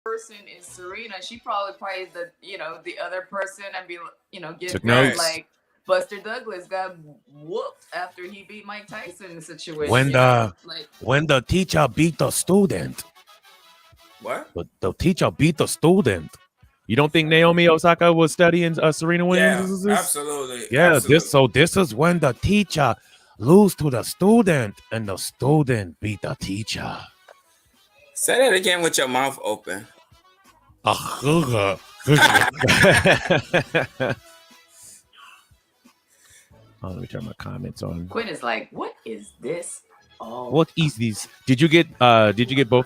person is Serena, she probably praised the other person and get Took mad notes. like Buster Douglas got whooped after he beat Mike Tyson in the situation. When the teacher beat the student. What? The teacher beat the student. You don't think Naomi Osaka was studying Serena Williams? Yeah, absolutely. Yeah, absolutely. this is when the teacher lose to the student and the student beat the teacher. Say that again with your mouth open. Oh, let me turn my comments on. Quinn is like, what is this? Oh, what is these? Did you get both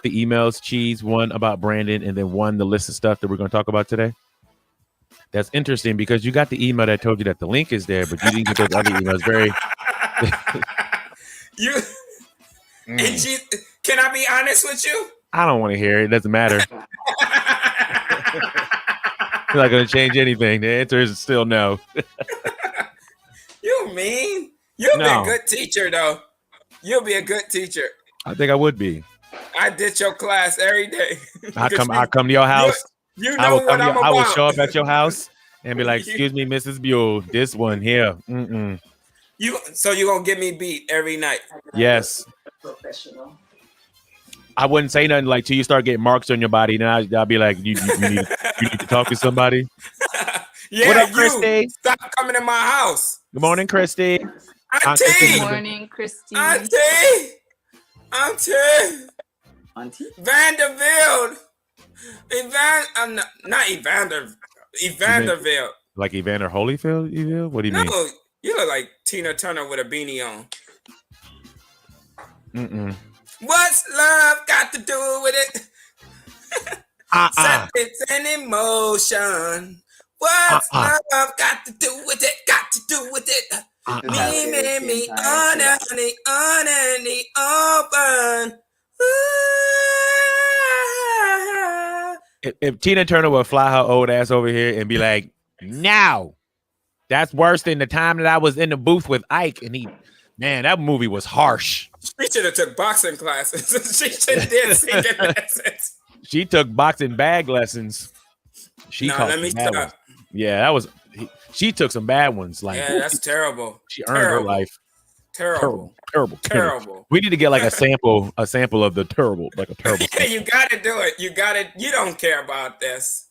the emails, Cheese? One about Brandon and then one the list of stuff that we're going to talk about today? That's interesting because you got the email that told you that the link is there, but you didn't get those other emails. Very. And can I be honest with you? I don't want to hear it. It doesn't matter. It's not going to change anything. The answer is still no. You mean? You'll be a good teacher, though. You'll be a good teacher. I think I would be. I did your class every day. I come to your house. You know what I'm about. I will show up at your house and be like, "Excuse me, Mrs. Buell, this one here." So you're gonna get me beat every night? Yes. Professional. I wouldn't say nothing like till you start getting marks on your body. Then I'll be like, you need to talk to somebody. Yeah, what up, Christy? Stop coming to my house. Good morning, Christy. Auntie. Good morning, Christy. Auntie. Vanderbilt. Not Evanderville. Like Evander Holyfield? What do you mean? No, you look like Tina Turner with a beanie on. What's love got to do with it? It's an emotion. What's love got to do with it? Got to do with it. Me, on the open. If Tina Turner would fly her old ass over here and be like, "Now, that's worse than the time that I was in the booth with Ike," and that movie was harsh. She should have took boxing classes. She should have did singing lessons. She took boxing bag lessons. Let me stop. Yeah, she took some bad ones. Like, that's terrible. She earned her life. Terrible. We need to get like a sample of the terrible, like a terrible. Yeah, you got to do it. You don't care about this.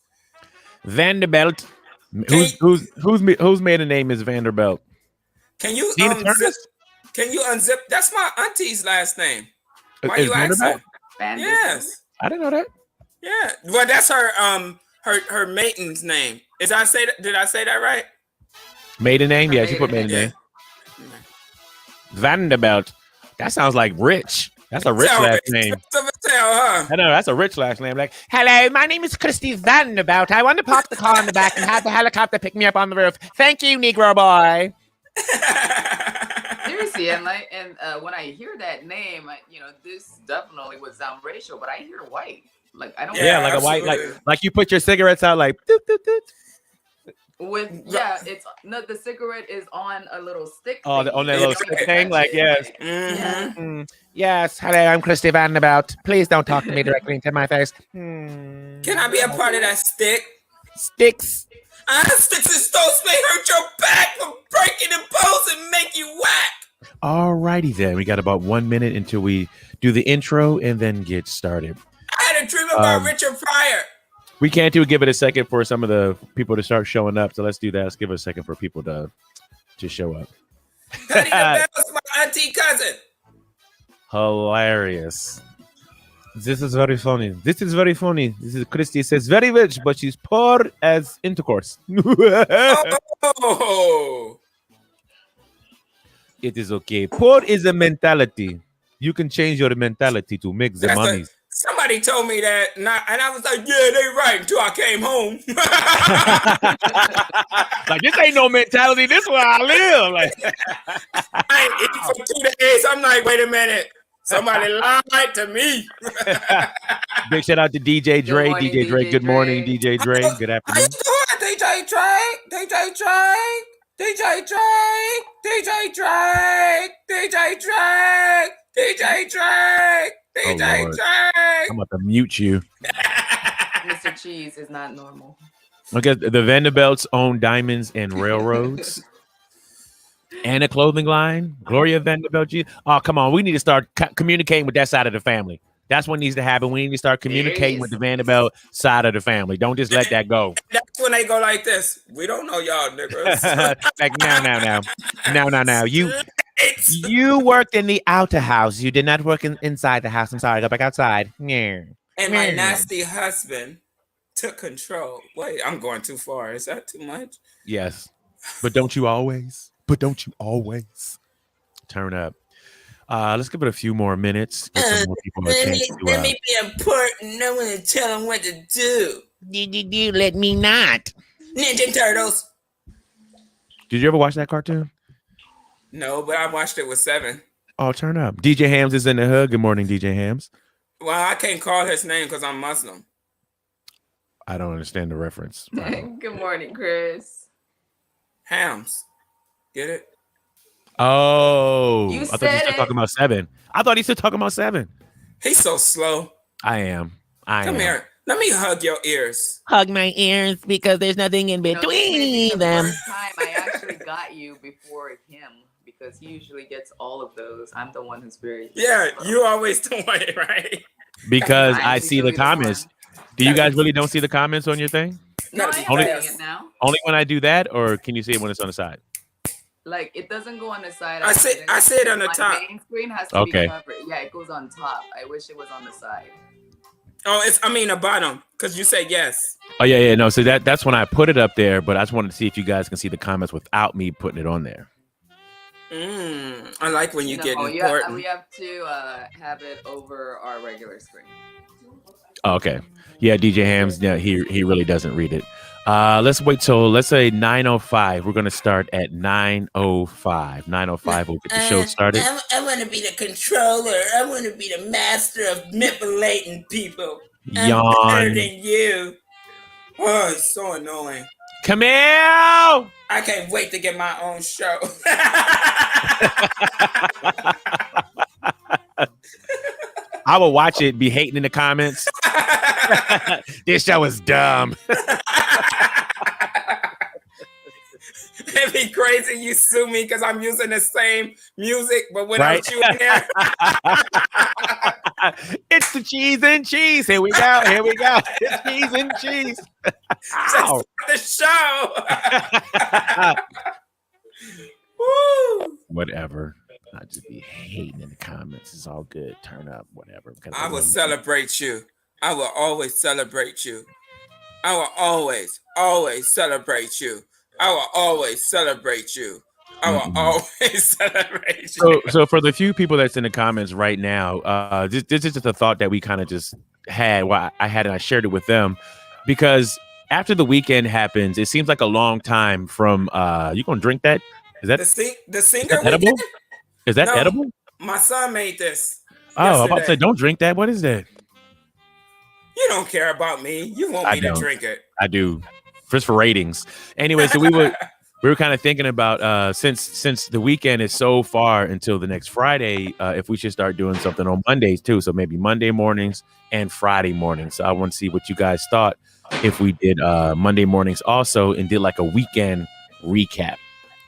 Vanderbilt. Whose maiden name is Vanderbilt? Can you unzip? That's my auntie's last name. Why you asking? Yes. I didn't know that. Yeah. Well, that's her maiden's name. Did I say that right? Maiden name? Yeah, she put maiden name. Vanderbilt. That sounds like rich. That's a rich last name. I know, that's a rich last name. Like, hello, my name is Christy Vanderbilt. I want to park the car in the back and have the helicopter pick me up on the roof. Thank you, Negro boy. Seriously, and when I hear that name, this definitely would sound racial, but I hear white. Like I don't. Yeah, like absolutely. A white, like you put your cigarettes out, like. Doot, doot, doot. The cigarette is on a little stick. Oh, on that little stick thing, like yes. Yes, hello, I'm Christy Vanderbilt. Please don't talk to me directly into my face. Can I be a part of that stick? Sticks. Sticks and stones may hurt your back from breaking the bones and make you whack. Alrighty then, we got about 1 minute until we do the intro and then get started. I had a dream about Richard Pryor. We can't give it a second for some of the people to start showing up. So let's do that. Let's give it a second for people to show up. Patty the Bell's my auntie cousin. Hilarious. This is very funny. This is Christy says very rich, but she's poor as intercourse. Oh. It is okay. Poor is a mentality. You can change your mentality to make the money. Somebody told me that, and I was like, yeah, they right, until I came home. Like, this ain't no mentality. This is where I live. Like, I ain't eating for 2 days. I'm like, wait a minute. Somebody lied to me. Big shout out to DJ Dre. DJ Dre, good morning, DJ Dre. Good afternoon. How you doing, DJ Dre? DJ Dre? DJ Dre? DJ Dre? DJ Dre? DJ Dre? DJ Dre. I'm about to mute you. Mr. Cheese is not normal. Okay, the Vanderbilts own diamonds and railroads. And a clothing line, Gloria Vanderbilt. Oh, come on. We need to start communicating with that side of the family. That's what needs to happen. We need to start communicating with the Vanderbilt side of the family. Don't just let that go. That's when they go like this. We don't know y'all niggas. Like now. You worked in the outer house. You did not work inside the house. I'm sorry. Go back outside. Yeah. And my nasty husband took control. Wait, I'm going too far. Is that too much? Yes. But don't you always? Turn up. Let's give it a few more minutes. Get some more people let me be important. No one to tell them what to do. Let me not. Ninja Turtles. Did you ever watch that cartoon? No, but I watched it with 7. Oh, turn up. DJ Hams is in the hood. Good morning, DJ Hams. Well, I can't call his name because I'm Muslim. I don't understand the reference. Good morning, Chris. Hams. Get it? Oh, I thought he was talking about 7. I thought he said talking about 7. He's so slow. I am. Come here. Let me hug your ears. Hug my ears because there's nothing in between them. The first time I actually got you before him because he usually gets all of those. I'm the one who's very slow. You always do it, right? Because I see the comments. Do you guys really don't see the comments on your thing? No, I am seeing it now. Only when I do that, or can you see it when it's on the side? Like it doesn't go on the side. I see it on the top. Main screen has to be covered. Yeah, it goes on top. I wish it was on the side. Oh, the bottom, because you say yes. Oh yeah. No, so that's when I put it up there, but I just wanted to see if you guys can see the comments without me putting it on there. I like when you get important. We have to have it over our regular screen. Oh, okay. Yeah, DJ Hams. Yeah, he really doesn't read it. Let's wait till, let's say 9:05. We're going to start at 9:05. 9:05, we'll get the show started. I want to be the controller. I want to be the master of manipulating people. Yawn. I'm better than you. Oh, it's so annoying. Camille! I can't wait to get my own show. I will watch it, be hating in the comments. This show is dumb. It'd be crazy you sue me because I'm using the same music, but without you in there. It's the cheese and cheese. Here we go. It's cheese and cheese. Just the show. Woo. Whatever. I just be hating in the comments. It's all good. Turn up, whatever. I will celebrate you. I will always celebrate you. I will always celebrate you. I will always celebrate you. I will always celebrate you. So for the few people that's in the comments right now, this is just a thought that we kind of just had. Well, I had and I shared it with them because after the weekend happens, it seems like a long time from. You gonna drink that? Is that the singer edible? Weekend? Is that edible? My son made this. I'm about to say, don't drink that. What is that? You don't care about me. You want me to drink it. I do. Just for ratings. Anyway, so we were kind of thinking about since the weekend is so far until the next Friday, if we should start doing something on Mondays too. So maybe Monday mornings and Friday mornings. So I want to see what you guys thought if we did Monday mornings also and did like a weekend recap.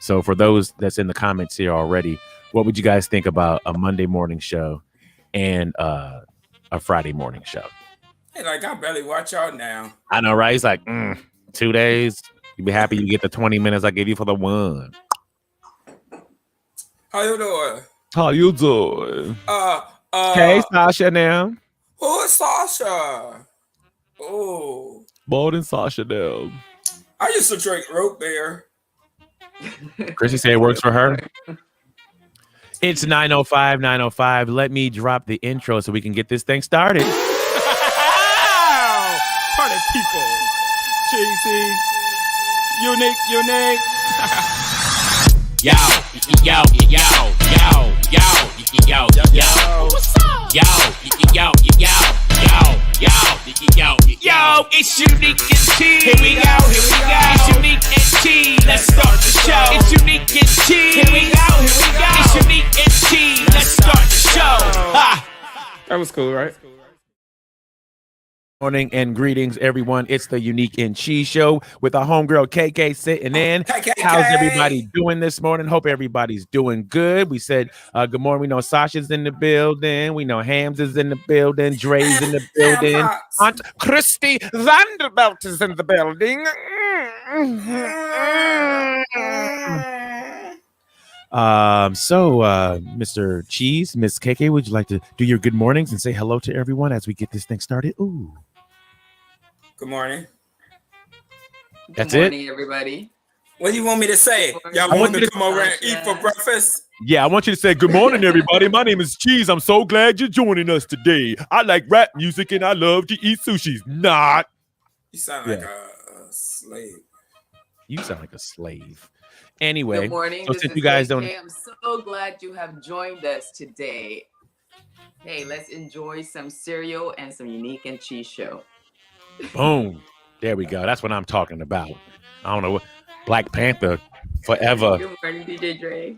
So for those that's in the comments here already, what would you guys think about a Monday morning show and a Friday morning show? Hey, like I barely watch y'all now. I know, right? He's like, 2 days. You'd be happy you get the 20 minutes I gave you for the one. How you doing? How you doing? Hey, Sasha now. Who is Sasha? Oh. More than Sasha now. I used to drink root beer. Chrissy said it works for her. It's 9:05, 9:05. Let me drop the intro so we can get this thing started. Party people. Cheesy. Unique. Yo. What's up? Yo, it's Unique and Cheese. Here we go. It's Unique and Cheese. Let's start the show. It's Unique and Cheese. Here we go. It's Unique and Cheese. Let's start the show. That was cool, right? morning and greetings, everyone. It's the Unique and Cheese Show with our homegirl KK sitting in. KK. How's everybody doing this morning? Hope everybody's doing good. We said good morning. We know Sasha's in the building. We know Hams is in the building. Dre's in the building. Aunt Christy Vanderbilt is in the building. Mr. Cheese, Miss KK, would you like to do your good mornings and say hello to everyone as we get this thing started? Ooh. Good morning. That's good morning, everybody. What do you want me to say? Y'all want me to come over and eat for breakfast? Yeah, I want you to say good morning, everybody. My name is Cheese. I'm so glad you're joining us today. I like rap music and I love to eat sushi. Not. You sound like a slave. You sound like a slave. Anyway, good morning. So since you guys don't, I'm so glad you have joined us today. Hey, let's enjoy some cereal and some Unique and Cheese Show. Boom. There we go. That's what I'm talking about. I don't know what Black Panther forever. Good morning, DJ Dre.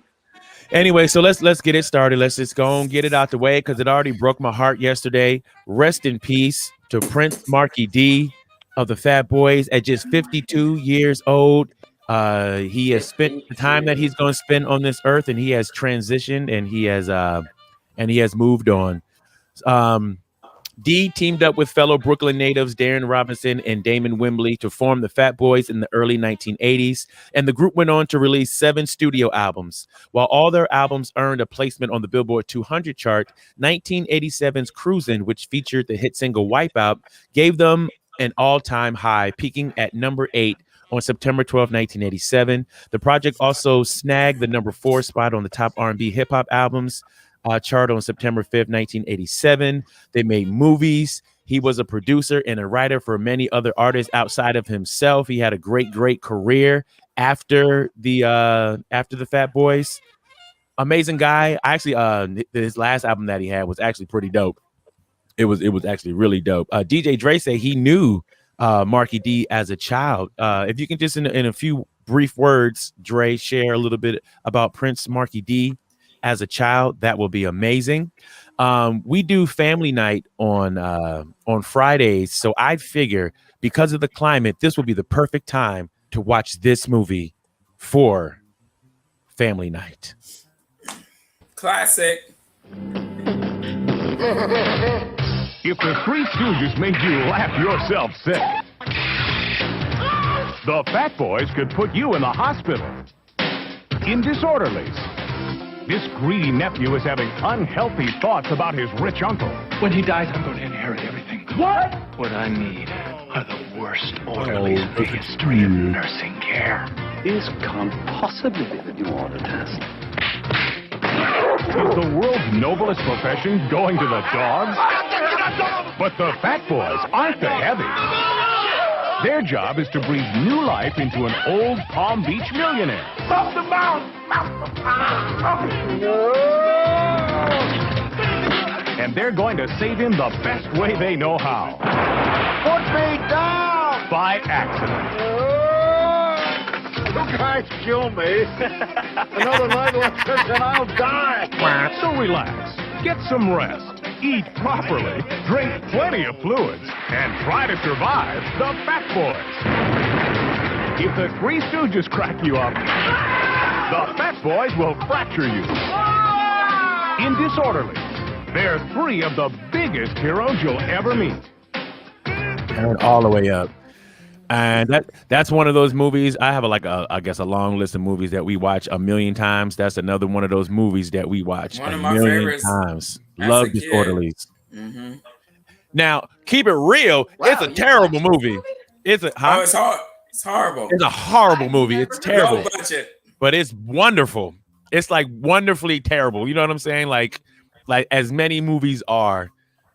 Anyway, so let's get it started. Let's just go and get it out the way because it already broke my heart yesterday. Rest in peace to Prince Marky D of the Fat Boys at just 52 years old. He has spent the time that he's going to spend on this earth, and he has transitioned, and he has moved on. D teamed up with fellow Brooklyn natives Darren Robinson and Damon Wembley to form the Fat Boys in the early 1980s, and the group went on to release 7 studio albums. While all their albums earned a placement on the Billboard 200 chart, 1987's Cruisin', which featured the hit single Wipeout, gave them an all-time high, peaking at number 8 on September 12, 1987. The project also snagged the number 4 spot on the top R&B hip-hop albums chart on September 5th, 1987. They made movies. He was a producer and a writer for many other artists outside of himself. He had a great career after the Fat Boys. Amazing guy. Actually, his last album that he had was actually pretty dope. It was actually really dope. DJ Dre said he knew Marky D as a child. If you can just in a few brief words, Dre, share a little bit about Prince Marky D as a child, that will be amazing. We do family night on Fridays, so I figure because of the climate, this will be the perfect time to watch this movie for family night. Classic. If the Three Stooges made you laugh yourself sick, the Fat Boys could put you in the hospital. In Disorderlies, this greedy nephew is having unhealthy thoughts about his rich uncle. When he dies, I'm going to inherit everything. What? What I need are the worst orderlies in the history of nursing care. This can't possibly be the new order test. Is the world's noblest profession going to the dogs? But the Fat Boys aren't the heavy. Their job is to breathe new life into an old Palm Beach millionaire. Stop the mouth! And they're going to save him the best way they know how. Put me down! By accident. You guys kill me. Another night like this and I'll die. So relax, get some rest, eat properly, drink plenty of fluids, and try to survive the Fat Boys. If the Three Stooges crack you up, the Fat Boys will fracture you. In Disorderly, they're 3 of the biggest heroes you'll ever meet. Turn all the way up. And that's one of those movies. I have a long list of movies that we watch a million times. That's another one of those movies that we watch One a of my million favorites. times. As Love a kid. Disorderlies. Mm-hmm. Now, keep it real. Wow, it's a you terrible watched movie. the movie? It's a Oh, it's hard. It's horrible. It's a horrible movie. It's terrible, Low budget. but it's wonderful. It's like wonderfully terrible. You know what I'm saying? Like as many movies are.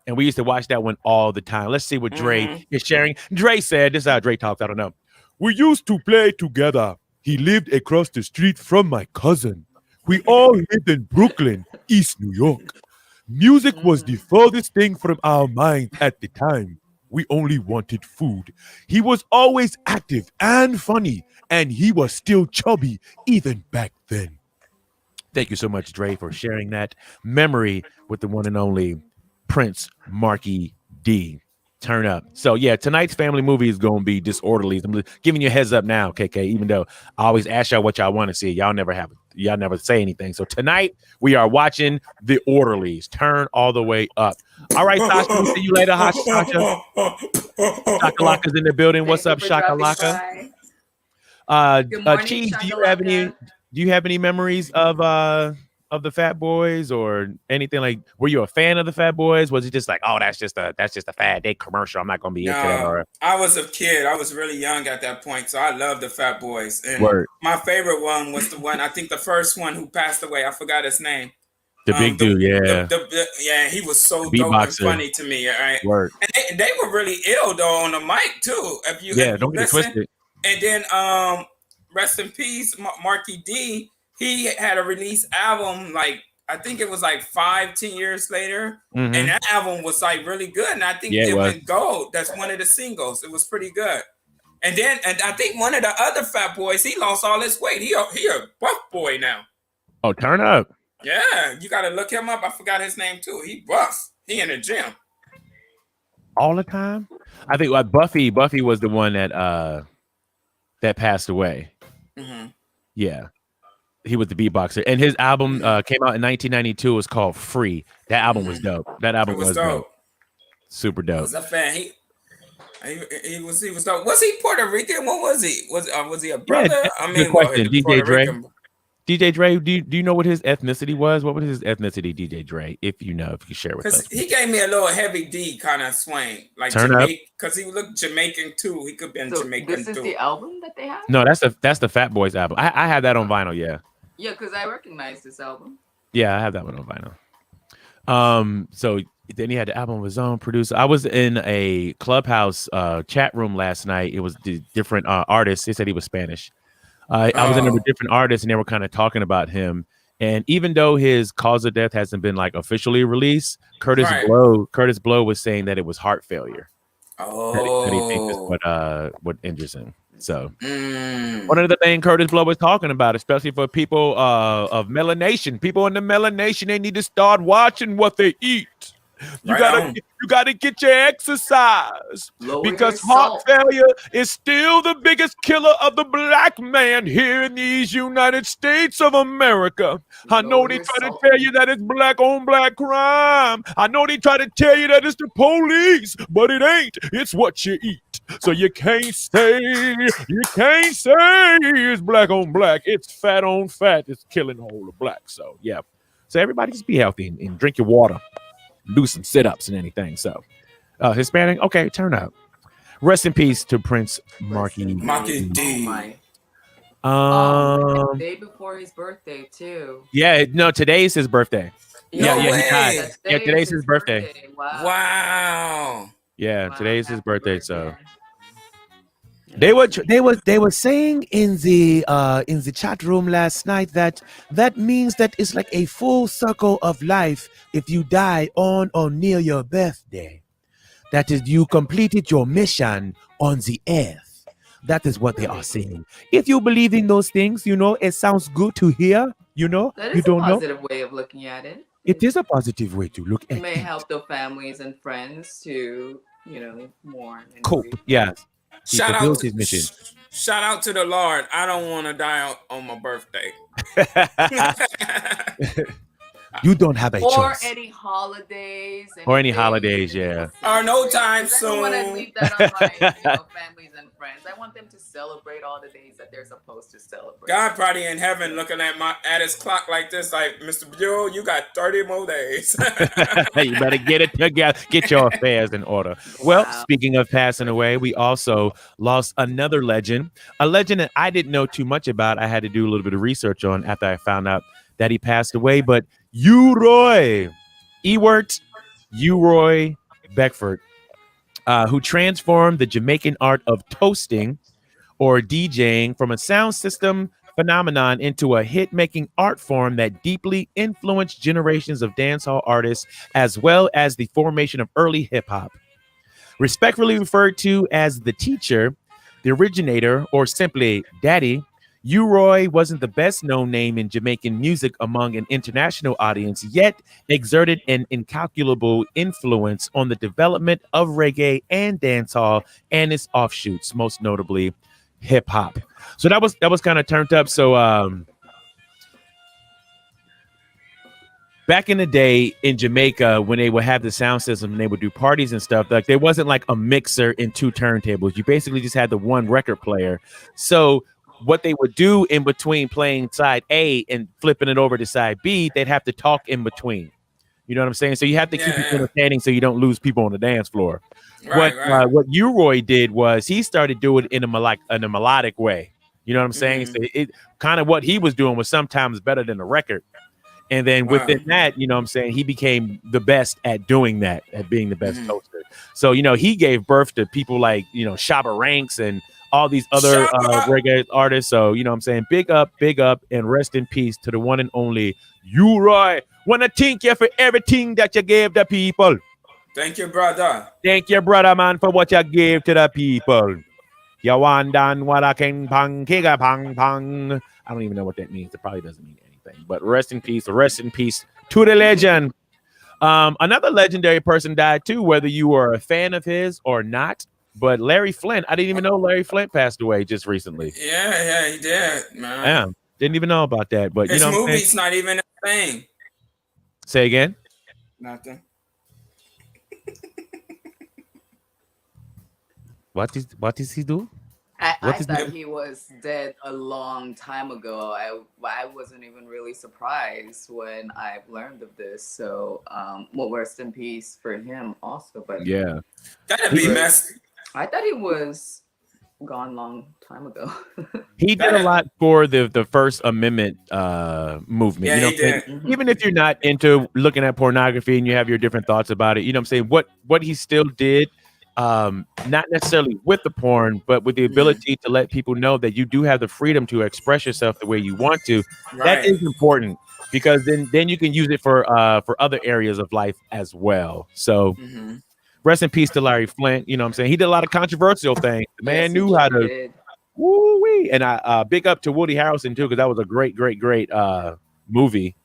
And we used to watch that one all the time. Let's see what Dre is sharing. Dre said, this is how Dre talks. I don't know. We used to play together. He lived across the street from my cousin. We all lived in Brooklyn, East New York. Music was the furthest thing from our minds at the time. We only wanted food. He was always active and funny, and he was still chubby even back then. Thank you so much, Dre, for sharing that memory with the one and only Prince Marky D. Turn up. So yeah, tonight's family movie is gonna be Disorderlies. I'm giving you a heads up now, KK. Even though I always ask y'all what y'all want to see, y'all never say anything. So tonight we are watching The Orderlies. Turn all the way up. All right, Sasha. We'll see you later, Sasha. Shakalaka's in the building. What's up, Shakalaka? Good morning, Cheese. Shakalaka. Do you have any memories of the Fat Boys or anything? Like, were you a fan of the Fat Boys? Was it just like, oh, that's just a Fat Day commercial, I'm not gonna be into that? Or I was a kid. I was really young at that point, so I loved the Fat Boys. And Word. My favorite one was the one, I think the first one who passed away. I forgot his name. The big dude, yeah. Yeah, he was so dope and funny to me. Right? Word. And they were really ill though on the mic too. If you don't get it twisted. And then rest in peace, Marky D. He had a release album, like I think it was like 5-10 years later, and that album was like really good. And I think it went gold. That's one of the singles. It was pretty good. And I think one of the other Fat Boys, he lost all his weight. He a buff boy now. Oh, turn up. Yeah, you gotta look him up. I forgot his name too. He buff. He in the gym all the time. I think Buffy was the one that passed away. Yeah. He was the beatboxer, and his album came out in 1992. It was called Free. That album was dope. That album was dope. Super dope. I was a fan. He was dope. Was he Puerto Rican? What was he? Was he a brother? Yeah, I mean, good question. DJ Dre. DJ Dre, do you know what his ethnicity was? What was his ethnicity, DJ Dre? If you know, if you could share with us. Because he gave me a little heavy D kind of swing, like Turn up. Because he looked Jamaican too. He could be Jamaican too. This is the album that they have? No, that's the Fat Boys album. I had that on vinyl. Yeah. Yeah, because I recognize this album. Yeah, I have that one on vinyl. So then he had the album of his own producer. I was in a Clubhouse chat room last night. It was the different artists. They said he was Spanish. I was in with different artists, and they were kind of talking about him. And even though his cause of death hasn't been like officially released, Curtis Blow was saying that it was heart failure. Oh, that he thinks is what injures him. So one of the things Curtis Blow was talking about, especially for people of melanation, people in the melanation, they need to start watching what they eat. You gotta get your exercise because heart failure is still the biggest killer of the black man here in these United States of America. I know they try to tell you that it's black on black crime. I know they try to tell you that it's the police, but it ain't. It's what you eat. So you can't say it's black on black. It's fat on fat. It's killing the whole of black. So yeah. So everybody just be healthy and drink your water. Do some sit-ups and anything. So Hispanic, okay, turn up. Rest in peace to Prince Marky D. The day before his birthday too. Yeah, no, today's his birthday. No he way. died. Yeah, today's his birthday. Wow. Yeah, today's his birthday. So they were saying in the chat room last night that means that it's like a full circle of life if you die on or near your birthday. That is, you completed your mission on the earth. That is what they are saying. If you believe in those things, it sounds good to hear. That is a positive way of looking at it. It is a positive way to look at it. It may help the families and friends to mourn and cope. grieve. Yeah. Shout out to the Lord. I don't want to die on my birthday. You don't have a choice. Or any holidays. Yeah. Or no time soon. I don't want to leave that on my families and friends. I want them to celebrate all the days that they're supposed to celebrate. God probably in heaven looking at his clock like this, like, Mr. Buell, you got 30 more days. You better get it together. Get your affairs in order. Wow. Well, speaking of passing away, we also lost another legend. A legend that I didn't know too much about. I had to do a little bit of research on after I found out that he passed away. But Uroy Beckford, who transformed the Jamaican art of toasting or DJing from a sound system phenomenon into a hit-making art form that deeply influenced generations of dancehall artists, as well as the formation of early hip-hop. Respectfully referred to as the teacher, the originator, or simply Daddy, U-Roy wasn't the best known name in Jamaican music among an international audience, yet exerted an incalculable influence on the development of reggae and dancehall and its offshoots, most notably hip hop. So that was kind of turned up. So back in the day in Jamaica, when they would have the sound system and they would do parties and stuff, like there wasn't like a mixer and two turntables. You basically just had the one record player. So what they would do in between playing side A and flipping it over to side B, they'd have to talk in between. You know what I'm saying? So you have to keep it entertaining so you don't lose people on the dance floor. Right, what U-Roy did was he started doing it in a melodic way. You know what I'm saying? So it kind of what he was doing was sometimes better than the record. And then within that, you know what I'm saying, he became the best at doing that, at being the best toaster. So, you know, he gave birth to people like, you know, Shabba Ranks and all these other reggae artists. So, you know what I'm saying, big up, and rest in peace to the one and only U-Roy. Wanna thank you for everything that you gave the people. Thank you, brother. Thank you, brother, man, for what you gave to the people. You want done what I can pang, kiga pang pang. I don't even know what that means. It probably doesn't mean anything. But rest in peace to the legend. Another legendary person died too, whether you were a fan of his or not. But Larry Flint, I didn't even know Larry Flint passed away just recently. Yeah, he did, man. Yeah, didn't even know about that. But his you know, movie's not even a thing. Say again. Nothing. What does he do? I thought he was dead a long time ago. I wasn't even really surprised when I learned of this. So, well, rest in peace for him also. But yeah, that'd be messy. I thought he was gone long time ago. He did a lot for the First Amendment movement. Yeah, you know he did. Even if you're not into looking at pornography and you have your different thoughts about it, you know what I'm saying? What he still did, not necessarily with the porn, but with the ability to let people know that you do have the freedom to express yourself the way you want to. Right. That is important because then you can use it for other areas of life as well. So rest in peace to Larry Flint. You know what I'm saying? He did a lot of controversial things. The man knew how to woo-wee. And I big up to Woody Harrelson too, because that was a great movie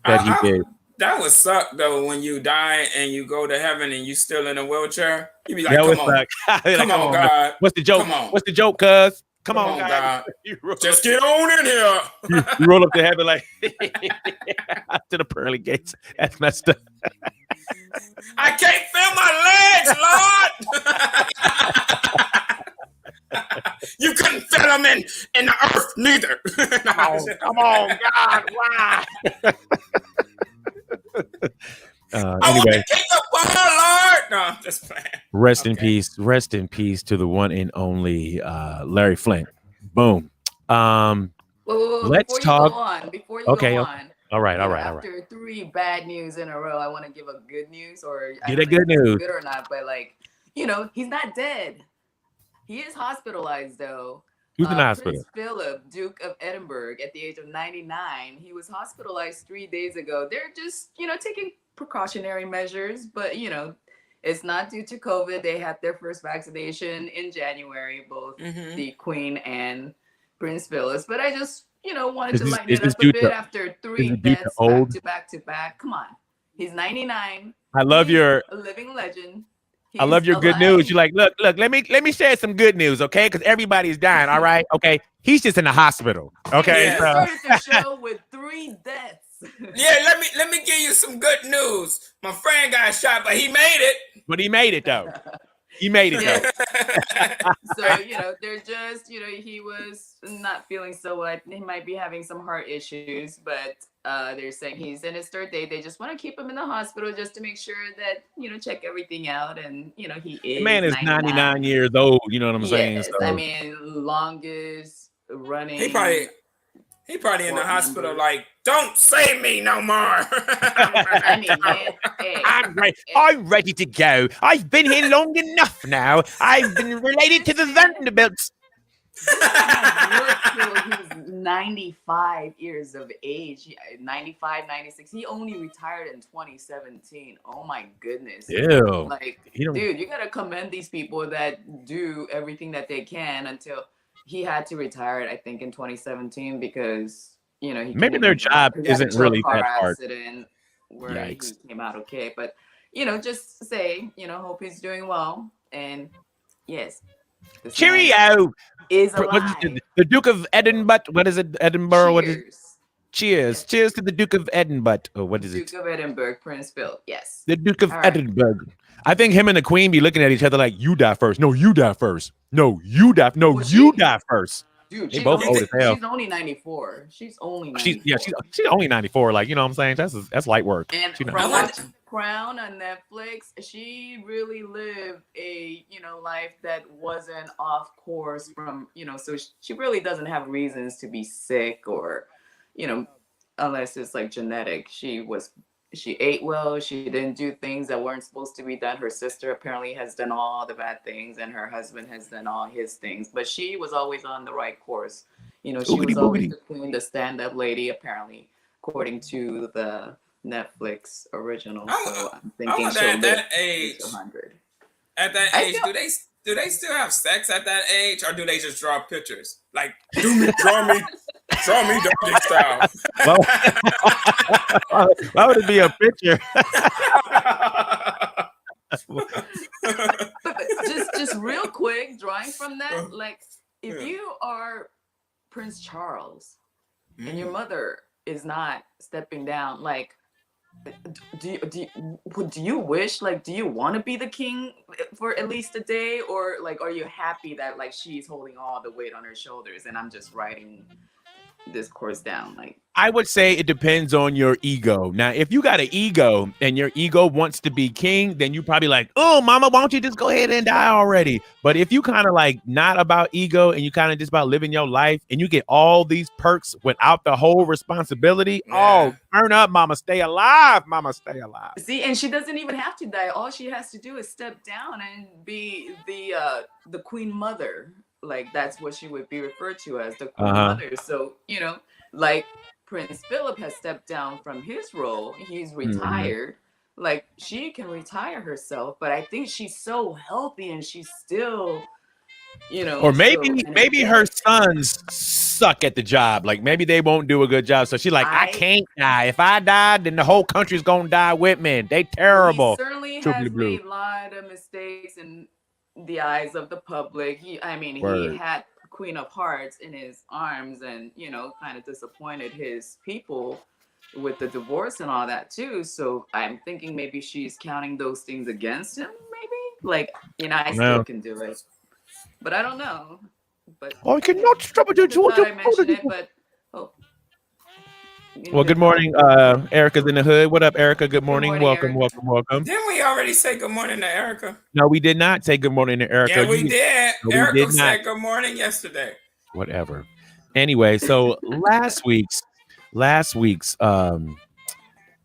that he did. That would suck though when you die and you go to heaven and you still in a wheelchair. You be like, that come on, come on, God. What's the joke? What's the joke, cuz? Come on, God. Just get on in here. You roll up to heaven like to the pearly gates. That's messed up. I can't feel my legs, Lord. You couldn't feel them in the earth neither. Come on, God. Why? Anyway, Lord. No, I'm just playing. Rest in peace to the one and only Larry Flint. Boom. Let's talk. Before you go on. All right. After 3 bad news in a row, I want to give a good news, or get a good news. Good or not, but he's not dead. He is hospitalized though. Who's in the hospital? Prince Philip, Duke of Edinburgh, at the age of 99. He was hospitalized 3 days ago. They're just, taking precautionary measures, but, it's not due to COVID. They had their first vaccination in January, both the Queen and Prince Philip. But I just, wanted to lighten it up a bit after 3 deaths back to back. Come on. He's 99. I love a living legend. I love your good news. You're like, look, let me share some good news, okay? Because everybody's dying, all right? Okay. He's just in the hospital. Okay. Yeah, started the show with 3 deaths. Yeah, let me give you some good news. My friend got shot, but he made it. But he made it though. He made it though. So, they're just, he was not feeling so well. He might be having some heart issues, but they're saying he's in his 3rd day. They just want to keep him in the hospital just to make sure that, check everything out. And, he is. The man is 99 years old. You know what I'm saying? So. I mean, longest running. He probably in the hospital like, don't save me no more. I'm ready to go. I've been here long enough now. I've been related to the Vanderbilts. He's 95 years of age. 95, 96. He only retired in 2017. Oh my goodness. Ew. Dude, you gotta commend these people that do everything that they can until he had to retire, I think, in 2017 because he maybe their job isn't really that hard. Accident where Yikes. he came out okay, but just say hope he's doing well, and yes, Cheerio is alive. The Duke of Edinburgh. What is it? Edinburgh. Cheers. What is? Cheers. Yes. Cheers to the Duke of Edinburgh. Oh, what is it? Duke of Edinburgh, Prince Philip. Yes. The Duke of Edinburgh. I think him and the Queen be looking at each other like, you die first. No, you die first. No, you die. No, well, you die first. Dude, they both old as hell. She's only 94. She's only 94. She's only 94. Like, you know what I'm saying? That's light work. And from watching Crown on Netflix, she really lived a life that wasn't off course from so she really doesn't have reasons to be sick or unless it's like genetic. She ate well. She didn't do things that weren't supposed to be done. Her sister apparently has done all the bad things, and her husband has done all his things. But she was always on the right course. She was always the queen, the stand-up lady, apparently, according to the Netflix original. So I'm thinking she'll at that age. 100. At that age, do they still have sex at that age, or do they just draw pictures? Like, draw me doggy style. Why would it be a picture? just real quick, drawing from that, like if you are Prince Charles and your mother is not stepping down, like do you wish, like, do you want to be the king for at least a day, or like are you happy that like she's holding all the weight on her shoulders and I'm just writing this course down? Like, I would say it depends on your ego. Now, if you got an ego and your ego wants to be king, then you probably like, oh, mama, why don't you just go ahead and die already? But if you kind of like not about ego and you kind of just about living your life and you get all these perks without the whole responsibility, oh, turn up, mama, stay alive, mama, stay alive. See, and she doesn't even have to die. All she has to do is step down and be the queen mother. Like, that's what she would be referred to as, the queen mother. So, like Prince Philip has stepped down from his role. He's retired. Like, she can retire herself, but I think she's so healthy and she's still, or maybe her sons suck at the job. Like, maybe they won't do a good job. So she's like, I can't die. If I die, then the whole country's gonna die with me. They terrible. He certainly has made a lot of mistakes in the eyes of the public. He had Queen of Hearts in his arms and kind of disappointed his people with the divorce and all that too. So I'm thinking maybe she's counting those things against him, maybe, like, I still can do it, but I don't know. But I cannot stop it. I mentioned it, but well, good morning. Erica's in the hood. What up, Erica? Good morning. Welcome. Didn't we already say good morning to Erica? No, we did not say good morning to Erica. Yeah, we did. No, Erica said good morning yesterday. Whatever. Anyway, so last week's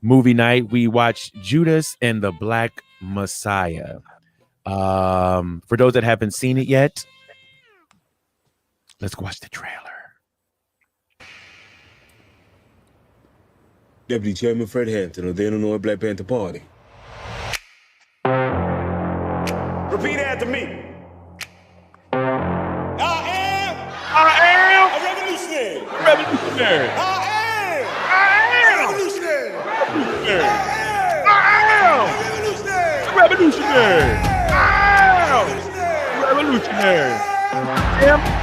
movie night, we watched Judas and the Black Messiah. For those that haven't seen it yet, let's watch the trailer. Deputy Chairman Fred Hampton of the Illinois Black Panther Party. Repeat after me. I am a revolutionary. Revolutionary. I am a revolutionary. Revolutionary. Revolutionary. Revolutionary.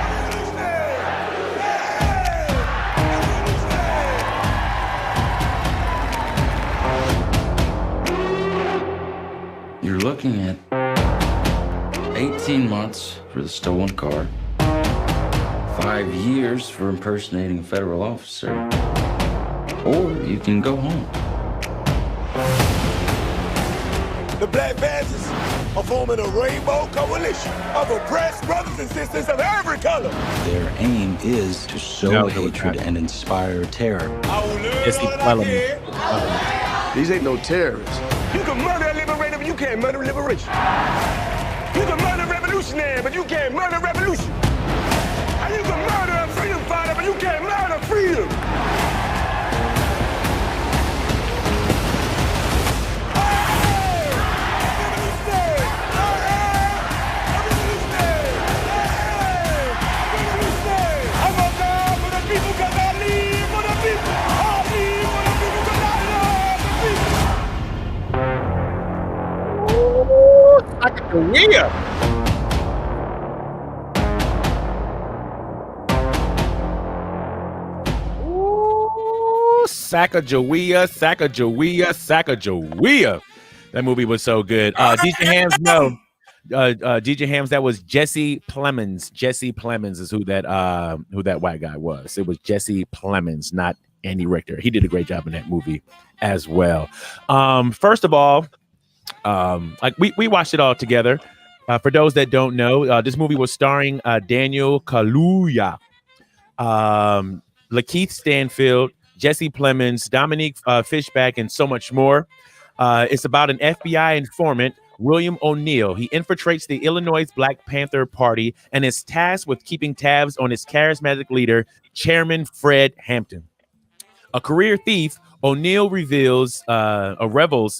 You're looking at 18 months for the stolen car, 5 years for impersonating a federal officer, or you can go home. The Black Panthers are forming a rainbow coalition of oppressed brothers and sisters of every color. Their aim is to sow hatred and inspire terror. These ain't no terrorists. You can murder a liberator, but you can't murder liberation. You can murder a revolutionary, but you can't murder revolution. And you can murder a freedom fighter, but you can't murder freedom. Sacagawea. Ooh, Sacagawea. That movie was so good. DJ Hams, no. DJ Hams, that was Jesse Plemons. Jesse Plemons is who that white guy was. It was Jesse Plemons, not Andy Richter. He did a great job in that movie as well. First of all, like we watched it all together. For those that don't know, this movie was starring Daniel Kaluuya, Lakeith Stanfield, Jesse Plemons, Dominique Fishback, and so much more. It's about an FBI informant, William O'Neill. He infiltrates the Illinois Black Panther Party and is tasked with keeping tabs on its charismatic leader, Chairman Fred Hampton. A career thief, O'Neill revels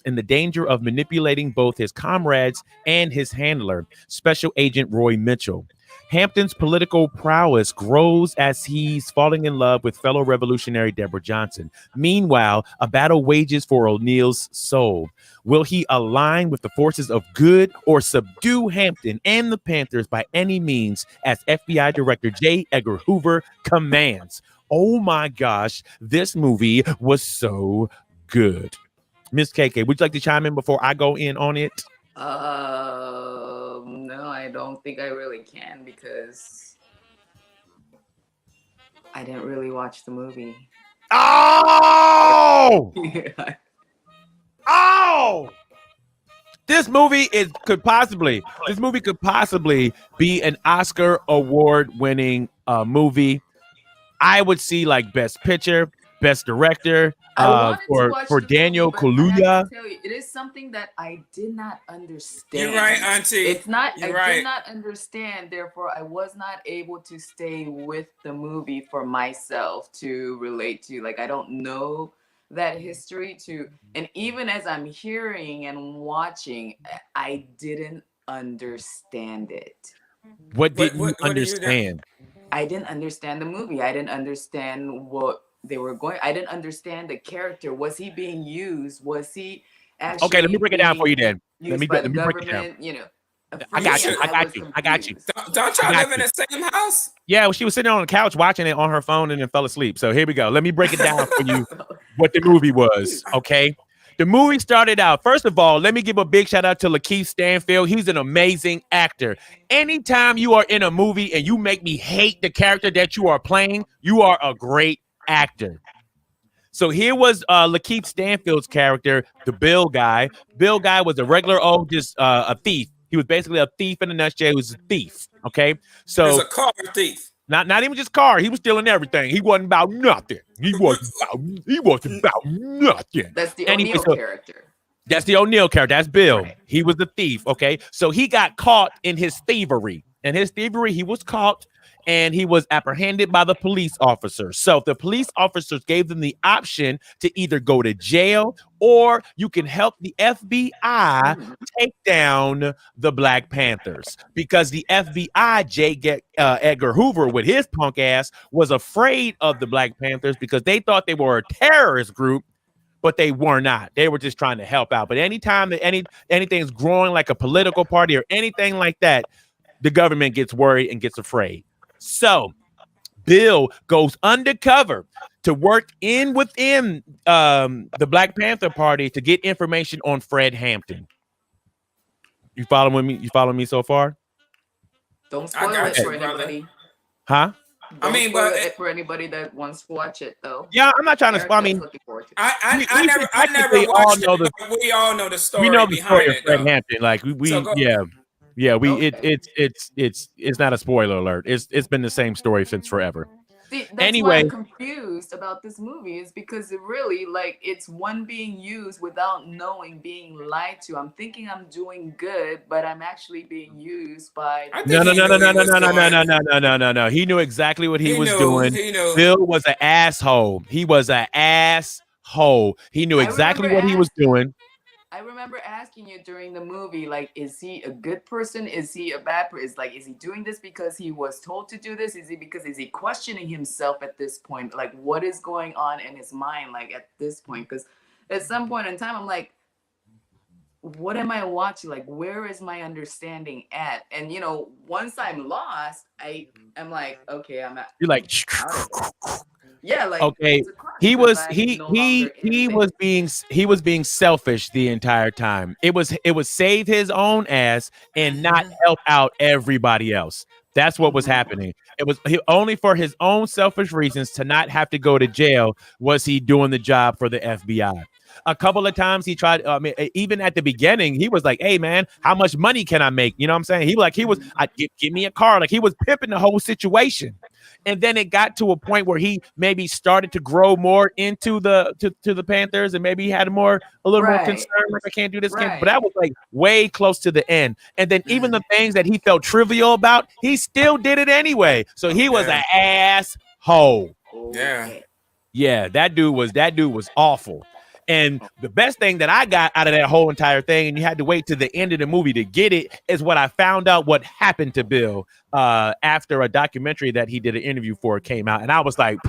in the danger of manipulating both his comrades and his handler, Special Agent Roy Mitchell. Hampton's political prowess grows as he's falling in love with fellow revolutionary Deborah Johnson. Meanwhile, a battle wages for O'Neill's soul. Will he align with the forces of good or subdue Hampton and the Panthers by any means, as FBI Director J. Edgar Hoover commands? Oh my gosh, this movie was so good. Miss KK, would you like to chime in before I go in on it? No, I don't think I really can because I didn't really watch the movie. Oh! Oh! This movie could possibly be an Oscar award-winning movie. I would see like Best Picture, Best Director for Daniel Kaluuya. It is something that I did not understand. You're right, Auntie. It's not. You're I right. did not understand. Therefore, I was not able to stay with the movie for myself to relate to. Like I don't know that history and even as I'm hearing and watching, I didn't understand it. What didn't you understand? I didn't understand the movie. I didn't understand what they were going. I didn't understand the character. Was he being used? Was he actually? Okay, let me break it down for you then. Let me break it down. You know, I got you. Don't y'all live in the same house? Yeah, well, she was sitting on the couch watching it on her phone and then fell asleep. So here we go. Let me break it down for you what the movie was. Okay. The movie started out, first of all, let me give a big shout out to Lakeith Stanfield. He's an amazing actor. Anytime you are in a movie and you make me hate the character that you are playing, you are a great actor. So here was Lakeith Stanfield's character, the Bill guy. Bill guy was a regular a thief. He was basically a thief in a nutshell. He was a thief. Okay. So he was a car thief. Not even just car. He was stealing everything. He wasn't about nothing. He wasn't about nothing. That's the O'Neill character. That's the O'Neill character. That's Bill. Right. He was the thief. Okay. So he got caught in his thievery. And his thievery, he was caught and he was apprehended by the police officers. So the police officers gave them the option to either go to jail or you can help the FBI take down the Black Panthers, because the FBI, Edgar Hoover with his punk ass, was afraid of the Black Panthers because they thought they were a terrorist group, but they were not. They were just trying to help out. But anytime that anything's growing like a political party or anything like that, the government gets worried and gets afraid. So Bill goes undercover to work within the Black Panther Party to get information on Fred Hampton. You following me? You following me so far? Don't spoil it for anybody. Huh? Don't spoil it for anybody that wants to watch it, though. Yeah, I'm not trying to spoil. I mean, I never watched it, but we all know the story. We know the story of Fred though. Hampton. Like it's not a spoiler alert. It's been the same story since forever. See, that's why I'm confused about this movie, is because it really, like, it's one being used without knowing, being lied to. I'm thinking I'm doing good, but I'm actually being used by. No. He knew exactly what he was doing. Bill was an asshole. He was an asshole. He knew exactly what he was doing. I remember asking you during the movie, like, is he a good person? Is he a bad person? Is he doing this because he was told to do this? Is he questioning himself at this point? Like, what is going on in his mind, like, at this point? Because at some point in time, I'm like, what am I watching? Like, where is my understanding at? And once I'm lost, I am like, okay, I'm You're like, out of it. Yeah, like okay. it's a crime He because was I'm he no longer he in he sync. was being selfish the entire time. It was save his own ass and not help out everybody else. That's what was happening. It was only for his own selfish reasons to not have to go to jail was he doing the job for the FBI. A couple of times he tried. I mean, even at the beginning, he was like, "Hey, man, how much money can I make?" You know what I'm saying? He was, give me a car. Like he was pimping the whole situation. And then it got to a point where he maybe started to grow more into to the Panthers, and maybe he had a little more Right, concern, like I can't do this, but right. that was like way close to the end. And then even the things that he felt trivial about, he still did it anyway. So he was an asshole. Yeah. Yeah, that dude was awful. And the best thing that I got out of that whole entire thing, and you had to wait to the end of the movie to get it, is what I found out what happened to Bill after a documentary that he did an interview for came out. And I was like,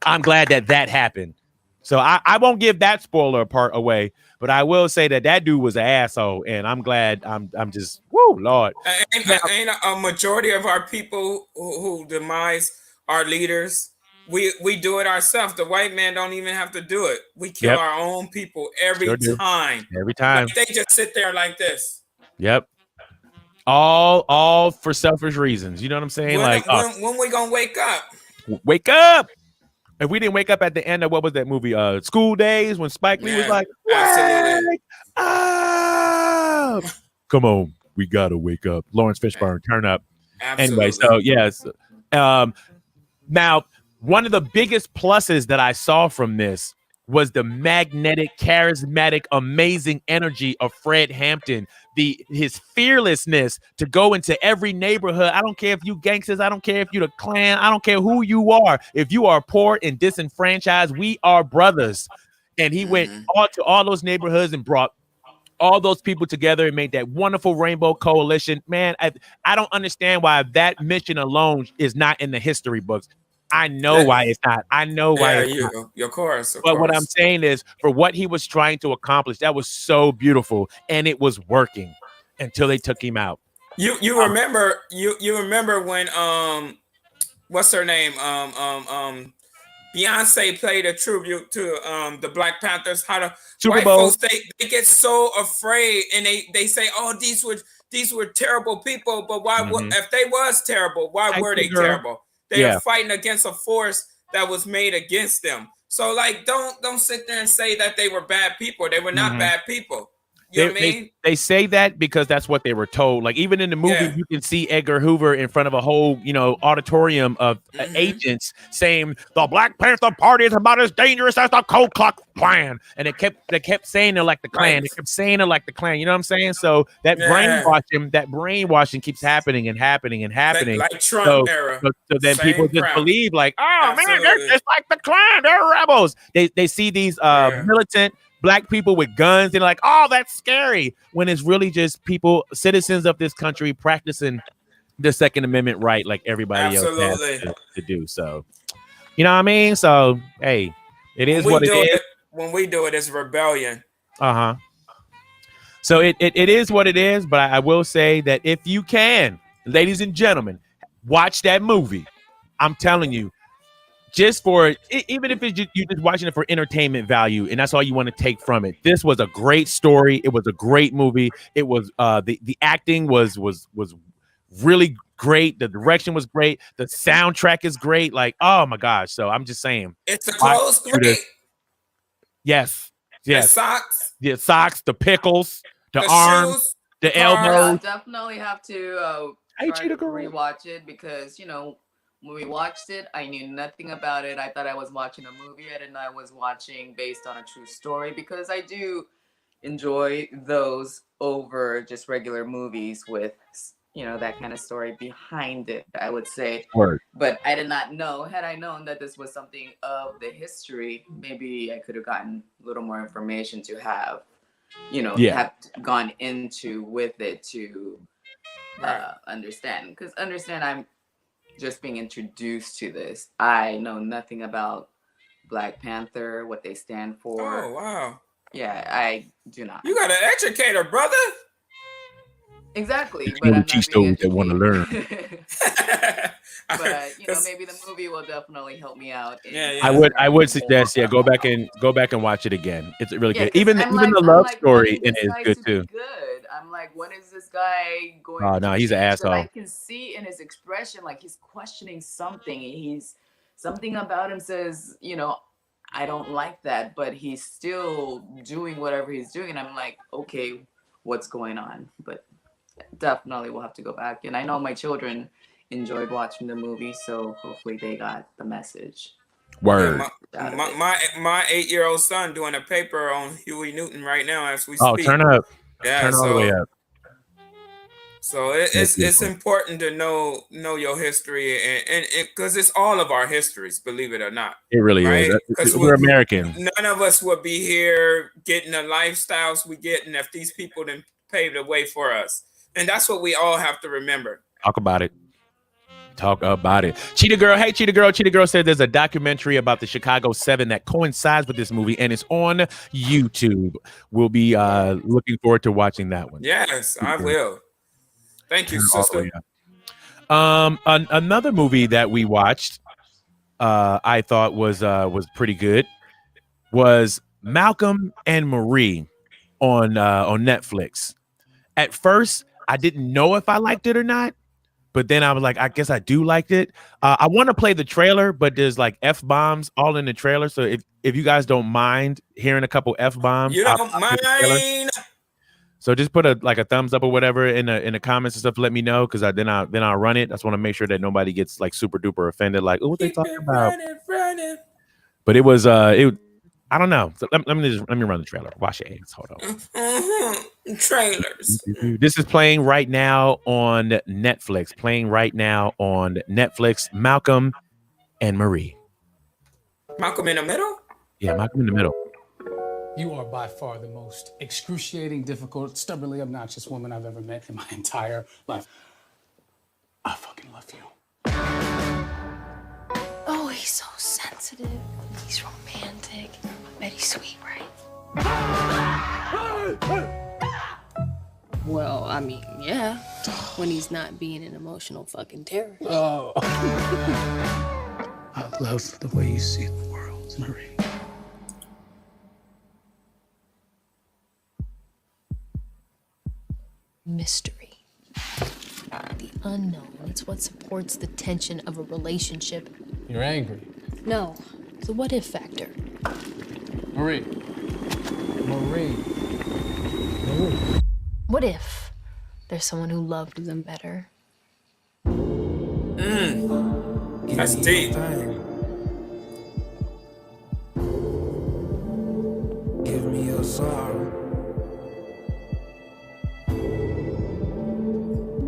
I'm glad that happened. So I won't give that spoiler part away, but I will say that dude was an asshole, and I'm glad. I'm just woo Lord. Ain't a majority of our people who demise our leaders. We do it ourselves. The white man don't even have to do it. We kill Yep. our own people every Sure do. time. Every time. Like they just sit there like this. Yep. All for selfish reasons. You know what I'm saying? When we gonna wake up? Wake up. If we didn't wake up at the end of what was that movie? School Days, when Spike Lee was like, absolutely. wake up. Come on, we gotta wake up. Lawrence Fishburne, turn up. Absolutely. Anyway, so yes. Now, one of the biggest pluses that I saw from this was the magnetic, charismatic, amazing energy of Fred Hampton. His fearlessness to go into every neighborhood. I don't care if you gangsters, I don't care if you the Klan, I don't care who you are. If you are poor and disenfranchised, we are brothers. And he went to all those neighborhoods and brought all those people together and made that wonderful rainbow coalition. Man, I don't understand why that mission alone is not in the history books. I know why it's not. I know why it's not. Of course. But what I'm saying is, for what he was trying to accomplish, that was so beautiful, and it was working until they took him out. You remember when what's her name Beyonce played a tribute to the Black Panthers. How the Super white Bowl. folks they get so afraid, and they say, "Oh, these were terrible people." But why? If they was terrible, why were they terrible? They were fighting against a force that was made against them. So like, don't sit there and say that they were bad people. They were not bad people. You know what I mean? They say that because that's what they were told. Like, even in the movie, you can see Edgar Hoover in front of a whole, auditorium of agents saying the Black Panther Party is about as dangerous as the Ku Klux Klan. And they kept saying it like the Klan. Right. They kept saying it like the Klan. You know what I'm saying? So that brainwashing keeps happening and happening and happening. Like Trump era. So then people just believe like, oh man, they're just like the Klan. They're rebels. They see these militant Black people with guns, and like, oh, that's scary. When it's really just people, citizens of this country, practicing the Second Amendment right, like everybody else has to do. So, you know what I mean? So, hey, it is what it is. When we do it, it's rebellion. So it is what it is. But I will say that if you can, ladies and gentlemen, watch that movie. I'm telling you. Just for, even if you're just watching it for entertainment value, and that's all you want to take from it. This was a great story. It was a great movie. It was the acting was really great. The direction was great. The soundtrack is great. Like, oh my gosh! So I'm just saying, it's the clothes great. Yes. The socks. The socks. The pickles. The arms. Shoes, the elbows. I definitely have to rewatch it because when we watched it, I knew nothing about it. I thought I was watching a movie. I didn't know I was watching based on a true story, because I do enjoy those over just regular movies with, that kind of story behind it, I would say. Word. But I did not know. Had I known that this was something of the history, maybe I could have gotten a little more information to have, have gone into with it to understand. Because I'm just being introduced to this. I know nothing about Black Panther, what they stand for. Oh, wow. Yeah, I do not. You got an educator, brother. Exactly, You but know, I'm teach not being those that want to learn. educated. But maybe the movie will definitely help me out in Yeah, I yeah. would understanding more suggest, yeah, about go back and watch it again. It's really Yeah, good. because Even the I'm love like story wanting in this it is guy good to be too. good. I'm like, when is this guy going Oh to no, he's an change? Because I asshole. can see in his expression, like he's questioning something. He's something about him says, I don't like that, but he's still doing whatever he's doing. And I'm like, okay, what's going on? But definitely we'll have to go back. And I know my children enjoyed watching the movie, so hopefully they got the message. Word. Yeah, my 8-year-old son doing a paper on Huey Newton right now as we Oh, speak. turn up. Yeah, Turn all the way up. So That's it's beautiful. important to know your history and because it's all of our histories, believe it or not. It really is. Right? Because We're American. none of us would be here getting the lifestyles we get, and if these people didn't pave the way for us, and that's what we all have to remember. Talk about it. Talk about it. Cheetah Girl. Hey, Cheetah Girl. Cheetah Girl said there's a documentary about the Chicago 7 that coincides with this movie, and it's on YouTube. We'll be looking forward to watching that one. Yes, I will. Thank you, sister. Another movie that we watched, I thought was pretty good, was Malcolm and Marie on Netflix. At first, I didn't know if I liked it or not. But then I was like, I guess I do like it. I want to play the trailer, but there's like F-bombs all in the trailer. So if you guys don't mind hearing a couple F-bombs, you don't mind. So just put a thumbs up or whatever in the comments and stuff. Let me know, because then I'll run it. I just want to make sure that nobody gets like super duper offended. Like, oh, what they talking about? Running. But it was I don't know. So let me run the trailer. Wash your hands. Hold on. Trailers. This is playing right now on Netflix. Malcolm and Marie. Malcolm in the Middle? Yeah, Malcolm in the Middle. You are by far the most excruciating, difficult, stubbornly obnoxious woman I've ever met in my entire life. I fucking love you. Oh, he's so sensitive. He's romantic. I bet he's sweet, right? Well, I mean, yeah. When he's not being an emotional fucking terrorist. Oh. I love the way you see the world, Marie. Mystery. The unknown. It's what supports the tension of a relationship. You're angry. No. The what if factor. Marie. What if there's someone who loved them better? That's deep. Give me your sorrow.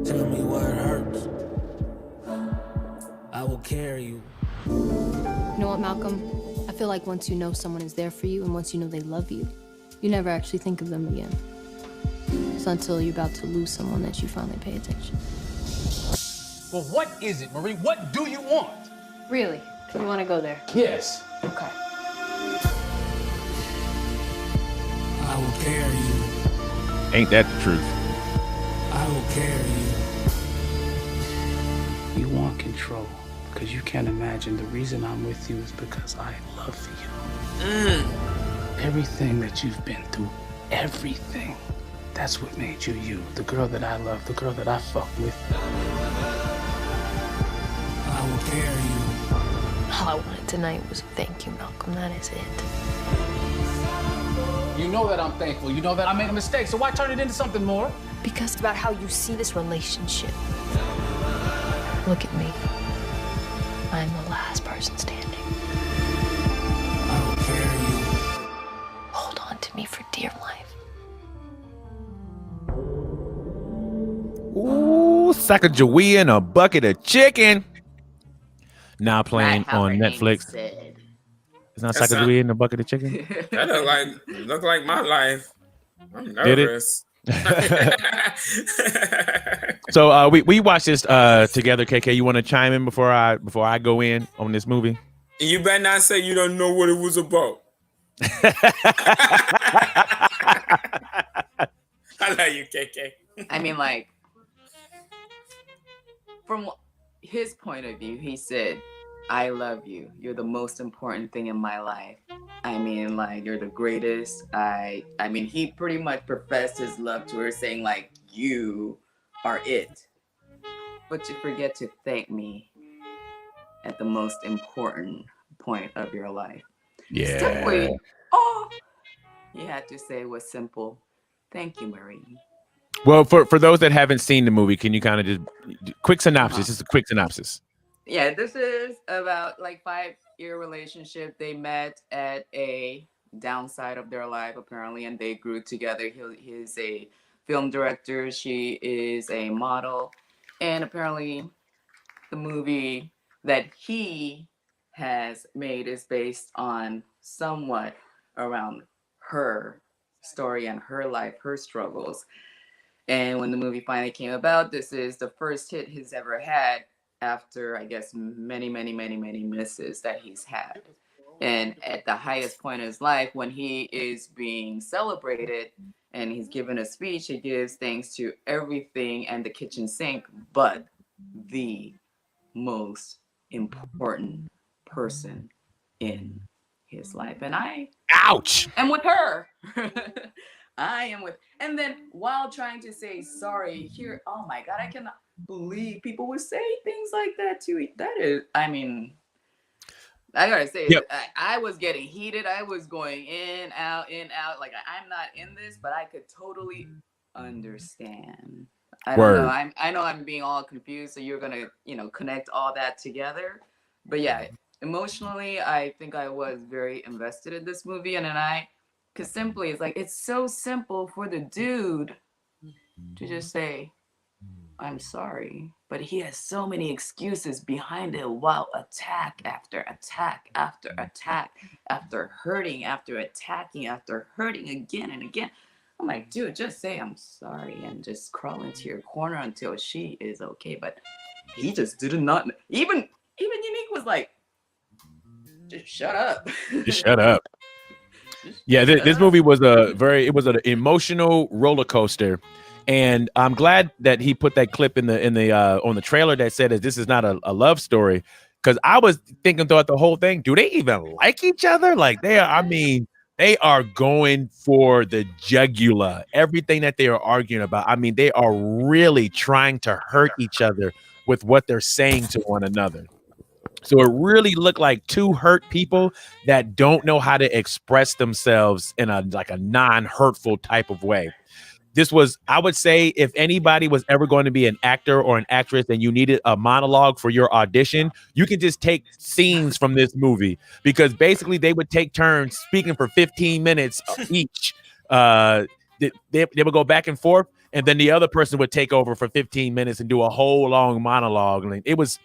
Tell me what hurts. I will carry you. You know what, Malcolm? I feel like once you know someone is there for you and once you know they love you, you never actually think of them again. It's until you're about to lose someone that you finally pay attention. Well, what is it, Marie? What do you want? Really? You want to go there? Yes. Okay. I will carry you. Ain't that the truth? I will carry you. You want control because you can't imagine the reason I'm with you is because I love you. Everything that you've been through, everything. That's what made you you. The girl that I love, the girl that I fuck with. I will carry you. All I wanted tonight was thank you, Malcolm. That is it. You know that I'm thankful. You know that I made a mistake, so why turn it into something more? Because it's about how you see this relationship. Look at me. I'm the last person standing. I will carry you. Hold on to me for dear life. Ooh, Sacagawea and a bucket of chicken. Now playing Not how on her name Netflix. said. It's not That's Sacagawea and a bucket of chicken. That look like my life. I'm Did it? nervous. So we watched this together. KK, you want to chime in before I go in on this movie? You better not say you don't know what it was about. I love you, KK. I mean, like, from his point of view, he said, I love you. You're the most important thing in my life. I mean, like, you're the greatest. I mean, he pretty much professed his love to her, saying, like, you are it. But you forget to thank me at the most important point of your life. Yeah. Simply, all he had to say was simple, thank you, Marie. Well, for those that haven't seen the movie, can you kind of just quick synopsis? Just a quick synopsis. Yeah, this is about like 5-year relationship. They met at a downside of their life apparently, and they grew together. He's a film director. She is a model, and apparently, the movie that he has made is based on somewhat around her story and her life, her struggles. And when the movie finally came about, this is the first hit he's ever had after, I guess, many, many, many, many misses that he's had. And at the highest point in his life, when he is being celebrated and he's given a speech, he gives thanks to everything and the kitchen sink, but the most important person in his life. And I am with her. I am with, and then while trying to say sorry here, oh my God, I cannot believe people would say things like that to. That is, I mean, I gotta say, I was getting heated. I was going in, out. Like, I'm not in this, but I could totally understand. I don't know. I know I'm being all confused, so you're gonna, connect all that together. But yeah, emotionally, I think I was very invested in this movie, and then because simply it's like, it's so simple for the dude to just say, I'm sorry, but he has so many excuses behind it while attack after attack after attack, after hurting, after attacking, after hurting again and again. I'm like, dude, just say I'm sorry and just crawl into your corner until she is okay. But he just did not. Even Unique was like, just shut up. Just shut up. Yeah, this movie was an emotional roller coaster, and I'm glad that he put that clip in the on the trailer that said that this is not a love story, because I was thinking throughout the whole thing, do they even like each other? Like, they are going for the jugular. Everything that they are arguing about, I mean, they are really trying to hurt each other with what they're saying to one another. So it really looked like two hurt people that don't know how to express themselves in a non-hurtful type of way. This was, I would say, if anybody was ever going to be an actor or an actress and you needed a monologue for your audition, you can just take scenes from this movie, because basically they would take turns speaking for 15 minutes each. They would go back and forth, and then the other person would take over for 15 minutes and do a whole long monologue. And it was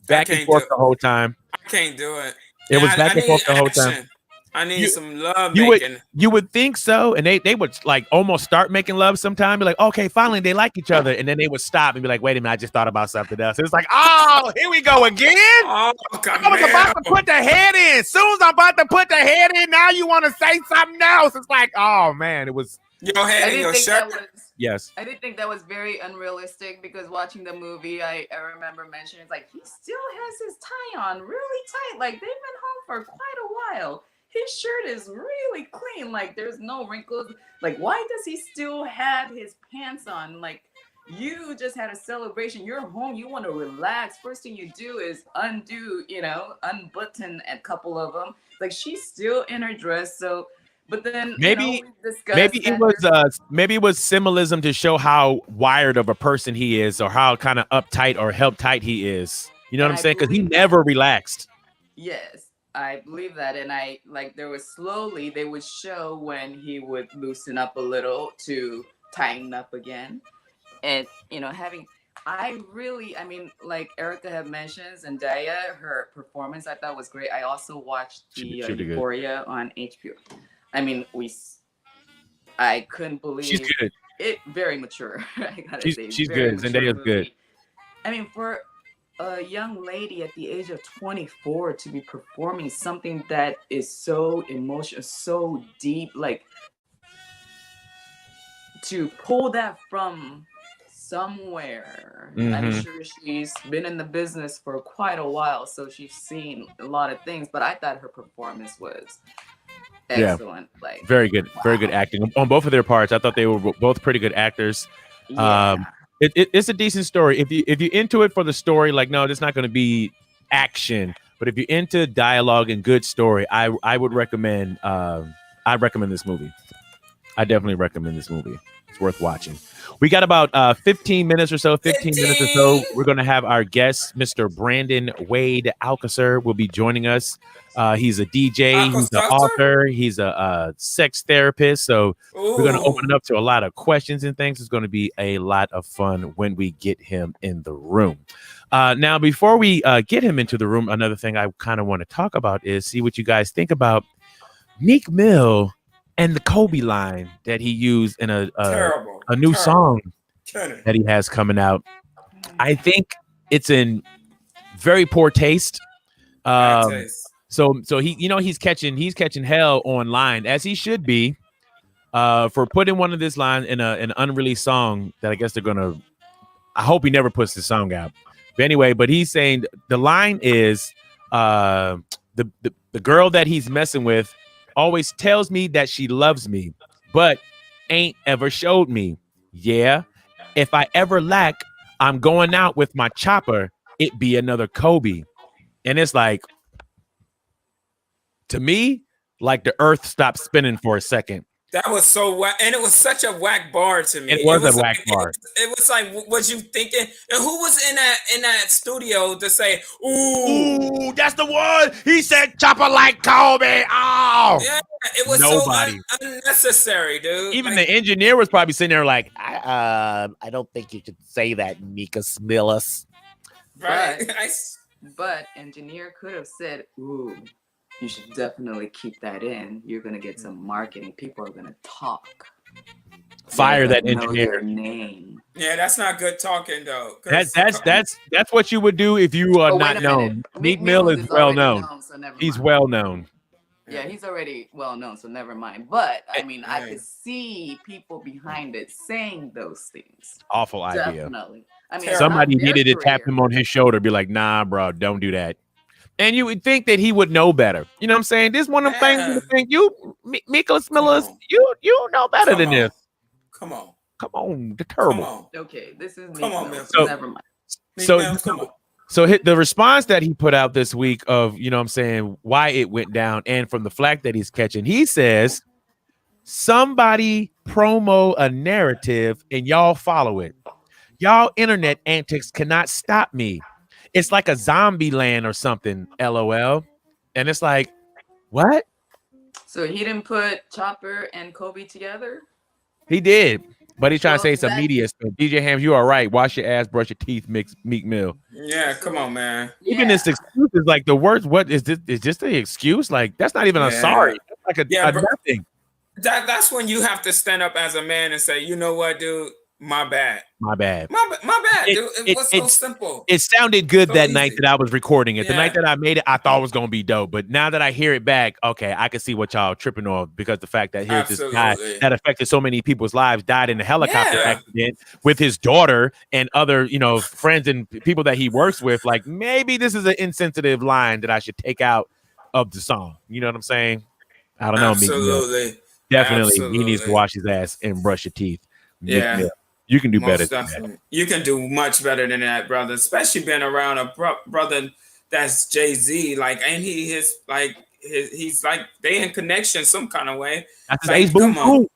back and forth the whole time. I can't do it. It was back and forth the whole time. I need some love making. You would think so, and they would like almost start making love sometime. Be like, okay, finally they like each other, and then they would stop and be like, wait a minute, I just thought about something else. It's like, oh, here we go again. Oh, I was about to put the head in. Soon as I'm about to put the head in, now you want to say something else. It's like, oh man, it was. Your head in your shirt. Yes. I did think that was very unrealistic, because watching the movie, I remember mentioning, it's like, he still has his tie on really tight. Like, they've been home for quite a while. His shirt is really clean. Like, there's no wrinkles. Like, why does he still have his pants on? Like, you just had a celebration. You're home. You want to relax. First thing you do is unbutton a couple of them. Like, she's still in her dress. So, but then maybe it was symbolism to show how wired of a person he is, or how kind of uptight or tight he is. You know what I'm saying? Because he never relaxed. Yes. I believe that, and they would show when he would loosen up a little to tighten up again, and like Erica had mentioned, Zendaya, her performance I thought was great. I also watched the Euphoria on HBO. I mean, I couldn't believe she's good. It. Very mature. I gotta say, she's good. Zendaya's good. I mean, for a young lady at the age of 24 to be performing something that is so emotional, so deep, like to pull that from somewhere. I'm sure she's been in the business for quite a while, so she's seen a lot of things, but I thought her performance was excellent. Like very good, very good acting on both of their parts. I thought they were both pretty good actors. Yeah. It's a decent story. If you're into it for the story, like no, it's not going to be action. But if you're into dialogue and good story, I would recommend. I recommend this movie. I definitely recommend this movie. It's worth watching. We got about 15 minutes or so. 15 minutes or so. We're going to have our guest, Mr. Brandon Wade Alcocer, will be joining us. He's a DJ. He's an author. He's a sex therapist. So we're going to open it up to a lot of questions and things. It's going to be a lot of fun when we get him in the room. Now, before we get him into the room, another thing I kind of want to talk about is see what you guys think about Meek Mill and the Kobe line that he used in a new song that he has coming out. I think it's in very poor taste. So he, he's catching hell online, as he should be, for putting one of this line in an unreleased song that I guess they're gonna. I hope he never puts the song out. But anyway, he's saying the line is the girl that he's messing with always tells me that she loves me, but ain't ever showed me. Yeah, if I ever lack, I'm going out with my chopper. It be another Kobe. And it's like, to me, like the earth stopped spinning for a second. That was so whack, and it was such a whack bar to me. It was a whack bar. It was like, what you thinking? And who was in that studio to say, "Ooh, that's the one"? He said, "Chopper like Kobe." Oh, yeah, it was nobody. so unnecessary, dude. Even the engineer was probably sitting there like, I don't think you should say that, Mika Smillis. Right. But engineer could have said, "Ooh, you should definitely keep that in. You're gonna get some marketing. People are gonna talk." Fire that engineer. Their name. Yeah, that's not good talking though. That's what you would do if you are not known. Meek Mill is well known. He's well known. Yeah, he's already well known, so never mind. But I mean, I could see people behind it saying those things. Awful idea. Definitely. I mean, somebody needed to tap him on his shoulder, be like, "Nah, bro, don't do that." And you would think that he would know better. You know what I'm saying? This is one of them things you think Mika Smillis, you know better than this. Come on, the terrible. Okay, this is Come on, so never mind. So the response that he put out this week of, what I'm saying, why it went down and from the flack that he's catching, he says, somebody promo a narrative and y'all follow it. Y'all internet antics cannot stop me. It's like a zombie land or something, LOL. And it's like, what? So he didn't put Chopper and Kobe together? He did. But he's trying to say it's a media stuff. DJ Hams, you are right. Wash your ass, brush your teeth, Meek Mill. Yeah, come on, man. Even this excuse is like the words. What is this? Is just the excuse? Like, that's not even a sorry. That's like a nothing. That's when you have to stand up as a man and say, you know what, dude? My bad. My bad. My bad, dude. It was so simple. It sounded good that night that I was recording it. The night that I made it, I thought it was gonna be dope. But now that I hear it back, okay, I can see what y'all tripping on, because the fact that here's this guy that affected so many people's lives died in a helicopter accident with his daughter and other, friends and people that he works with. Like, maybe this is an insensitive line that I should take out of the song. You know what I'm saying? I don't know. Absolutely. Definitely, he needs to wash his ass and brush your teeth. Yeah. You can do better than that. You can do much better than that, brother. Especially being around a brother that's Jay-Z. Like, ain't he he's like they in connection some kind of way. That's like, come on.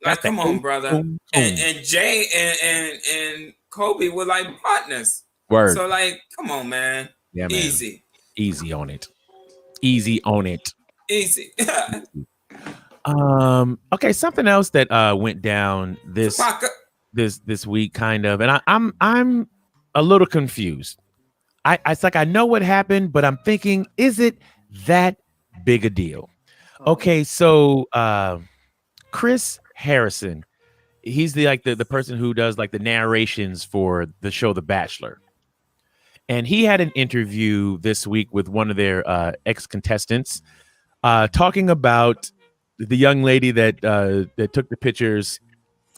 Come on, brother. And Jay and Kobe were like partners. Word. So like, come on, man. Yeah, man. Easy on it. Easy. Okay, something else that went down this week, kind of, and I'm a little confused. It's like I know what happened, but I'm thinking, is it that big a deal? Okay, so Chris Harrison, he's the person who does like the narrations for the show The Bachelor, and he had an interview this week with one of their ex-contestants, talking about the young lady that took the pictures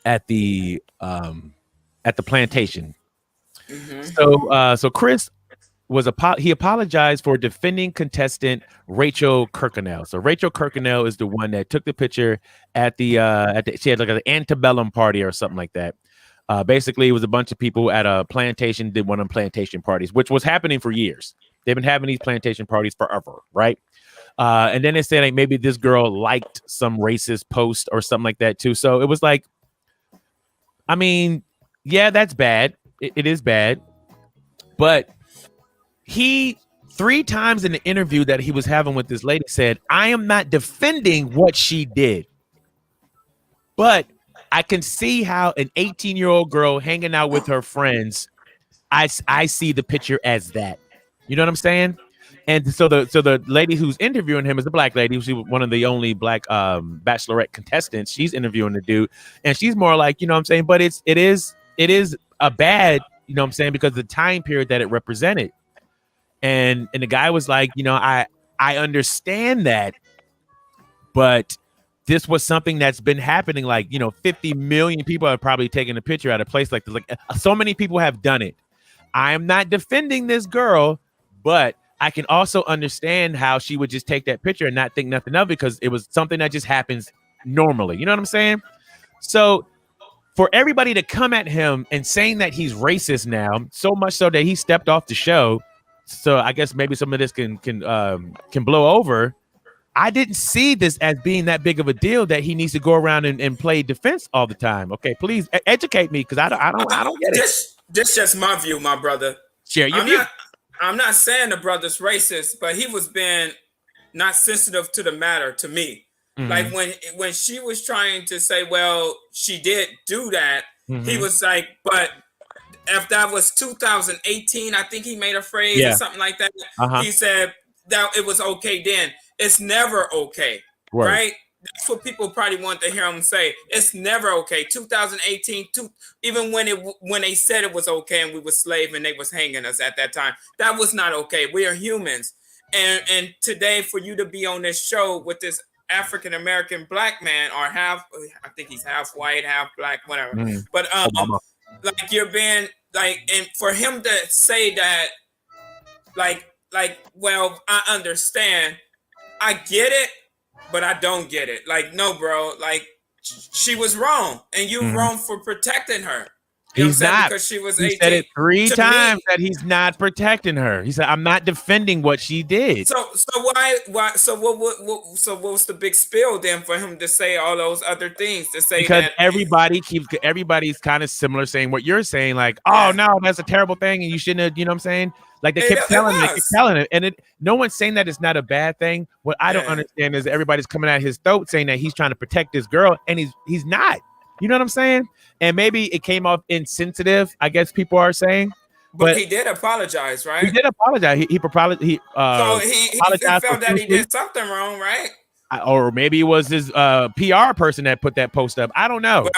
at the plantation. So Chris he apologized for defending contestant Rachel Kirkconnell. So Rachel Kirkconnell is the one that took the picture at the she had like an antebellum party or something like that. Basically, it was a bunch of people at a plantation, did one of them plantation parties, which was happening for years. They've been having these plantation parties forever, right? And then they said like maybe this girl liked some racist post or something like that too. So it was like, I mean, yeah, that's bad. It is bad, but he 3 times in the interview that he was having with this lady said, I am not defending what she did, but I can see how an 18-year-old girl hanging out with her friends, I see the picture as that. You know what I'm saying? And so the lady who's interviewing him is a black lady. She was one of the only black bachelorette contestants. She's interviewing the dude, and she's more like, you know what I'm saying? But it is a bad, you know what I'm saying, because the time period that it represented. And the guy was like, you know, I understand that, but this was something that's been happening. Like, you know, 50 million people have probably taken a picture at a place like this. Like, so many people have done it. I am not defending this girl, but I can also understand how she would just take that picture and not think nothing of it because it was something that just happens normally. You know what I'm saying? So for everybody to come at him and saying that he's racist now, so much so that he stepped off the show. So I guess maybe some of this can blow over. I didn't see this as being that big of a deal that he needs to go around and play defense all the time. Okay, please educate me because I don't get it. This just my view, my brother. Share your view. I'm not saying the brother's racist, but he was being not sensitive to the matter to me. Mm-hmm. Like when she was trying to say, well, she did do that, he was like, but if that was 2018, I think he made a phrase or something like that. He said that it was okay then. It's never okay, right? That's what people probably want to hear him say. It's never okay. 2018, even when they said it was okay and we were slaves and they was hanging us at that time, that was not okay. We are humans, and today for you to be on this show with this African American black man, or I think he's half white, half black, whatever. But like you're being like, and for him to say that, like, well, I understand, I get it, but I don't get it. Like, no, bro, like she was wrong, and you wrong for protecting her. You He's not. Because she was 18. He said it 3 times that he's not protecting her. He said, "I'm not defending what she did." So why? So what was the big spill then for him to say all those other things? To say because that everybody's kind of similar, saying what you're saying, like, "Oh no, that's a terrible thing, and you shouldn't have." You know what I'm saying? Like they kept telling it, and no one's saying that it's not a bad thing. What I don't understand is everybody's coming at his throat saying that he's trying to protect this girl, and he's not. You know what I'm saying? And maybe it came off insensitive, I guess people are saying. But he did apologize, right? He did apologize. He felt that he did something wrong, right? Or maybe it was his PR person that put that post up. I don't know.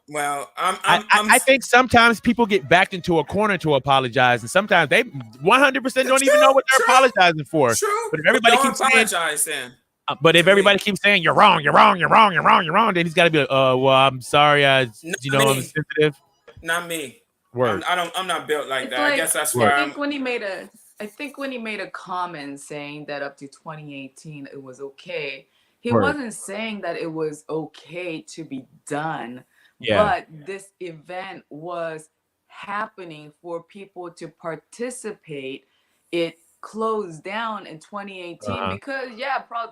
Well, I think sometimes people get backed into a corner to apologize, and sometimes they 100% don't even know what they're apologizing for. True. But if everybody keeps apologize then. But if everybody keeps saying you're wrong, then he's got to be like, well, I'm sorry, I'm sensitive. Not me. Word. I'm not built like that. I guess that's where I think when he made a comment saying that up to 2018 it was okay, he wasn't saying that it was okay to be done. Yeah. But this event was happening for people to participate. It closed down in 2018 because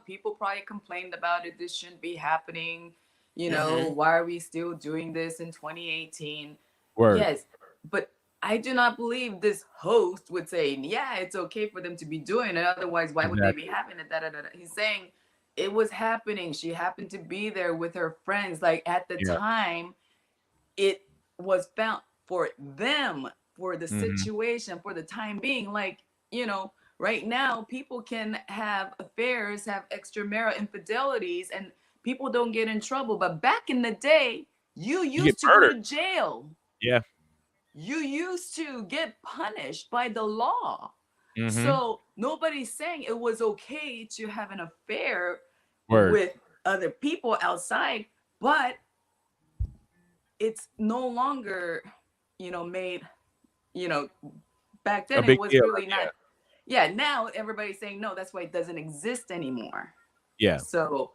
people probably complained about it. This shouldn't be happening. You know, why are we still doing this in 2018? Yes, but I do not believe this host would say, yeah, it's okay for them to be doing it. Otherwise, why would they be having it? He's saying it was happening. She happened to be there with her friends. Like at the time, it was found for them, for the situation, for the time being. Like, you know, right now, people can have affairs, have extramarital infidelities, and people don't get in trouble. But back in the day, you used to go to jail. Yeah. you used to get punished by the law. Mm-hmm. So nobody's saying it was okay to have an affair Word. with other people outside, but it's no longer, made, back A then big it was deal. really not. Yeah, now everybody's saying no, that's why it doesn't exist anymore. Yeah. So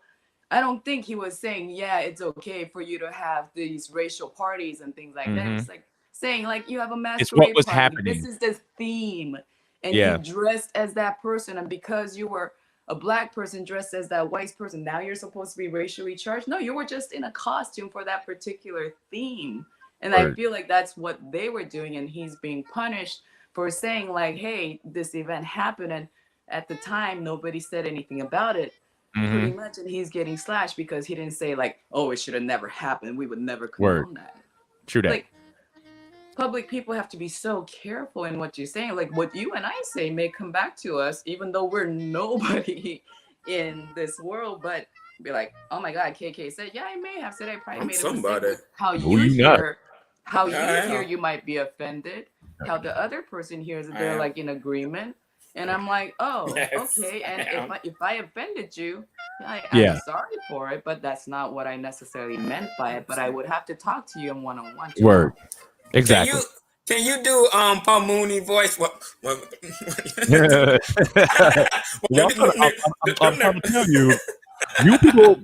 I don't think he was saying, yeah, it's okay for you to have these racial parties and things like that. It was like saying, like, you have a It's what masquerade was party. happening. This is the theme. And Yeah. you dressed as that person. And because you were a black person dressed as that white person, now you're supposed to be racially charged. No, you were just in a costume for that particular theme. And I feel like that's what they were doing. And he's being punished for saying, like, hey, this event happened. And at the time, nobody said anything about it. Pretty much, and he's getting slashed because he didn't say, like, oh, it should have never happened. We would never condone that. True that. Like, public people have to be so careful in what you're saying. Like, what you and I say may come back to us, even though we're nobody in this world, but be like, oh my God, KK said, yeah, I may have said, I probably made a mistake. How you hear, you might be offended. How the other person hears it, they're like in agreement. And I'm like, oh, okay. And if I offended you, I'm sorry for it, but that's not what I necessarily meant by it. But I would have to talk to you in one-on-one. Word. Exactly. Can you do Paul Mooney voice? Well, I'm trying to tell you, you people,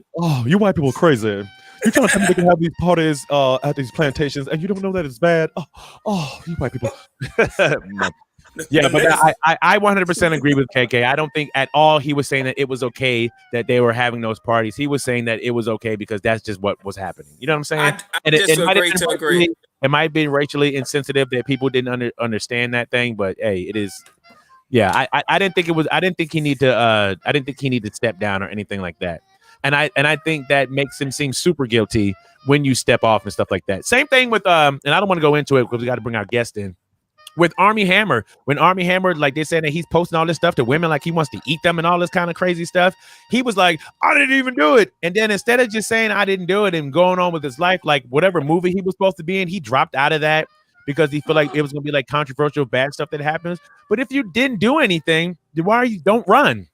you white people are crazy. You trying to tell me they can have these parties at these plantations, and you don't know that it's bad? Oh, you white people. Yeah, but I 100% agree with KK. I don't think at all he was saying that it was okay that they were having those parties. He was saying that it was okay because that's just what was happening. You know what I'm saying? It might have been racially insensitive that people didn't understand that thing, but hey, it is. Yeah, I didn't think it was. I didn't think he needed to step down or anything like that. And I think that makes him seem super guilty when you step off and stuff like that. Same thing with and I don't want to go into it because we got to bring our guest in. With Armie Hammer, when Armie Hammer, like they said that he's posting all this stuff to women, like he wants to eat them and all this kind of crazy stuff, he was like, I didn't even do it. And then instead of just saying I didn't do it and going on with his life, like whatever movie he was supposed to be in, he dropped out of that because he felt like it was going to be like controversial, bad stuff that happens. But if you didn't do anything, then don't run.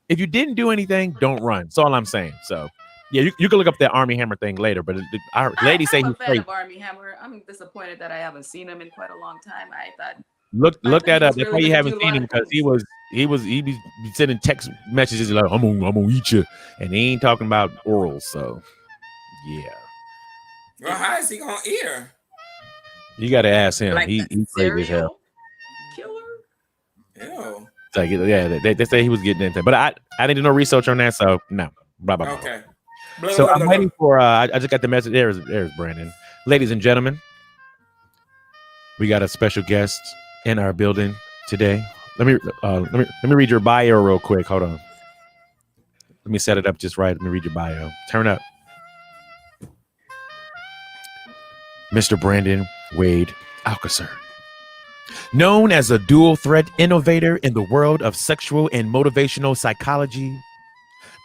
If you didn't do anything, don't run. That's all I'm saying. So yeah, you can look up that Armie Hammer thing later, but our lady say he's fan of Armie Hammer. I'm disappointed that I haven't seen him in quite a long time. I thought look that up. That's why you haven't seen him, because he be sending text messages like I'm gonna eat you, and he ain't talking about oral. So yeah. Well, how is he gonna eat her? You got to ask him. Like He's crazy as hell. Killer. Ew. Like, yeah, they say he was getting into it, but I didn't do no research on that, so no. Blah, blah, blah. Okay. So I'm waiting for. I just got the message. There's Brandon. Ladies and gentlemen, we got a special guest in our building today. Let me read your bio real quick. Hold on. Let me set it up just right. Let me read your bio. Turn up. Mr. Brandon Wade Alcocer. Known as a dual threat innovator in the world of sexual and motivational psychology,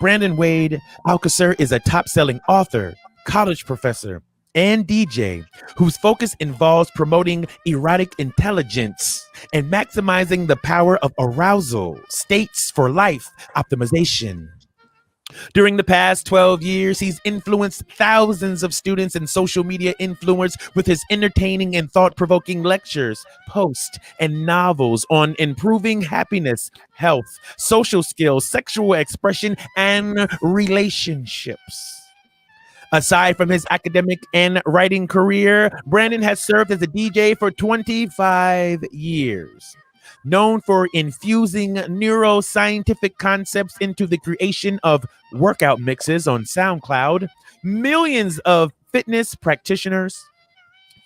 Brandon Wade Alcocer is a top-selling author, college professor, and DJ whose focus involves promoting erotic intelligence and maximizing the power of arousal states for life optimization. During the past 12 years, he's influenced thousands of students and social media influencers with his entertaining and thought-provoking lectures, posts, and novels on improving happiness, health, social skills, sexual expression, and relationships. Aside from his academic and writing career, Brandon has served as a DJ for 25 years. Known for infusing neuroscientific concepts into the creation of workout mixes on SoundCloud, millions of fitness practitioners,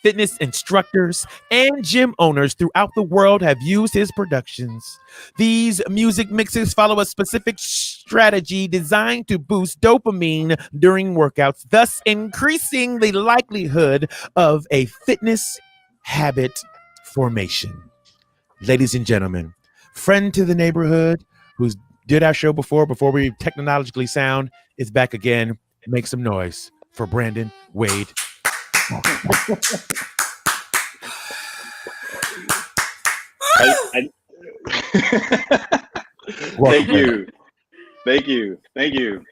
fitness instructors, and gym owners throughout the world have used his productions. These music mixes follow a specific strategy designed to boost dopamine during workouts, thus increasing the likelihood of a fitness habit formation. Ladies and gentlemen, friend to the neighborhood who's did our show before we technologically sound is back again. Make some noise for Brandon Wade. Thank you.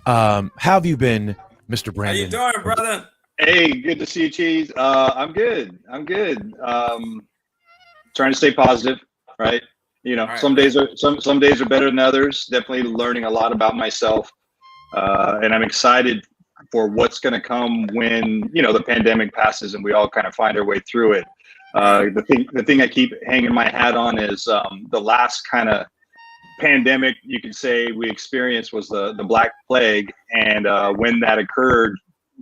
How have you been, Mr. Brandon? How you doing, brother? Hey, good to see you, Cheese. I'm good. Trying to stay positive, right? Right. Some days are better than others. Definitely learning a lot about myself, and I'm excited for what's going to come when the pandemic passes and we all kind of find our way through it. The thing I keep hanging my hat on is the last kind of pandemic you could say we experienced was the Black Plague, and when that occurred,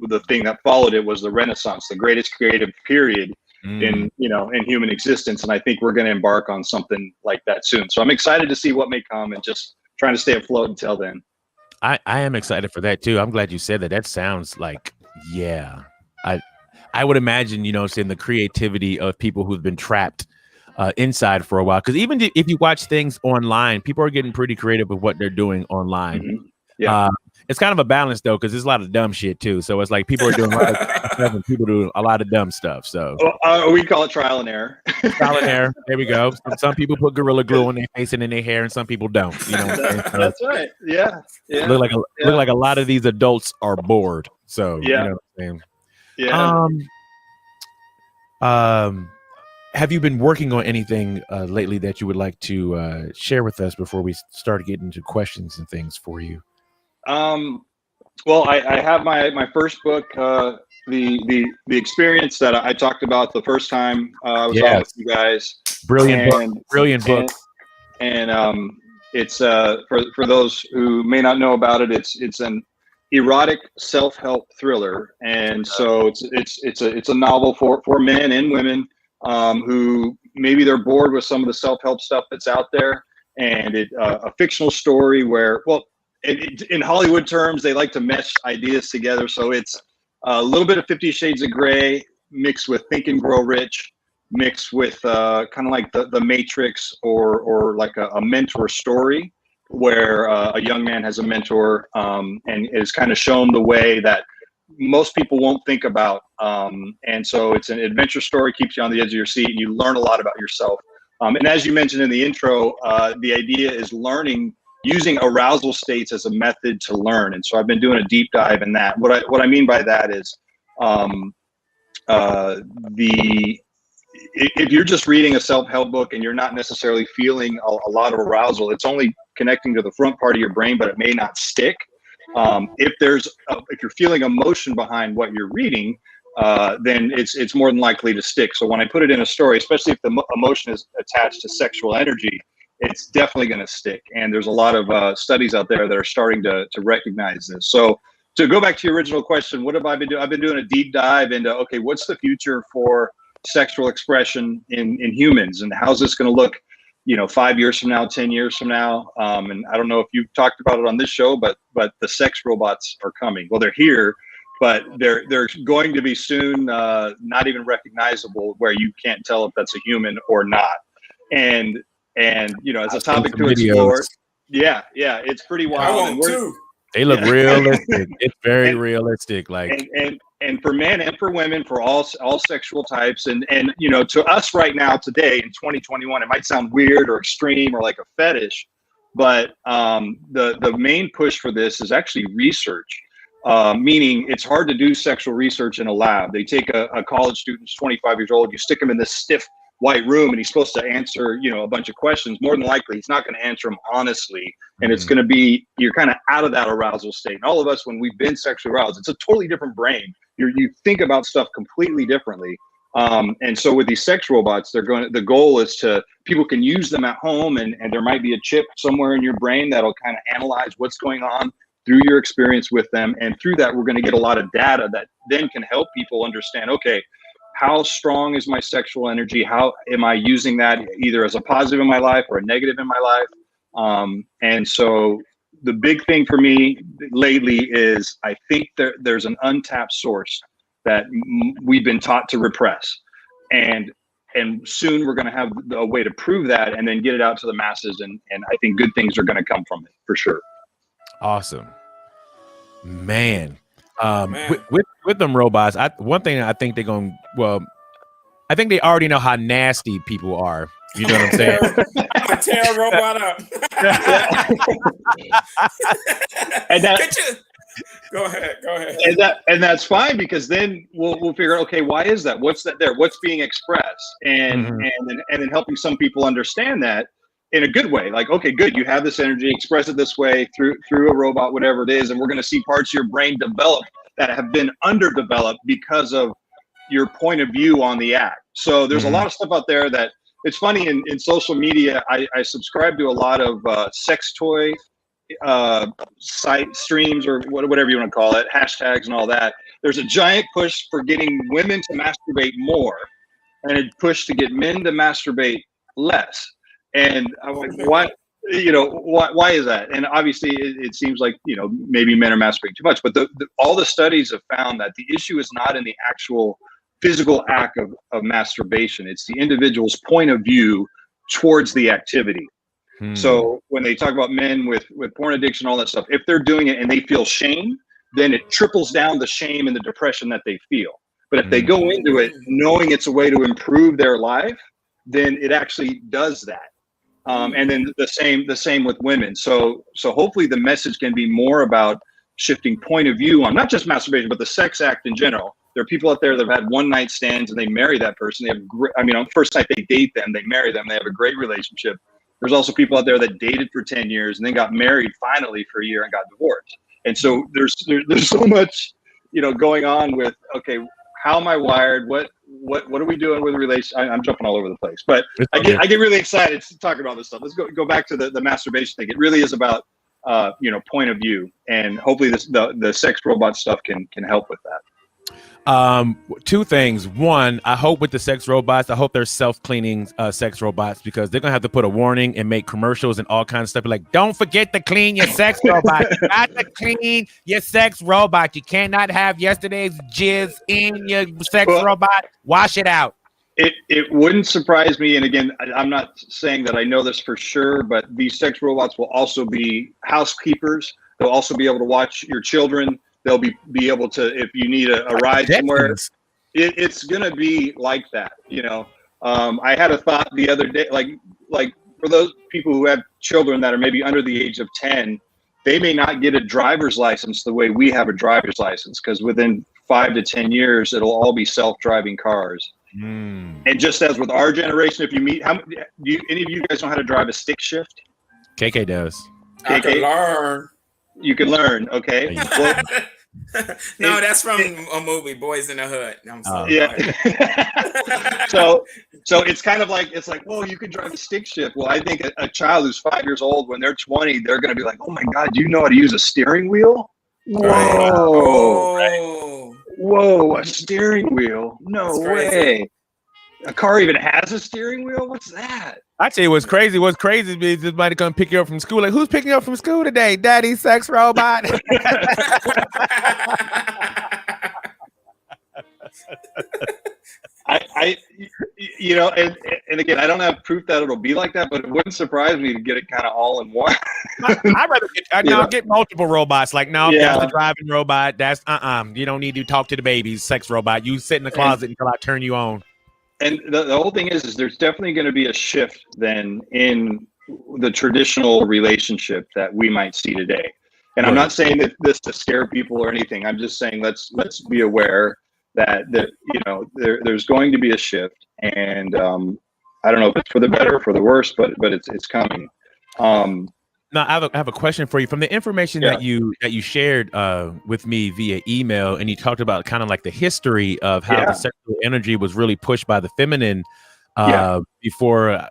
the thing that followed it was the Renaissance, the greatest creative period in human existence. And I think we're going to embark on something like that soon. So I'm excited to see what may come and just trying to stay afloat until then. I am excited for that too. I'm glad you said that. That sounds like, yeah. I would imagine, seeing the creativity of people who've been trapped inside for a while. Because even if you watch things online, people are getting pretty creative with what they're doing online. Mm-hmm. Yeah. It's kind of a balance though, because there's a lot of dumb shit too. So it's like people are doing a lot of stuff and people do a lot of dumb stuff. So we call it trial and error. Trial and error. There we go. Some people put Gorilla Glue on their face and in their hair, and some people don't. That's right. Yeah. Look like a lot of these adults are bored. So you know what I'm saying? Yeah. Have you been working on anything lately that you would like to share with us before we start getting into questions and things for you? Well, I have my first book, the experience that I talked about the first time I was on with you guys. Brilliant book. And it's for those who may not know about it, it's an erotic self-help thriller, and so it's a novel for men and women who maybe they're bored with some of the self-help stuff that's out there, and a fictional story where, well, in Hollywood terms, they like to mesh ideas together. So it's a little bit of 50 Shades of Grey mixed with Think and Grow Rich, mixed with kind of like the Matrix or like a mentor story where a young man has a mentor and is kind of shown the way that most people won't think about. And so it's an adventure story, keeps you on the edge of your seat, and you learn a lot about yourself. And as you mentioned in the intro, the idea is using arousal states as a method to learn. And so I've been doing a deep dive in that. What I mean by that is if you're just reading a self-help book and you're not necessarily feeling a lot of arousal, it's only connecting to the front part of your brain, but it may not stick. If you're feeling emotion behind what you're reading, then it's more than likely to stick. So when I put it in a story, especially if the emotion is attached to sexual energy, it's definitely going to stick. And there's a lot of studies out there that are starting to recognize this. So to go back to your original question, what have I been doing? I've been doing a deep dive into, okay, what's the future for sexual expression in humans, and how's this going to look, 5 years from now, 10 years from now? And I don't know if you've talked about it on this show, but the sex robots are coming. Well, they're here, but they're going to be soon, not even recognizable, where you can't tell if that's a human or not. And as a topic to explore, it's pretty wild. I want too. They look realistic. It's very realistic. Like and for men and for women, for all sexual types, and to us right now today in 2021, it might sound weird or extreme or like a fetish, but the main push for this is actually research. Meaning it's hard to do sexual research in a lab. They take a college student who's 25 years old, you stick him in this stiff white room, and he's supposed to answer, a bunch of questions. More than likely, he's not going to answer them honestly. And it's going to be, you're kind of out of that arousal state. And all of us, when we've been sexually aroused, it's a totally different brain. You think about stuff completely differently. And so with these sex robots, the goal is people can use them at home, and there might be a chip somewhere in your brain that'll kind of analyze what's going on through your experience with them. And through that, we're going to get a lot of data that then can help people understand, okay, how strong is my sexual energy? How am I using that either as a positive in my life or a negative in my life? And so the big thing for me lately is I think there's an untapped source that we've been taught to repress. And soon we're going to have a way to prove that and then get it out to the masses. And I think good things are going to come from it for sure. Awesome, man. With them robots, one thing I think they're going, well, I think they already know how nasty people are. You know what I'm saying? I'm gonna tear a robot up. And that, Go ahead. and that's fine, because then we'll figure out, okay, why is that? What's that there? What's being expressed? And then helping some people understand that in a good way. Like, okay, good, you have this energy, express it this way through a robot, whatever it is, and we're going to see parts of your brain develop that have been underdeveloped because of your point of view on the act. So there's a lot of stuff out there that it's funny in social media. I subscribe to a lot of sex toy site streams, or whatever you want to call it, hashtags and all that. There's a giant push for getting women to masturbate more, and a push to get men to masturbate less. And I'm like, what? Why is that? And obviously, it seems like maybe men are masturbating too much. But all the studies have found that the issue is not in the actual physical act of masturbation. It's the individual's point of view towards the activity. So when they talk about men with porn addiction, all that stuff, if they're doing it and they feel shame, then it triples down the shame and the depression that they feel. But if they go into it knowing it's a way to improve their life, then it actually does that. And then the same with women. So hopefully the message can be more about shifting point of view on not just masturbation, but the sex act in general. There are people out there that have had one night stands and they marry that person. They have on the first night they date them, they marry them, they have a great relationship. There's also people out there that dated for 10 years and then got married finally for a year and got divorced. And so there's so much, going on with, okay, how am I wired? What are we doing with relation? I'm jumping all over the place, but I get really excited to talk about this stuff. Let's go back to the masturbation thing. It really is about, point of view, and hopefully the sex robot stuff can help with that. Two things. One, I hope with the sex robots, I hope they're self-cleaning sex robots, because they're gonna have to put a warning and make commercials and all kinds of stuff. Like, don't forget to clean your sex robot. You got to clean your sex robot. You cannot have yesterday's jizz in your sex robot. Wash it out. It wouldn't surprise me, and again, I'm not saying that I know this for sure, but these sex robots will also be housekeepers. They'll also be able to watch your children. They'll be able to, if you need a ride somewhere, it's going to be like that. I had a thought the other day, like for those people who have children that are maybe under the age of 10, they may not get a driver's license the way we have a driver's license, because within 5 to 10 years, it'll all be self-driving cars. And just as with our generation, if you meet, any of you guys know how to drive a stick shift? KK does. I can learn. You can learn, okay? Well, no, that's from a movie, Boys in the Hood. I'm sorry. Yeah. So it's kind of like, well, you can drive a stick shift. Well, I think a child who's 5 years old, when they're 20, they're going to be like, oh my God, do you know how to use a steering wheel? Whoa. Right. Whoa, a steering wheel? No way. A car even has a steering wheel? What's that? I tell you what's crazy. What's crazy is somebody come pick you up from school. Like, who's picking you up from school today? Daddy, sex robot. And again, I don't have proof that it'll be like that, but it wouldn't surprise me to get it kind of all in one. I'd rather get multiple robots. Like, no, that's the driving robot. That's you don't need to talk to the babies, sex robot. You sit in the closet until I turn you on. And the whole thing is there's definitely going to be a shift then in the traditional relationship that we might see today. And I'm not saying that this to scare people or anything. I'm just saying let's be aware that there's going to be a shift, and I don't know if it's for the better or for the worse, but it's coming. Now, I have a question for you. From the information that you shared with me via email, and you talked about kind of like the history of how the sexual energy was really pushed by the feminine before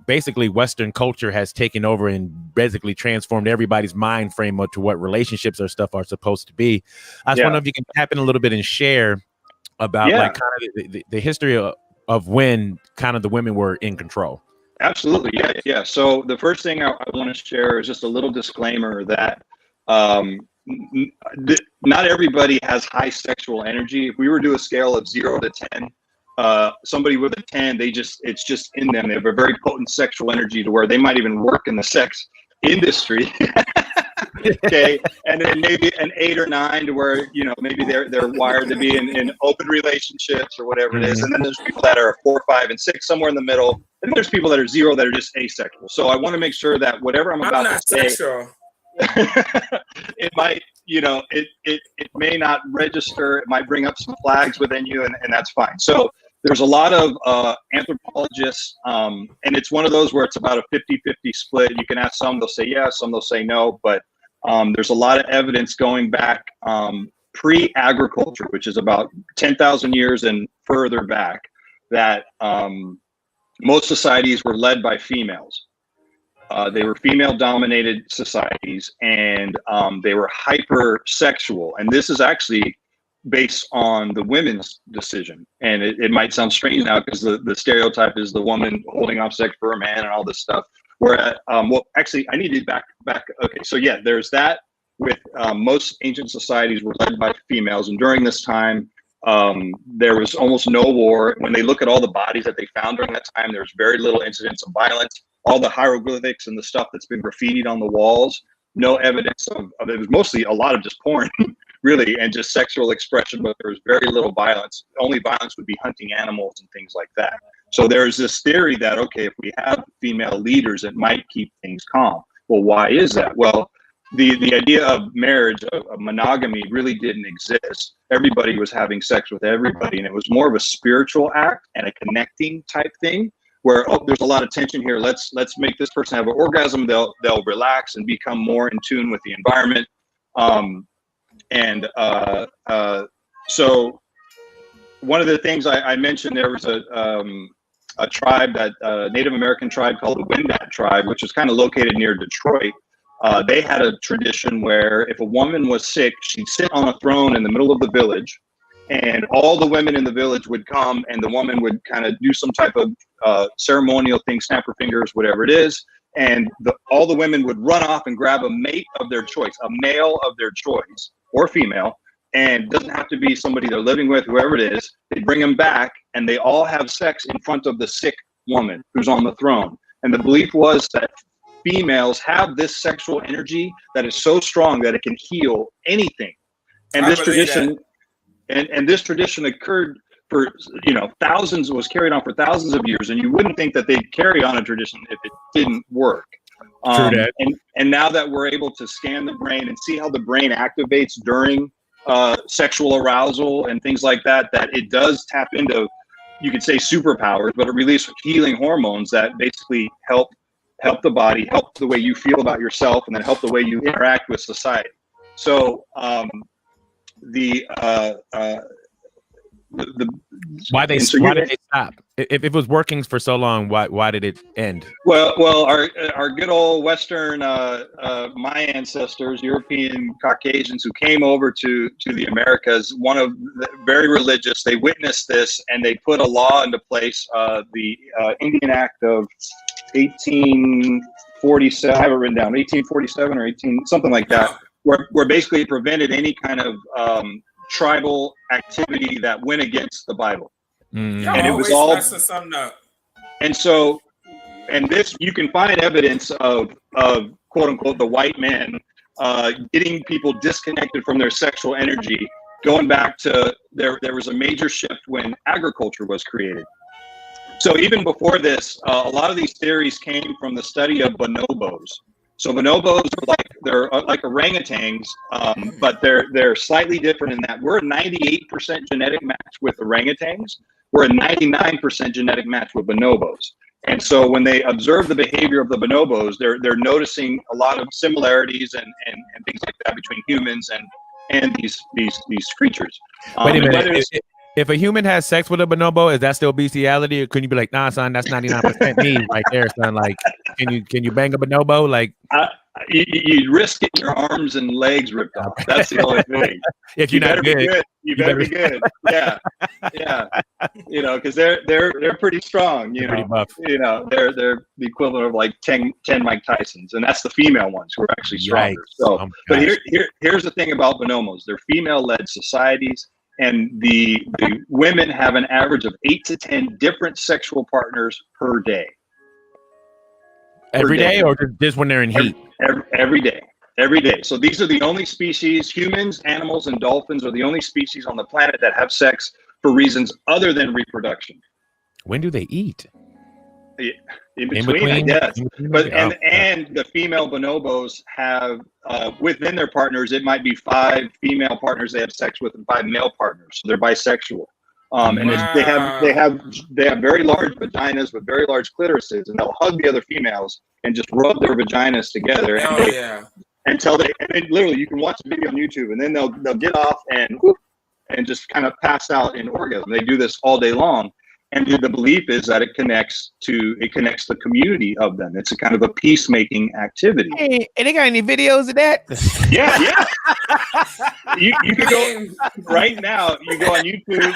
basically Western culture has taken over and basically transformed everybody's mind frame to what relationships or stuff are supposed to be. I was wondering if you can tap in a little bit and share about like kind of the history of when kind of the women were in control. Absolutely. Yeah. So the first thing I want to share is just a little disclaimer that not everybody has high sexual energy. If we were to do a scale of 0 to 10, somebody with a 10, it's just in them. They have a very potent sexual energy to where they might even work in the sex industry. Okay, and then maybe an 8 or 9 to where, you know, maybe they're wired to be in open relationships or whatever it is. And then there's people that are 4, 5, and 6, somewhere in the middle. And there's people that are 0 that are just asexual. So I want to make sure that whatever I'm about to say, sexual. it might, you know, it may not register. It might bring up some flags within you, and that's fine. So there's a lot of anthropologists, and it's one of those where it's about a 50-50 split. You can ask some, they'll say yes, some they'll say no, but there's a lot of evidence going back pre-agriculture, which is about 10,000 years and further back, that most societies were led by females. They were female-dominated societies, and they were hypersexual. And this is actually based on the women's decision. And it might sound strange now because the stereotype is the woman holding off sex for a man and all this stuff. Where, well, actually, I need to back. Okay, so yeah, there's that. With most ancient societies were led by females, and during this time, there was almost no war. When they look at all the bodies that they found during that time, there's very little incidents of violence. All the hieroglyphics and the stuff that's been graffitied on the walls, no evidence of it. Was mostly a lot of just porn, really, and just sexual expression, but there was very little violence. Only violence would be hunting animals and things like that. So there's this theory that, okay, if we have female leaders, it might keep things calm. Well, why is that? Well, the idea of marriage, of monogamy, really didn't exist. Everybody was having sex with everybody, and it was more of a spiritual act and a connecting type thing, where, oh, there's a lot of tension here. Let's make this person have an orgasm. They'll relax and become more in tune with the environment. So one of the things I mentioned, there was a tribe, that Native American tribe called the Wendat tribe, which is kind of located near Detroit. They had a tradition where if a woman was sick, she'd sit on a throne in the middle of the village, and all the women in the village would come, and the woman would kind of do some type of ceremonial thing, snap her fingers, whatever it is, and all the women would run off and grab a mate of their choice, a male of their choice, or female, and it doesn't have to be somebody they're living with, whoever it is. They bring them back, and they all have sex in front of the sick woman who's on the throne. And the belief was that females have this sexual energy that is so strong that it can heal anything. And this tradition, and this tradition occurred for, you know, was carried on for thousands of years, and you wouldn't think that they'd carry on a tradition if it didn't work. And now that we're able to scan the brain and see how the brain activates during sexual arousal and things like that, that it does tap into, you could say, superpowers, but it releases healing hormones that basically help the body, help the way you feel about yourself, and then help the way you interact with society. So why did they stop? If it was working for so long, why did it end? Well, our good old Western, my ancestors, European Caucasians who came over to the Americas, very religious. They witnessed this, and they put a law into place, the Indian Act of 1847. I have it written down, 1847 or 18, something like that, where basically it prevented any kind of tribal activity that went against the Bible. And it was all, and so, and this, you can find evidence of quote unquote the white man getting people disconnected from their sexual energy, going back to there was a major shift when agriculture was created. So even before this, a lot of these theories came from the study of bonobos. So bonobos they're like orangutans, but they're slightly different in that we're a 98% genetic match with orangutans. We're a 99% genetic match with bonobos. And so when they observe the behavior of the bonobos, they're noticing a lot of similarities and things like that between humans and these creatures. Wait a minute. If a human has sex with a bonobo, is that still bestiality, or can you be like, nah, son, that's 99% me right there, son? Like, can you bang a bonobo? Like, you risk getting your arms and legs ripped off. That's the only thing. If you're not good, you better be good. Yeah. You know, because they're pretty strong. You know, pretty buff. You know, they're the equivalent of like 10 Mike Tysons, and that's the female ones who are actually stronger. So, but here's the thing about bonobos: they're female-led societies. And the women have an average of 8 to 10 different sexual partners per day. Every day, or just when they're in heat? Every day. every day. So these are the only species, humans, animals, and dolphins are the only species on the planet that have sex for reasons other than reproduction. When do they eat? In between, I guess. But and the female bonobos have within their partners, it might be 5 female partners they have sex with and 5 male partners. So they're bisexual. And they have very large vaginas with very large clitorises, and they'll hug the other females and just rub their vaginas together. Until they literally, you can watch the video on YouTube, and then they'll get off and just kind of pass out in orgasm. They do this all day long. And the belief is that it connects the community of them. It's a kind of a peacemaking activity. Hey, and they got any videos of that? Yeah. You can go right now. You go on YouTube,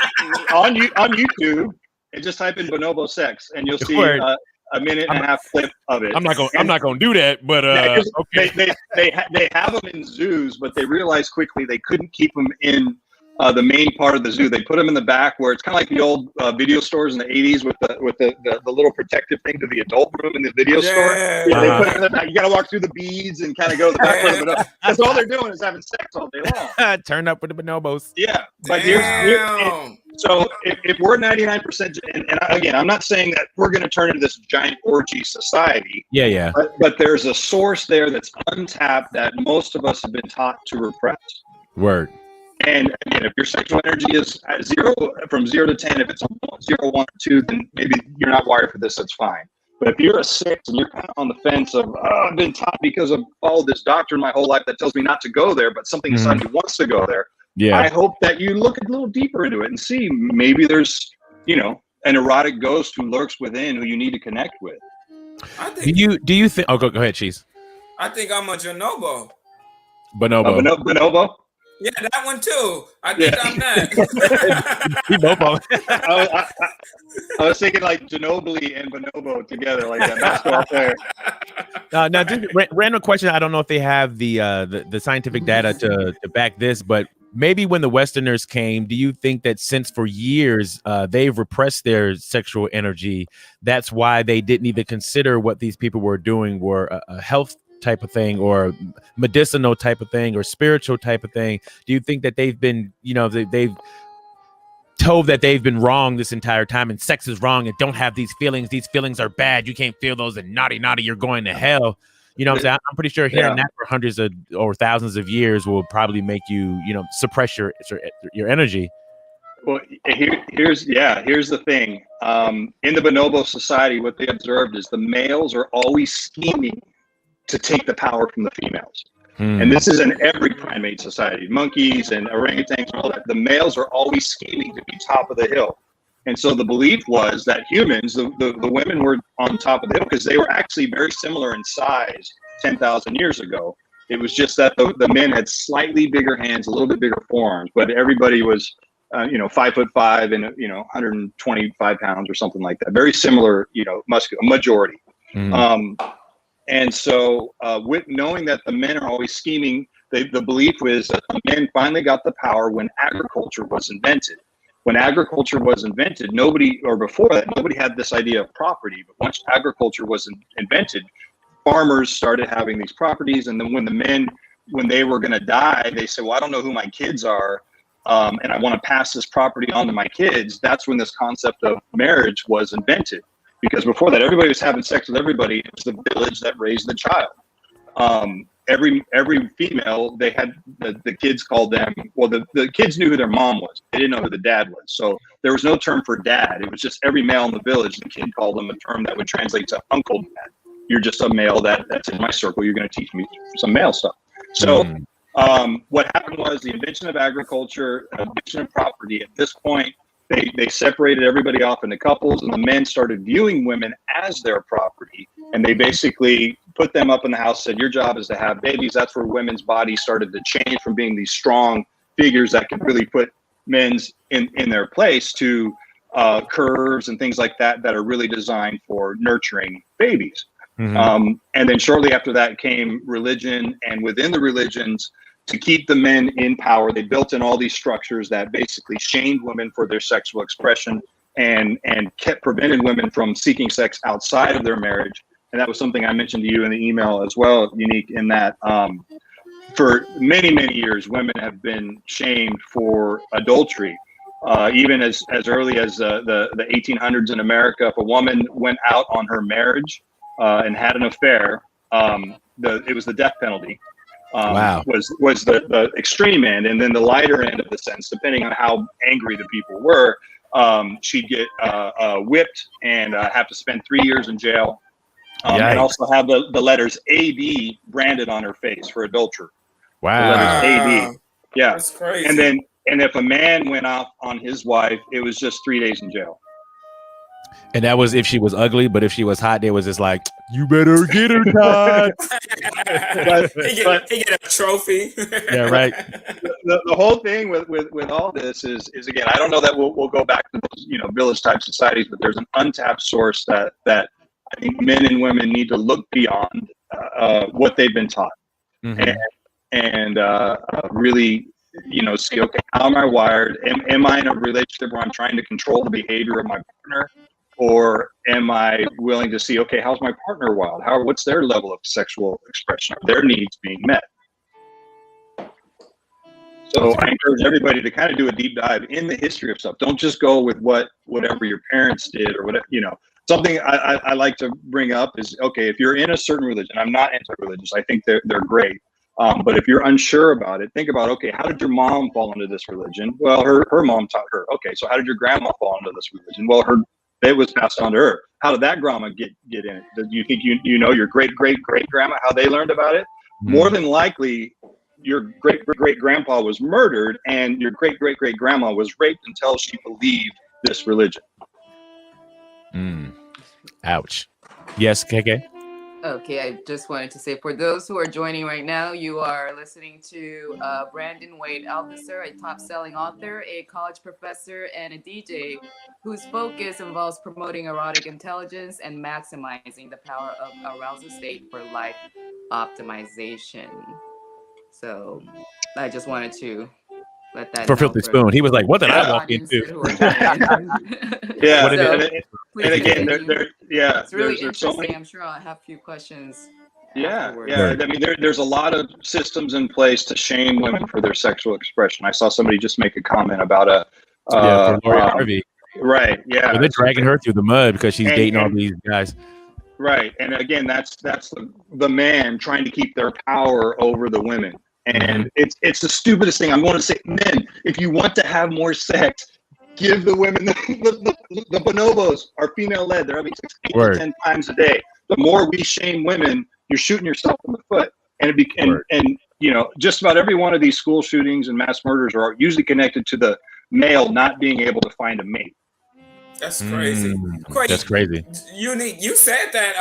on YouTube, and just type in bonobo sex, and you'll see a minute and a half clip of it. I'm not gonna do that, but okay. They have them in zoos, but they realized quickly they couldn't keep them in the main part of the zoo. They put them in the back where it's kind of like the old video stores in the 80s with the little protective thing to the adult room in the video store. They put it in the back. You got to walk through the beads and kind of go to the back. That's all they're doing is having sex all day long. Turn up with the bonobos. Yeah, but so if we're 99%, and again, I'm not saying that we're going to turn into this giant orgy society. Yeah. But there's a source there that's untapped that most of us have been taught to repress. Word. And again, if your sexual energy is at 0 from 0 to 10, if it's 0, 1, or 2, then maybe you're not wired for this. That's fine. But if you're a 6 and you're kind of on the fence of, I've been taught because I've followed this doctrine my whole life that tells me not to go there, but something inside me wants to go there. Yeah. I hope that you look a little deeper into it and see maybe there's, an erotic ghost who lurks within who you need to connect with. Do you think? Oh, go ahead, Cheese. I think I'm a bonobo. Bonobo. Yeah, that one too. I think I'm that. We both are. I was thinking like Ginobili and Bonobo together, like that basketball player. Now, just random question. I don't know if they have the scientific data to back this, but maybe when the Westerners came, do you think that since for years they've repressed their sexual energy, that's why they didn't even consider what these people were doing were a health type of thing or medicinal type of thing or spiritual type of thing? Do you think that they've been, they've told that they've been wrong this entire time and sex is wrong and don't have these feelings are bad, you can't feel those, and naughty, you're going to hell? You know what I'm saying? I'm pretty sure hearing that for hundreds of or thousands of years will probably make you, suppress your energy. Well, here's the thing. In the bonobo society, what they observed is the males are always scheming to take the power from the females. And this is in every primate society, monkeys and orangutans and all that. The males are always scheming to be top of the hill. And so the belief was that humans, the women were on top of the hill because they were actually very similar in size 10,000 years ago. It was just that the men had slightly bigger hands, a little bit bigger forearms, but everybody was, 5'5" and 125 pounds or something like that. Very similar, muscular, majority. And so with knowing that the men are always scheming, the belief was that the men finally got the power when agriculture was invented. When agriculture was invented, nobody had this idea of property. But once agriculture was invented, farmers started having these properties. And then when they were going to die, they said, well, I don't know who my kids are, and I want to pass this property on to my kids. That's when this concept of marriage was invented. Because before that, everybody was having sex with everybody. It was the village that raised the child. Every female, they had the kids called them. Well, the kids knew who their mom was. They didn't know who the dad was. So there was no term for dad. It was just every male in the village. The kid called them a term that would translate to uncle dad. You're just a male that's in my circle. You're going to teach me some male stuff. So what happened was the invention of agriculture, invention of property. At this point, they separated everybody off into couples, and the men started viewing women as their property. And they basically put them up in the house, said, your job is to have babies. That's where women's bodies started to change from being these strong figures that could really put men's in their place to curves and things like that are really designed for nurturing babies. And then shortly after that came religion, and within the religions, to keep the men in power, they built in all these structures that basically shamed women for their sexual expression and prevented women from seeking sex outside of their marriage. And that was something I mentioned to you in the email as well, UnieQ, in that for many, many years, women have been shamed for adultery. Even as early as the 1800s in America, if a woman went out on her marriage and had an affair, it was the death penalty. Wow. Was the extreme end, and then the lighter end of the sentence, depending on how angry the people were, she'd get whipped and have to spend 3 years in jail, and also have the letters AD branded on her face for adultery. Wow. The letters AD. Yeah. That's crazy. And if a man went off on his wife, it was just 3 days in jail. And that was if she was ugly, but if she was hot, they was just like, you better get her, Todd. he get a trophy. Yeah, right. The whole thing with all this is again, I don't know that we'll go back to those, village type societies, but there's an untapped source that I think men and women need to look beyond what they've been taught, and really, see, okay, how am I wired? Am I in a relationship where I'm trying to control the behavior of my partner? Or am I willing to see, okay, how's my partner wild? What's their level of sexual expression? Are their needs being met? So I encourage everybody to kind of do a deep dive in the history of stuff. Don't just go with whatever your parents did or whatever, Something I like to bring up is, okay, if you're in a certain religion, I'm not anti-religious. I think they're great. But if you're unsure about it, think about, okay, how did your mom fall into this religion? Well, her mom taught her. Okay, so how did your grandma fall into this religion? Well, it was passed on to her. How did that grandma get in it? Do you think you know your great grandma, how they learned about it? More than likely, your great grandpa was murdered, and your great grandma was raped until she believed this religion. Ouch. Yes, KK. Okay, I just wanted to say, for those who are joining right now, you are listening to Brandon Wade Alcocer, a top-selling author, a college professor, and a DJ whose focus involves promoting erotic intelligence and maximizing the power of arousal state for life optimization. So I just wanted to let that for Filthy Spoon. He was like, what did I walk into? Yeah. So, and again, it's really interesting. So many, I'm sure I'll have a few questions. Yeah. Afterwards. I mean, there's a lot of systems in place to shame women for their sexual expression. I saw somebody just make a comment about Lori Harvey. Right. Yeah. Well, they're dragging her through the mud because she's dating all these guys. Right. And again, that's the man trying to keep their power over the women. And it's the stupidest thing. I'm going to say, men, if you want to have more sex, give the women the bonobos are female led. They're having sex 8 to 10 times a day. The more we shame women, you're shooting yourself in the foot. And just about every one of these school shootings and mass murders are usually connected to the male not being able to find a mate. That's crazy. That's crazy. You said that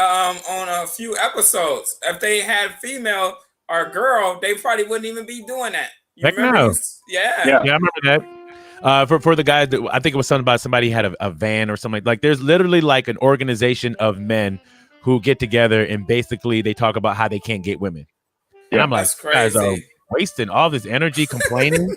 on a few episodes. If they had female or girl, they probably wouldn't even be doing that. Heck no. Yeah, I remember that. For the guys that I think it was something about somebody had a van or something like there's literally like an organization of men who get together and basically they talk about how they can't get women. And I'm like, you guys are wasting all this energy complaining.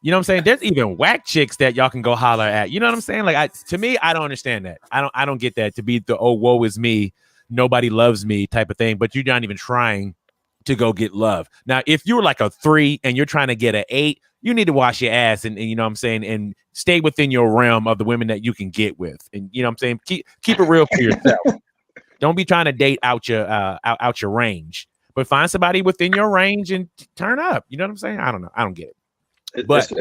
You know what I'm saying? There's even whack chicks that y'all can go holler at. You know what I'm saying? Like, to me, I don't understand that. I don't get that, to be the, oh, woe is me, nobody loves me type of thing. But you're not even trying to go get love. Now, if you're like a 3 and you're trying to get an 8, you need to wash your ass and you know what I'm saying, and stay within your realm of the women that you can get with. And you know what I'm saying? Keep it real for yourself. Don't be trying to date out your range. But find somebody within your range and turn up. You know what I'm saying? I don't know. I don't get it. But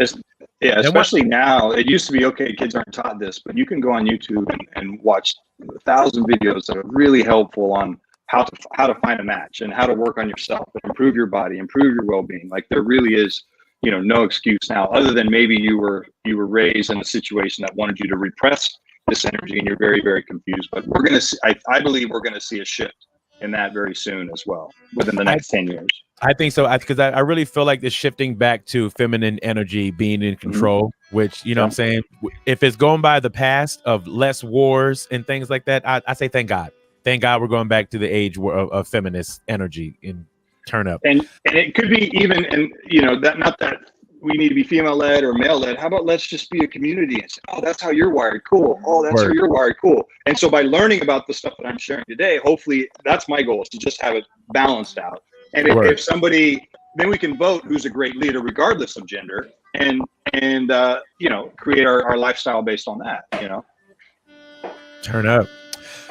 especially now, it used to be, okay, kids aren't taught this, but you can go on YouTube and watch 1,000 videos that are really helpful on how to find a match and how to work on yourself and improve your body, improve your well-being. Like, there really is, no excuse now, other than maybe you were raised in a situation that wanted you to repress this energy and you're very, very confused. But we're going to see, I believe we're going to see a shift in that very soon as well, within the next 10 years. I think so, because I really feel like this shifting back to feminine energy being in control, which, you know what I'm saying, if it's going by the past of less wars and things like that, I say thank God. Thank God we're going back to the age of feminist energy and turn up. And it could be even, and that, not that we need to be female-led or male-led. How about let's just be a community and say, oh, that's how you're wired. Cool. Oh, that's how you're wired. Cool. And so by learning about the stuff that I'm sharing today, hopefully that's my goal, is to just have it balanced out. And if somebody then we can vote who's a great leader regardless of gender, and you know, create our lifestyle based on that, you know. Turn up.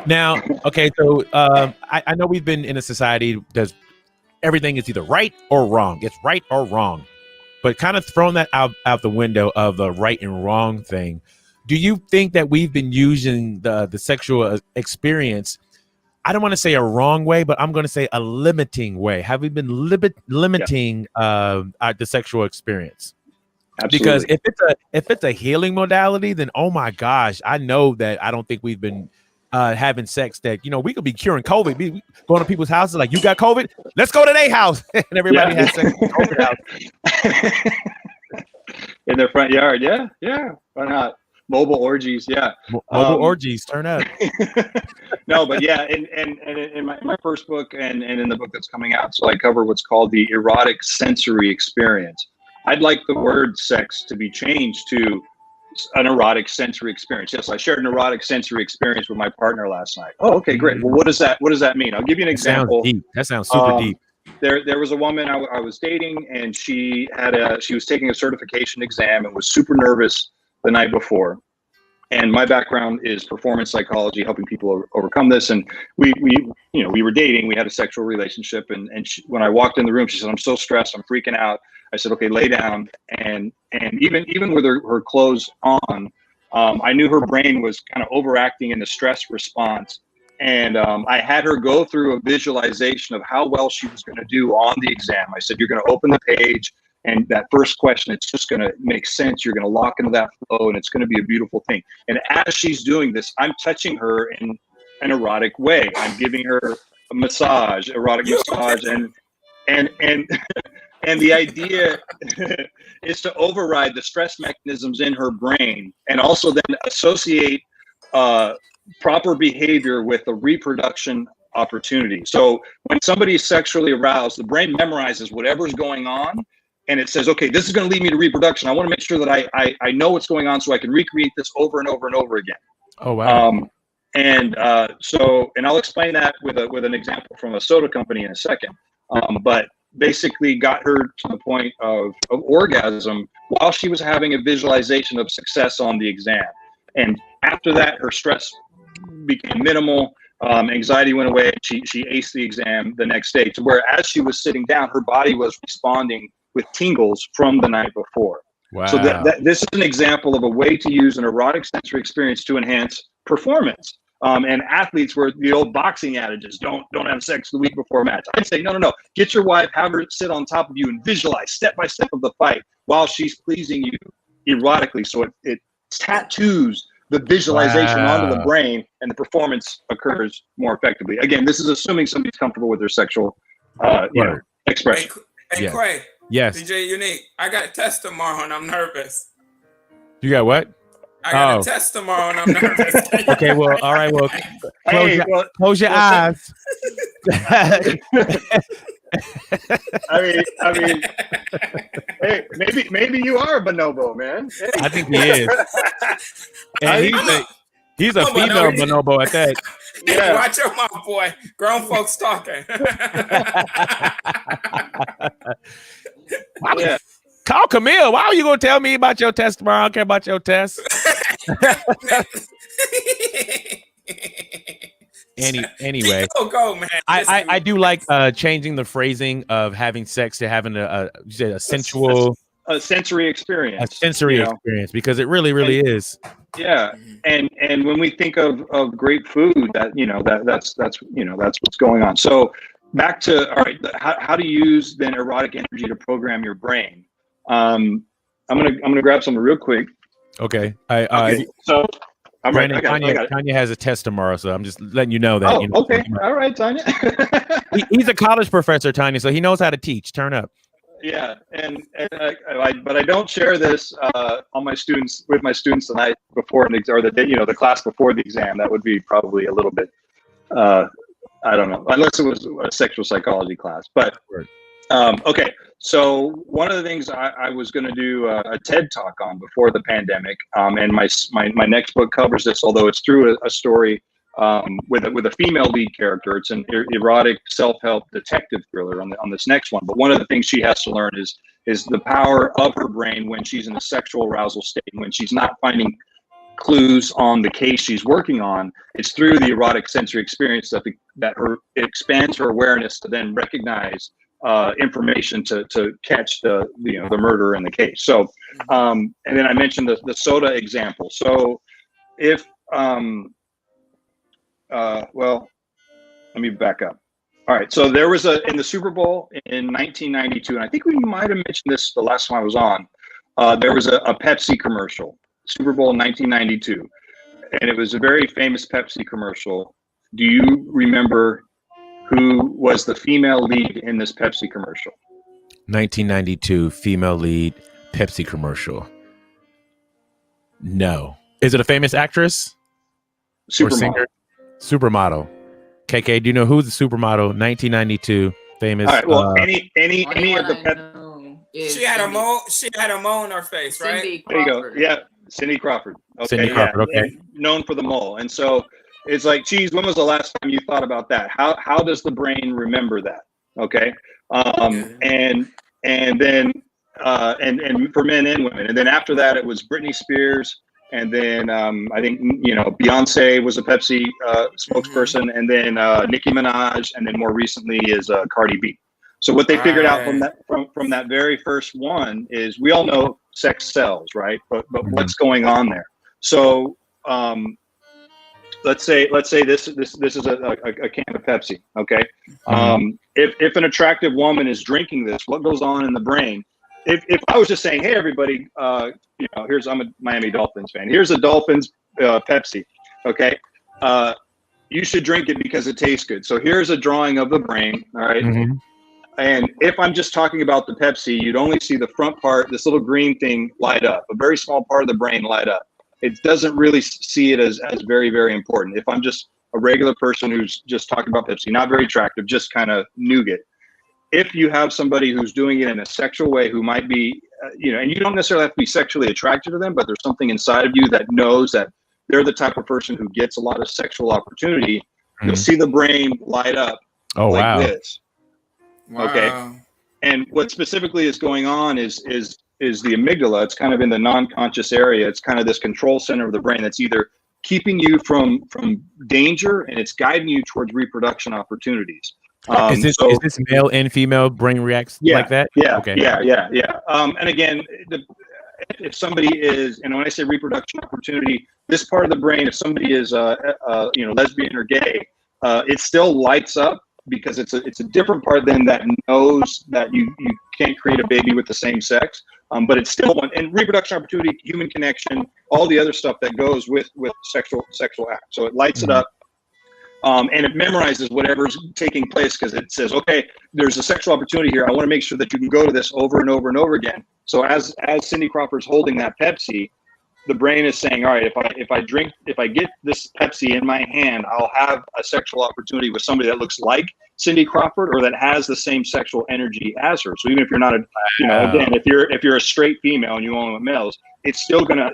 Now, okay, so I know we've been in a society that's everything is either right or wrong. It's right or wrong. But kind of throwing that out the window of the right and wrong thing, do you think that we've been using the sexual experience, I don't want to say a wrong way, but I'm going to say a limiting way? Have we been limiting the sexual experience? Absolutely. Because if it's a healing modality, then oh my gosh, I know that I don't think we've been having sex that, you know, we could be curing COVID, be going to people's houses like, you got COVID? Let's go to their house. And everybody has sex in COVID house. In their front yard. Yeah. Why not? Mobile orgies. Yeah. Mobile orgies. Turn up. No, but yeah. And in my first book and in the book that's coming out, so I cover what's called the erotic sensory experience. I'd like the word sex to be changed to an erotic sensory experience. Yes, I shared an erotic sensory experience with my partner last night. Oh, okay, great. Well, what does that mean? I'll give you an example. That sounds super deep. There was a woman I was dating, and she was taking a certification exam and was super nervous the night before. And my background is performance psychology, helping people overcome this. And we were dating. We had a sexual relationship. And when I walked in the room, she said, "I'm so stressed. I'm freaking out." I said, "Okay, lay down." And even with her clothes on, I knew her brain was kind of overacting in the stress response. And I had her go through a visualization of how well she was going to do on the exam. I said, "You're going to open the page, and that first question, it's just going to make sense. You're going to lock into that flow, and it's going to be a beautiful thing." And as she's doing this, I'm touching her in an erotic way. I'm giving her a massage, erotic massage, and the idea is to override the stress mechanisms in her brain, and also then associate proper behavior with a reproduction opportunity. So when somebody is sexually aroused, the brain memorizes whatever's going on, and it says, "Okay, this is going to lead me to reproduction. I want to make sure that I know what's going on so I can recreate this over and over and over again." Oh, wow. And I'll explain that with an example from a soda company in a second. But basically got her to the point of orgasm while she was having a visualization of success on the exam. And after that, her stress became minimal. Anxiety went away. She aced the exam the next day, to where as she was sitting down, her body was responding with tingles from the night before. Wow. So this is an example of a way to use an erotic sensory experience to enhance performance. And athletes were the old boxing adages, don't have sex the week before a match. I'd say, no. Get your wife, have her sit on top of you and visualize step by step of the fight while she's pleasing you erotically. So it tattoos the visualization onto the brain, and the performance occurs more effectively. Again, this is assuming somebody's comfortable with their sexual expression. Hey, Yes. Quay. Yes. DJ Unique, I got a test tomorrow and I'm nervous. You got what? I got a test tomorrow and I'm nervous. Okay, well, all right, well, close your eyes. I mean, hey, maybe you are a bonobo, man. Hey. I think he is. And he's a female bonobo at that. Yeah. Watch your mouth, boy. Grown folks talking. Yeah. Call Camille. Why are you gonna tell me about your test tomorrow? I don't care about your test. Anyway, go, man. I do like changing the phrasing of having sex to having a sensual, a sensory experience. A sensory experience, because it really is. Yeah, and when we think of great food, that's what's going on. So back to, all right, how to use then erotic energy to program your brain. I'm gonna grab something real quick. Okay. So I'm Brandon, right. Tanya has a test tomorrow, so I'm just letting you know that. Oh, okay. All right, Tanya. He's a college professor, Tanya, so he knows how to teach. Turn up. Yeah, but I don't share this with my students the night before the class before the exam. That would be probably a little bit, I don't know, unless it was a sexual psychology class. But okay, so one of the things I was going to do a TED talk on before the pandemic, and my next book covers this, although it's through a story with a female lead character. It's an erotic self-help detective thriller on this next one. But one of the things she has to learn is the power of her brain when she's in a sexual arousal state, when she's not finding clues on the case she's working on. It's through the erotic sensory experience that it expands her awareness to then recognize information to catch the murderer in the case. So and then I mentioned the soda example. So if well, let me back up. All right, so there was in the Super Bowl in 1992, and I think we might have mentioned this the last time I was on. There was a Pepsi commercial, Super Bowl 1992, and it was a very famous Pepsi commercial. Do you remember who was the female lead in this Pepsi commercial? 1992 female lead Pepsi commercial. No. Is it a famous actress? Supermodel. Supermodel. KK, do you know who's the supermodel? 1992 famous. All right. Well, any of the She had a mole. She had a mole on her face, right? Cindy There you go. Crawford. Yeah, Cindy Crawford. Okay, Cindy Crawford, okay. And known for the mole. And so it's like, geez, when was the last time you thought about that? How does the brain remember that? Okay. And then and for men and women. And then after that, it was Britney Spears. And then I think, Beyonce was a Pepsi spokesperson, and then Nicki Minaj, and then more recently is Cardi B. So what they figured out from that very first one is, we all know sex sells, right? But what's going on there? So let's say this is a can of Pepsi, okay? If an attractive woman is drinking this, what goes on in the brain? If I was just saying, hey everybody, I'm a Miami Dolphins fan. Here's a Dolphins Pepsi, okay? You should drink it because it tastes good. So here's a drawing of the brain, all right? Mm-hmm. And if I'm just talking about the Pepsi, you'd only see the front part, this little green thing light up, a very small part of the brain light up. It doesn't really see it as very, very important. If I'm just a regular person who's just talking about Pepsi, not very attractive, just kind of nougat. If you have somebody who's doing it in a sexual way, who might be, and you don't necessarily have to be sexually attracted to them, but there's something inside of you that knows that they're the type of person who gets a lot of sexual opportunity, you'll see the brain light up this. Wow. Okay. And what specifically is going on is the amygdala. It's kind of in the non-conscious area. It's kind of this control center of the brain that's either keeping you from danger, and it's guiding you towards reproduction opportunities. Is this male and female brain reacts like that? Yeah. Okay. Yeah. And again, if somebody is, and when I say reproduction opportunity, this part of the brain, if somebody is, lesbian or gay, it still lights up, because it's a different part than that knows that you can't create a baby with the same sex. But it's still one, and reproduction opportunity, human connection, all the other stuff that goes with sexual act. So it lights it up. And it memorizes whatever's taking place, because it says, okay, there's a sexual opportunity here. I want to make sure that you can go to this over and over and over again. So as Cindy Crawford's holding that Pepsi, the brain is saying, all right, if I get this Pepsi in my hand, I'll have a sexual opportunity with somebody that looks like Cindy Crawford, or that has the same sexual energy as her. So even if you're not again, if you're a straight female and you only want males, it's still gonna,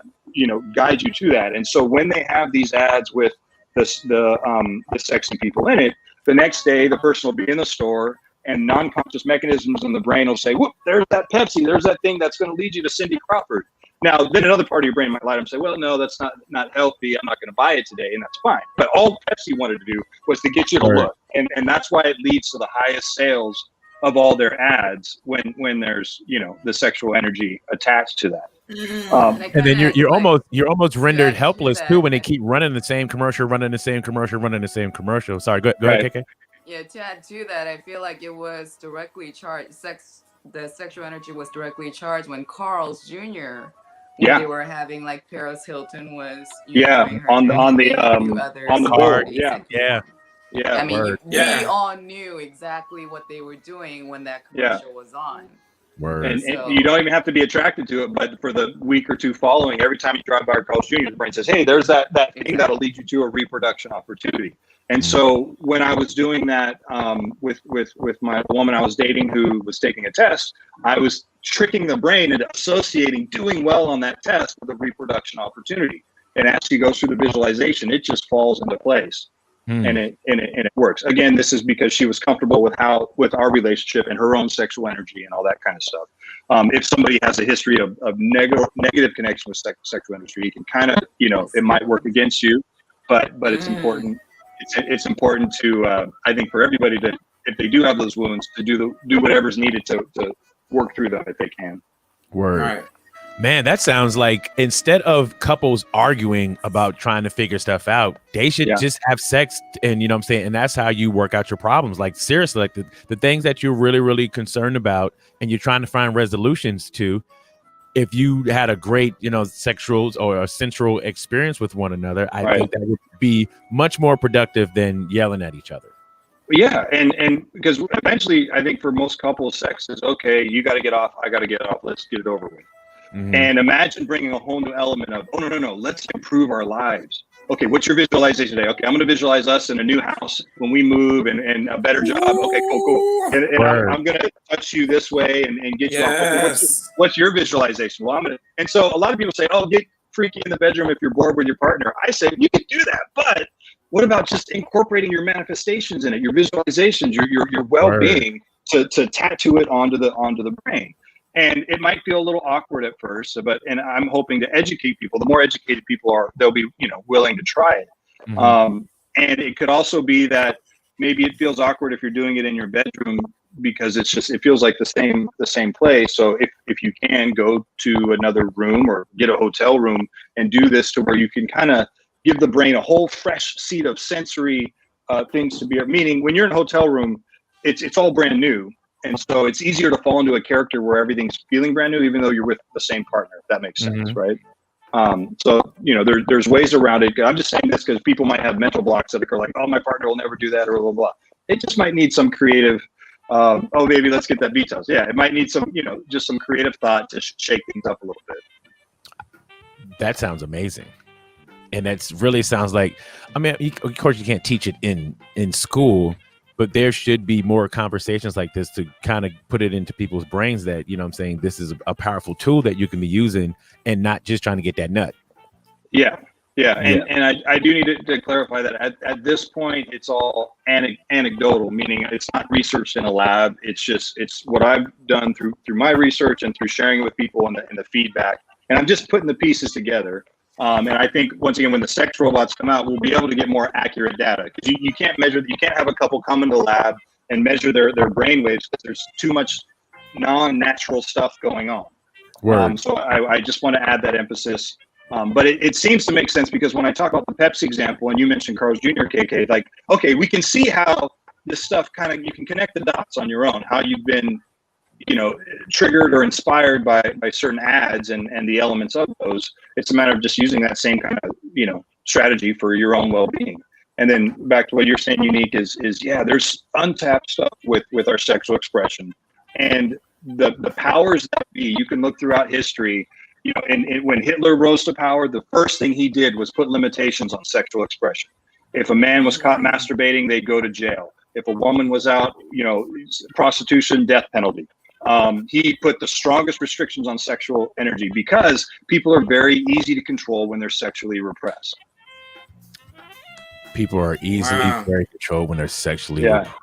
guide you to that. And so when they have these ads with the sexy people in it, the next day the person will be in the store, and non-conscious mechanisms in the brain will say, whoop, there's that Pepsi, there's that thing that's going to lead you to Cindy Crawford. Now, then another part of your brain might light up and say, well, no, that's not healthy, I'm not going to buy it today, and that's fine. But all Pepsi wanted to do was to get you to look, and that's why it leads to the highest sales of all their ads when there's, the sexual energy attached to that. And then you're almost rendered helpless too when they keep running the same commercial. Sorry, go ahead, KK. Yeah, to add to that, I feel like it was directly charged. The sexual energy was directly charged when Carl's Jr. They were having, like, Paris Hilton was on the board. Yeah. I mean, we all knew exactly what they were doing when that commercial was on. And you don't even have to be attracted to it, but for the week or two following, every time you drive by Carl's Jr., the brain says, hey, there's that thing that'll lead you to a reproduction opportunity. And so when I was doing that with my woman I was dating who was taking a test, I was tricking the brain into associating doing well on that test with a reproduction opportunity. And as she goes through the visualization, it just falls into place. And it works. Again, this is because she was comfortable with our relationship and her own sexual energy and all that kind of stuff. If somebody has a history of negative connection with sexual energy, you can kind of, it might work against you, but it's important. It's important to, I think, for everybody to, if they do have those wounds, to do whatever's needed to work through them if they can. Word. Right. Man, that sounds like instead of couples arguing about trying to figure stuff out, they should just have sex. And you know what I'm saying? And that's how you work out your problems. Like, seriously, like the things that you're really, really concerned about and you're trying to find resolutions to, if you had a great, sexual or a sensual experience with one another, I think that would be much more productive than yelling at each other. Yeah, and because eventually, I think for most couples, sex is okay. You got to get off. I got to get off. Let's get it over with. And imagine bringing a whole new element of, oh, no, let's improve our lives. Okay, what's your visualization today? Okay, I'm going to visualize us in a new house when we move and a better job. Okay, cool. And I'm going to touch you this way and get you off. Okay, what's your visualization? Well, and so a lot of people say, oh, get freaky in the bedroom if you're bored with your partner. I say, you can do that, but what about just incorporating your manifestations in it, your visualizations, your well-being to tattoo it onto the brain? And it might feel a little awkward at first, and I'm hoping to educate people. The more educated people are, they'll be, willing to try it. And it could also be that maybe it feels awkward if you're doing it in your bedroom because it feels like the same place. So if you can go to another room or get a hotel room and do this to where you can kind of give the brain a whole fresh seat of sensory things to be. Meaning, when you're in a hotel room, it's all brand new. And so it's easier to fall into a character where everything's feeling brand new, even though you're with the same partner, if that makes sense, right? So, there's ways around it. I'm just saying this because people might have mental blocks that are like, oh, my partner will never do that, or blah, blah, blah. It just might need some creative, oh, baby, let's get that beach house. Yeah, it might need some, just some creative thought to shake things up a little bit. That sounds amazing. And that's really sounds like, I mean, of course, you can't teach it in school, but there should be more conversations like this to kind of put it into people's brains that, I'm saying, this is a powerful tool that you can be using and not just trying to get that nut. Yeah. And I do need to clarify that at this point, it's all anecdotal, meaning it's not researched in a lab. It's what I've done through my research and through sharing with people and the feedback. And I'm just putting the pieces together. And I think, once again, when the sex robots come out, we'll be able to get more accurate data, because you can't have a couple come into the lab and measure their brain waves because there's too much non-natural stuff going on. So I just want to add that emphasis. But it seems to make sense, because when I talk about the Pepsi example, and you mentioned Carl's Jr., KK, like, okay, we can see how this stuff you can connect the dots on your own, how you've been, triggered or inspired by certain ads and the elements of those. It's a matter of just using that same kind of, strategy for your own well-being. And then back to what you're saying, Unique, is there's untapped stuff with our sexual expression. And the powers that be, you can look throughout history, and when Hitler rose to power, the first thing he did was put limitations on sexual expression. If a man was caught masturbating, they'd go to jail. If a woman was out, prostitution, death penalty. He put the strongest restrictions on sexual energy because people are very easy to control when they're sexually repressed. People are easily very controlled when they're sexually repressed.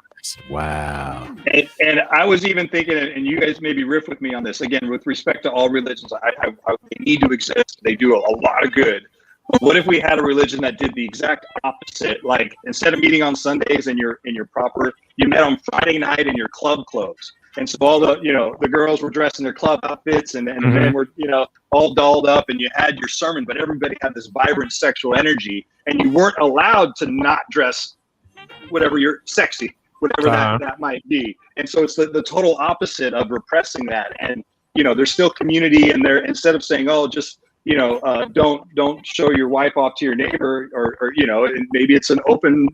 Wow. And I was even thinking, and you guys maybe riff with me on this, again, with respect to all religions, they need to exist. They do a lot of good. But what if we had a religion that did the exact opposite? Like, instead of meeting on Sundays and you met on Friday night in your club clothes. And so all the girls were dressed in their club outfits and the men were, all dolled up, and you had your sermon, but everybody had this vibrant sexual energy, and you weren't allowed to not dress whatever you're sexy, whatever that might be. And so it's the total opposite of repressing that. And, there's still community, and there, instead of saying, oh, just, don't show your wife off to your neighbor, or and maybe it's an open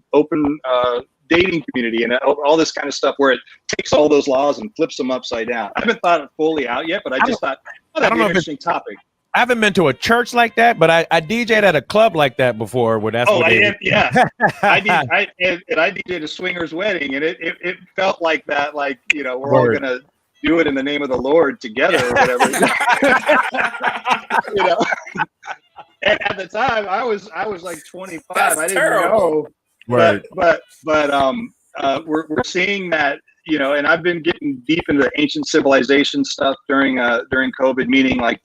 dating community and all this kind of stuff, where it takes all those laws and flips them upside down. I haven't thought it fully out yet, but I just thought, that'd be an interesting topic. I haven't been to a church like that, but I DJ'd at a club like that before. Where that's I DJ'd a swinger's wedding, and it felt like that, like, we're all gonna do it in the name of the Lord together or whatever. And at the time, I was like 25. That's I didn't terrible. know. Right. But we're seeing that, and I've been getting deep into the ancient civilization stuff during COVID, meaning like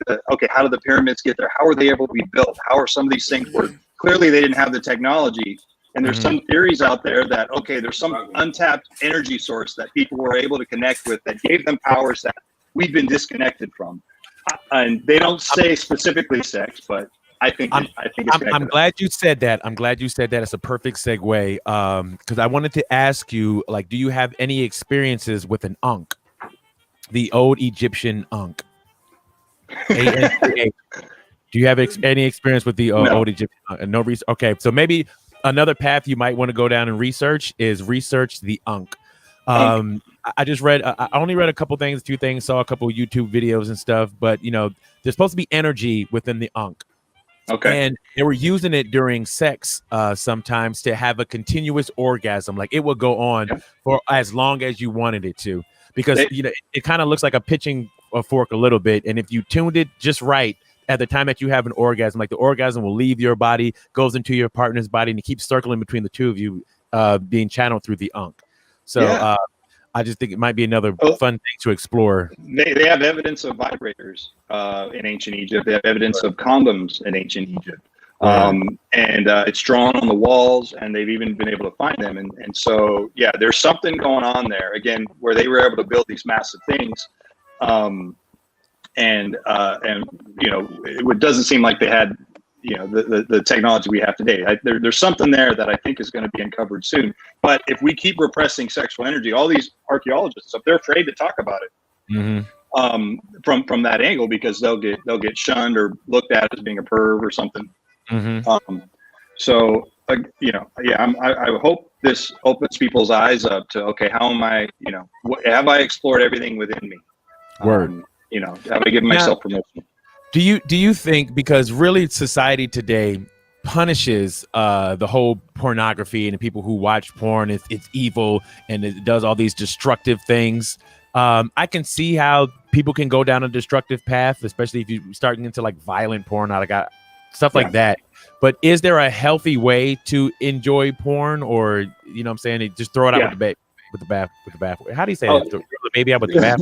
how did the pyramids get there? How were they able to be built? How are some of these things work? Clearly, they didn't have the technology. And there's some theories out there that, there's some untapped energy source that people were able to connect with that gave them powers that we've been disconnected from. And they don't say specifically sex, but I think I'm glad you said that. I'm glad you said that. It's a perfect segue. Because I wanted to ask you, like, do you have any experiences with an Ankh, the old Egyptian Ankh? A-N-K-H. Do you have any experience with the old Egyptian Ankh? No reason. Okay, so maybe another path you might want to go down and research the Ankh. I just read. I only read a couple things, few things, saw a couple of YouTube videos and stuff. But there's supposed to be energy within the Ankh. Okay. And they were using it during sex sometimes to have a continuous orgasm. Like it would go on for as long as you wanted it to, because it kind of looks like a pitching a fork a little bit. And if you tuned it just right at the time that you have an orgasm, like the orgasm will leave your body, goes into your partner's body, and it keeps circling between the two of you, being channeled through the Ankh. So I just think it might be another fun thing to explore. They have evidence of vibrators in ancient Egypt. They have evidence of condoms in ancient Egypt. And it's drawn on the walls, and they've even been able to find them. And so, there's something going on there, again, where they were able to build these massive things. It doesn't seem like they had, the technology we have today. There's something there that I think is going to be uncovered soon. But if we keep repressing sexual energy, all these archaeologists, they're afraid to talk about it from that angle, because they'll get shunned or looked at as being a perv or something. I hope this opens people's eyes up to, how am I, have I explored everything within me? Word. Have I given myself permission? Do you think, because really society today punishes the whole pornography and the people who watch porn, it's evil and it does all these destructive things. I can see how people can go down a destructive path, especially if you're starting into like violent porn, stuff like that. But is there a healthy way to enjoy porn, or what I'm saying, just throw it out with the bath? How do you say it? Throw the baby out with the bath?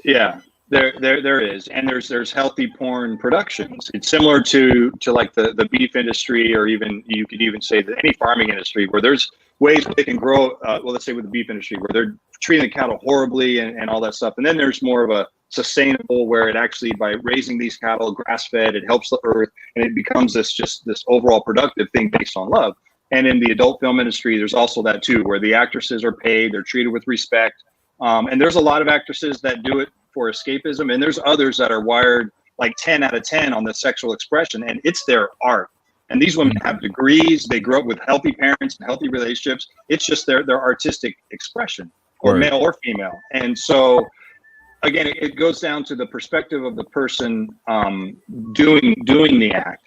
Yeah. There is, and there's healthy porn productions. It's similar to like the beef industry, or even you could even say that any farming industry, where there's ways they can grow. Let's say with the beef industry, where they're treating the cattle horribly and all that stuff. And then there's more of a sustainable, where it actually, by raising these cattle grass fed, it helps the earth, and it becomes this overall productive thing based on love. And in the adult film industry, there's also that too, where the actresses are paid, they're treated with respect. And there's a lot of actresses that do it for escapism, and there's others that are wired like 10 out of 10 on the sexual expression, and it's their art. And these women have degrees, they grew up with healthy parents and healthy relationships. It's just their artistic expression, or male or female. And so again, it goes down to the perspective of the person doing the act,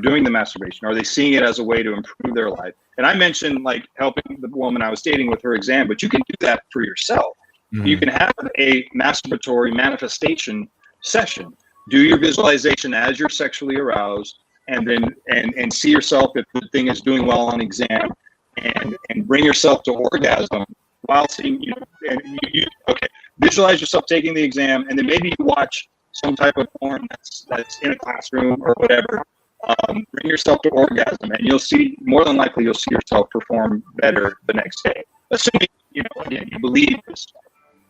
doing the masturbation. Are they seeing it as a way to improve their life? And I mentioned like helping the woman I was dating with her exam, but you can do that for yourself. You can have a masturbatory manifestation session. Do your visualization as you're sexually aroused, and then and see yourself if the thing is doing well on exam, and bring yourself to orgasm while seeing visualize yourself taking the exam, and then maybe you watch some type of porn that's in a classroom or whatever. Bring yourself to orgasm, and you'll see, more than likely, you'll see yourself perform better the next day. Assuming you believe this.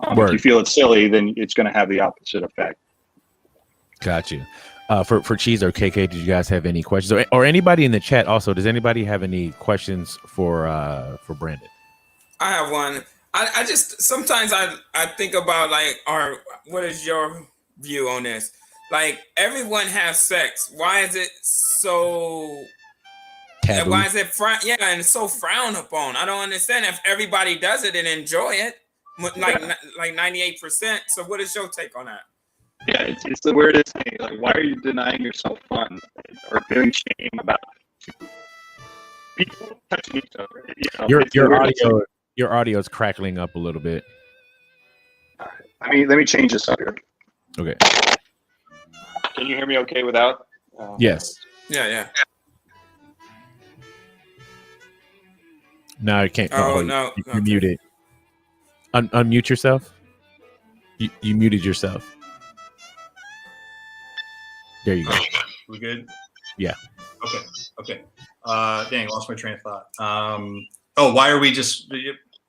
If you feel it's silly, then it's going to have the opposite effect. Got you. For Cheese or KK, did you guys have any questions, or anybody in the chat? Also, does anybody have any questions for Brandon? I have one. I just sometimes I think about like, what is your view on this? Like, everyone has sex. Why is it so taboo? Why is it and it's so frowned upon? I don't understand. If everybody does it and enjoy it, like 98%. So what is your take on that? Yeah, it's the weirdest thing. Like, why are you denying yourself fun or feeling shame about people touching each other? Your audio is crackling up a little bit. Let me change this up here. Okay. Can you hear me okay without? Yes. Yeah. No, you can't. Oh, Wait. no. You're Okay. muted. Unmute yourself. You muted yourself. There you go. We good? Yeah. Okay. Dang, lost my train of thought. Why are we just?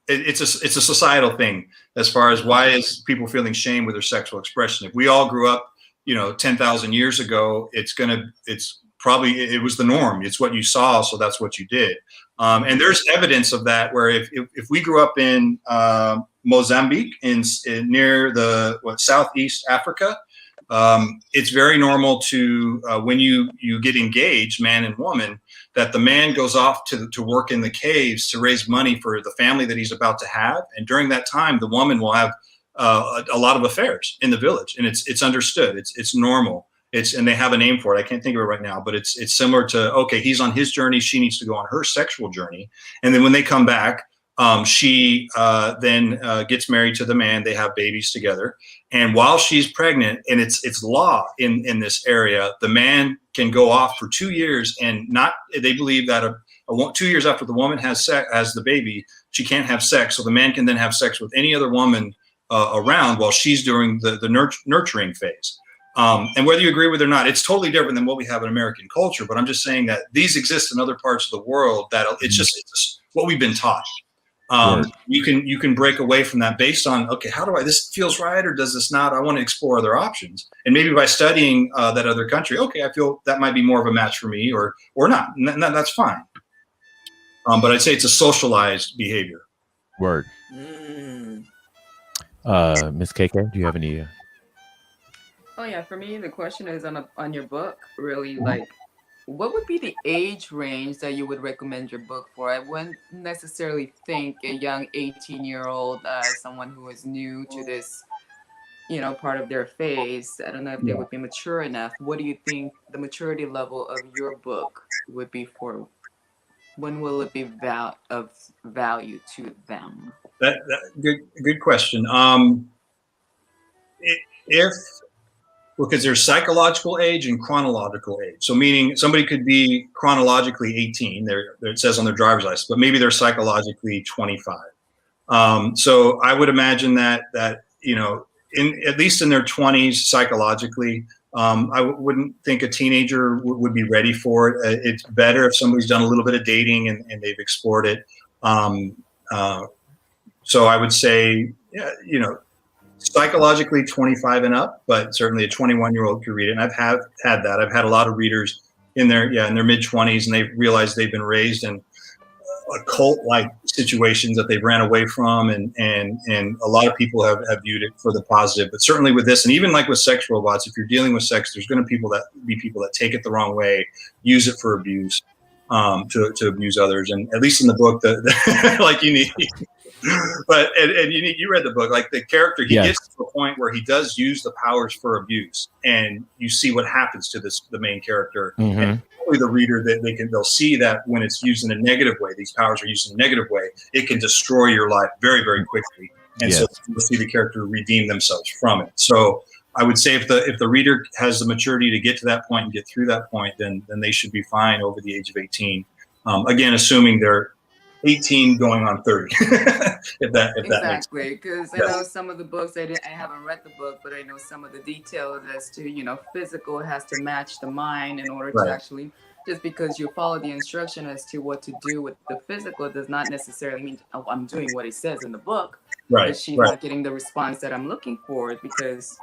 It's a societal thing as far as why is people feeling shame with their sexual expression. If we all grew up, 10,000 years ago, it's probably it was the norm. It's what you saw, so that's what you did. And there's evidence of that where if we grew up in Mozambique in near the Southeast Africa. It's very normal to when you get engaged, man and woman, that the man goes off to work in the caves to raise money for the family that he's about to have, and during that time, the woman will have a lot of affairs in the village, and it's understood, it's normal, and they have a name for it. I can't think of it right now, but it's similar to he's on his journey, she needs to go on her sexual journey, and then when they come back. She then gets married to the man. They have babies together, and while she's pregnant, and it's law in this area, the man can go off for 2 years, and they believe that 2 years after the woman has the baby, she can't have sex. So the man can then have sex with any other woman around while she's doing the nurturing phase. And whether you agree with it or not, it's totally different than what we have in American culture. But I'm just saying that these exist in other parts of the world. That it's just what we've been taught. You can break away from that based on, how do this feels right or does this not? I want to explore other options, and maybe by studying that other country, I feel that might be more of a match for me, or not. And that's fine. But I'd say it's a socialized behavior. Word. Miss KK, do you have any? Oh yeah, for me the question is on your book, really, like, what would be the age range that you would recommend your book for? I wouldn't necessarily think a young 18-year-old, someone who is new to this, part of their phase. I don't know if they would be mature enough. What do you think the maturity level of your book would be for? When will it be of value to them? That good question. Because there's psychological age and chronological age. So meaning somebody could be chronologically 18, it says on their driver's license, but maybe they're psychologically 25. So I would imagine that at least in their 20s psychologically, I wouldn't think a teenager would be ready for it. It's better if somebody's done a little bit of dating and they've explored it. So I would say, psychologically 25 and up, but certainly a 21-year-old could read it. And I've had that. I've had a lot of readers in their mid-20s, and they've realized they've been raised in occult-like situations that they've ran away from, and a lot of people have viewed it for the positive. But certainly with this, and even like with sex robots, if you're dealing with sex, there's going to be people that take it the wrong way, use it for abuse, to abuse others. And at least in the book, like you need. But and you read the book, like the character, he gets to a point where he does use the powers for abuse, and you see what happens to the main character. Mm-hmm. And hopefully the reader, they'll see that when it's used in a negative way, these powers are used in a negative way, it can destroy your life very, very quickly. And so you'll see the character redeem themselves from it. So I would say if the reader has the maturity to get to that point and get through that point, then they should be fine over the age of 18. Again, assuming they're 18 going on 30. if that exactly, because I know some of the books, I haven't read the book, but I know some of the details as to, physical has to match the mind in order to actually, just because you follow the instruction as to what to do with the physical does not necessarily mean, I'm doing what it says in the book. Right. Is she not getting the response that I'm looking for? Because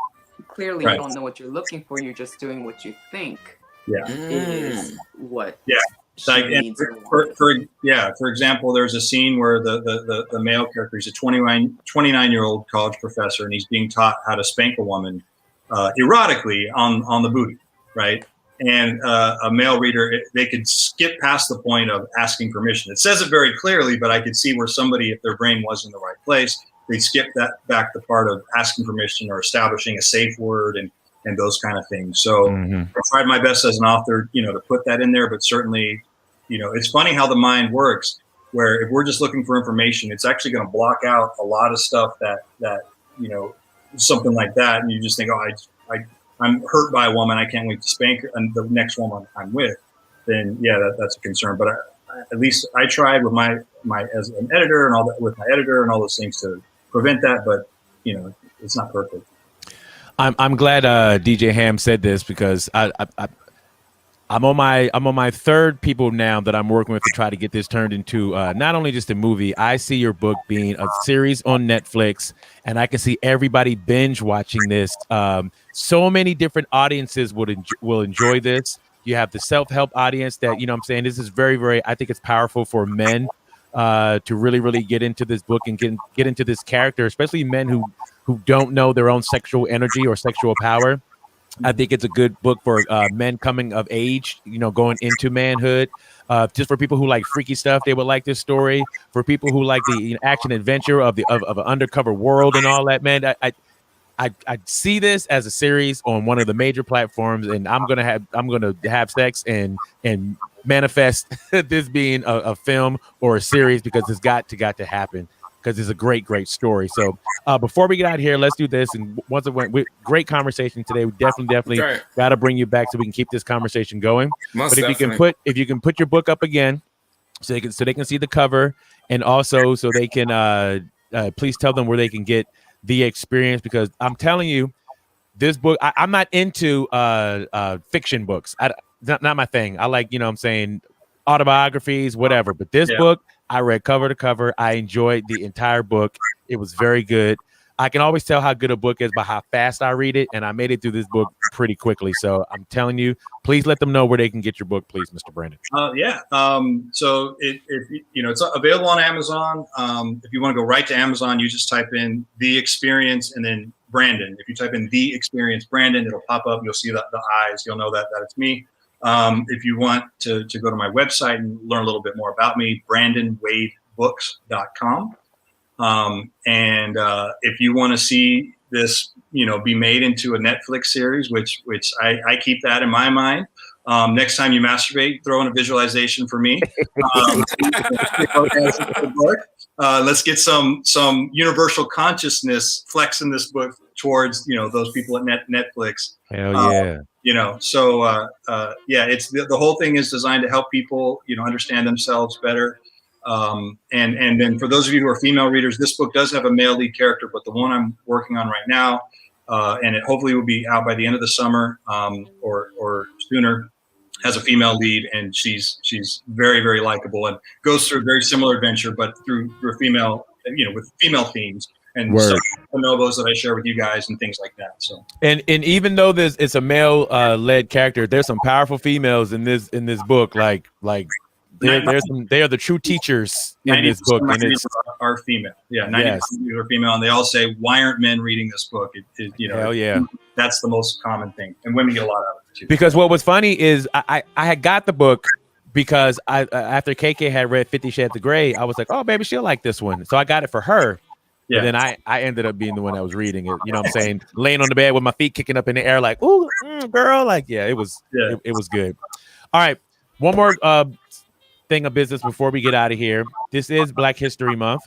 clearly you don't know what you're looking for. You're just doing what you think is what. Yeah. Like, for example, there's a scene where the male character, he's a 29-year-old college professor, and he's being taught how to spank a woman erotically on the booty, right? And a male reader, they could skip past the point of asking permission. It says it very clearly, but I could see where somebody, if their brain was in the right place, they'd skip back the part of asking permission or establishing a safe word and those kind of things. So I tried my best as an author, to put that in there, but certainly, it's funny how the mind works, where if we're just looking for information, it's actually going to block out a lot of stuff that something like that. And you just think, I'm hurt by a woman, I can't wait to spank her, and the next woman I'm with, then yeah, that's a concern. But at least I tried with my as an editor and all that, with my editor and all those things to prevent that. But you know, it's not perfect. I'm glad DJ Ham said this, because I'm on my third people now that I'm working with to try to get this turned into not only just a movie. I see your book being a series on Netflix, and I can see everybody binge watching this. So many different audiences will enjoy this. You have the self-help audience that, you know what I'm saying, this is very, very, I think it's powerful for men to really, really get into this book and get into this character, especially men who don't know their own sexual energy or sexual power. I think it's a good book for men coming of age, you know, going into manhood. Just for people who like freaky stuff, they would like this story. For people who like the action adventure of an undercover world and all that, man, I see this as a series on one of the major platforms, and I'm gonna have sex and manifest this being a film or a series, because it's got to happen, because it's a great story. So before we get out of here, let's do this. And once it went, great conversation today. We definitely got to bring you back so we can keep this conversation going. But if you can put your book up again, so they can see the cover, and also so they can please tell them where they can get the experience, because I'm telling you, this book, I'm not into fiction books. Not my thing. I like, you know what I'm saying, autobiographies, whatever. But this book, I read cover to cover. I enjoyed the entire book. It was very good. I can always tell how good a book is by how fast I read it, and I made it through this book pretty quickly. So I'm telling you, please let them know where they can get your book, please, Mr. Brandon. So it's available on Amazon. If you want to go right to Amazon, you just type in The Experience and then Brandon. If you type in The Experience Brandon, it'll pop up. You'll see the eyes. You'll know that it's me. If you want to go to my website and learn a little bit more about me, BrandonWadeBooks.com. And if you want to see this, be made into a Netflix series, which I keep that in my mind. Next time you masturbate, throw in a visualization for me. Let's get some universal consciousness flex in this book towards, those people at Netflix. Hell yeah. It's the whole thing is designed to help people, understand themselves better. And then for those of you who are female readers, this book does have a male lead character, but the one I'm working on right now, and it hopefully will be out by the end of the summer, or sooner, has a female lead, and she's very, very likable and goes through a very similar adventure, but through a female, with female themes and bonobos that I share with you guys and things like that. So and even though it's a male led character, there's some powerful females in this book, like they are the true teachers in this book, and it's are female. Yeah, 90% are female, and they all say, "Why aren't men reading this book?" Hell yeah, that's the most common thing, and women get a lot out of it too. Because what was funny is I had got the book because after KK had read 50 Shades of Grey, I was like, "Oh, baby, she'll like this one," so I got it for her. Yeah. And then I ended up being the one that was reading it. You know what I'm saying? Laying on the bed with my feet kicking up in the air, like, "Ooh, girl!" Like, yeah, it was good. All right, one more thing of business before we get out of here. This is Black History Month,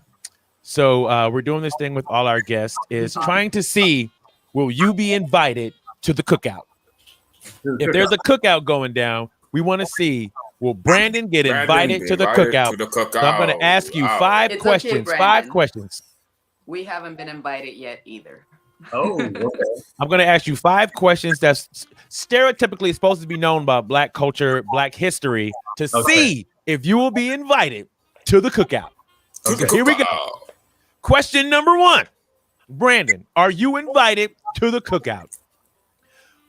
so we're doing this thing with all our guests, is trying to see, will you be invited to the cookout? If there's a cookout going down, we want to see, will Brandon get invited to the cookout? So I'm going to ask you five questions. Okay, 5 questions. We haven't been invited yet either. Oh, okay. I'm going to ask you 5 questions that's stereotypically supposed to be known about Black culture, Black history, to see if you will be invited to the cookout. Okay. Here we go. Question number 1. Brandon, are you invited to the cookout?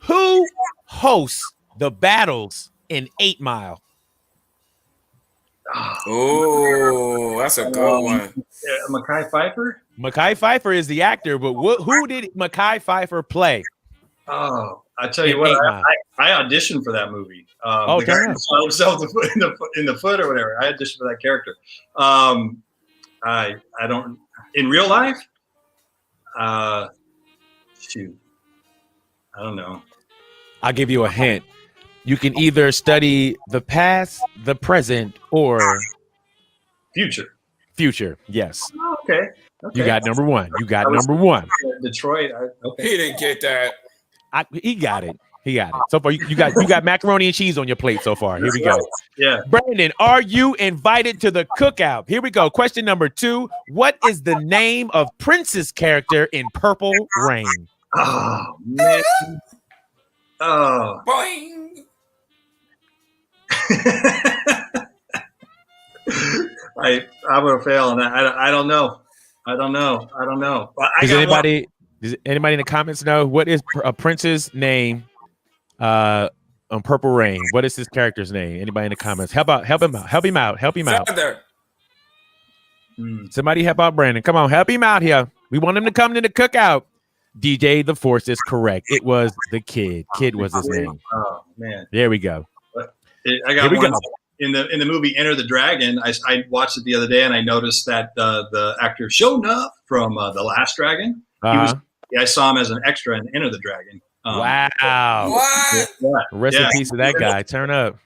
Who hosts the battles in 8 Mile? Oh, that's a good one. Mekhi Phifer? Mekhi Phifer is the actor, but who did Mekhi Phifer play? Oh, I tell you what, I auditioned for that movie. The guy who shot himself in the foot or whatever. I auditioned for that character. I don't, in real life. Shoot, I don't know. I'll give you a hint. You can either study the past, the present, or future. Future, yes. Oh, okay. You got number 1. Detroit. Okay. He didn't get that. He got it. He got it. So far, you got macaroni and cheese on your plate so far. Here we go. Yeah. Brandon, are you invited to the cookout? Here we go. Question number 2. What is the name of Prince's character in Purple Rain? Oh, man. Oh. Boing. I'm gonna fail on that. I don't know. Does anybody in the comments know what is Prince's name on Purple Rain? What is his character's name? Anybody in the comments? Help him out. Feather. Somebody help out Brandon. Come on, help him out here. We want him to come to the cookout. DJ The Force is correct. It was the kid. Kid was his name. Oh man. There we go. I got one. In the movie Enter the Dragon, I watched it the other day and I noticed that the actor Shonuff from The Last Dragon, I saw him as an extra in Enter the Dragon. Wow. What? Rest in peace to that guy. Turn up.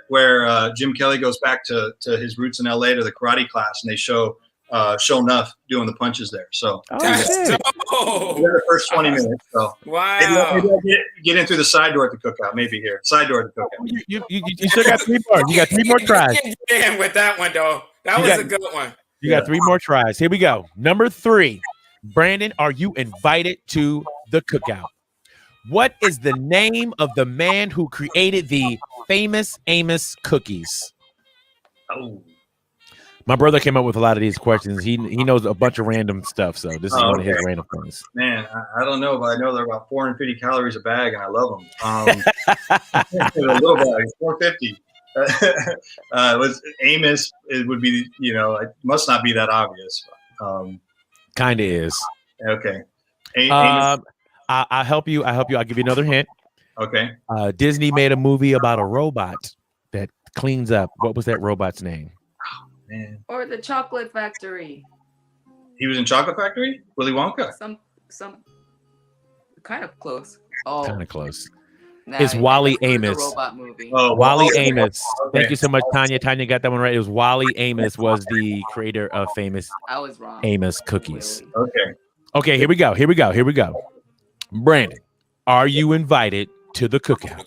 Where Jim Kelly goes back to his roots in LA to the karate class, and they show Shonuff doing the punches there. So the first 20 minutes. So wow. Maybe I'll get in through the side door at the cookout. Maybe here. Side door at the cookout. You still got 3 more. You got 3 more tries. Damn with that one though. That was a good one. You got 3 more tries. Here we go. Number 3. Brandon, are you invited to the cookout? What is the name of the man who created the famous Amos cookies? Oh. My brother came up with a lot of these questions. He knows a bunch of random stuff, so this is one of his random things. Man, I don't know, but I know they're about 450 calories a bag, and I love them. A little bag, 450. Was Amos? It would be, it must not be that obvious. Kind of is. Okay. I'll help you. I'll give you another hint. Okay. Disney made a movie about a robot that cleans up. What was that robot's name? Man. Or the Chocolate Factory. He was in Chocolate Factory? Willy Wonka? Some kind of close. Oh. Kind of close. It's Wally Amos. Robot movie. Oh, Wally Amos. Okay. Thank you so much, Tanya. Tanya got that one right. It was Wally Amos was the creator of famous Amos cookies. Okay. Okay, here we go. Brandon, are you invited to the cookout?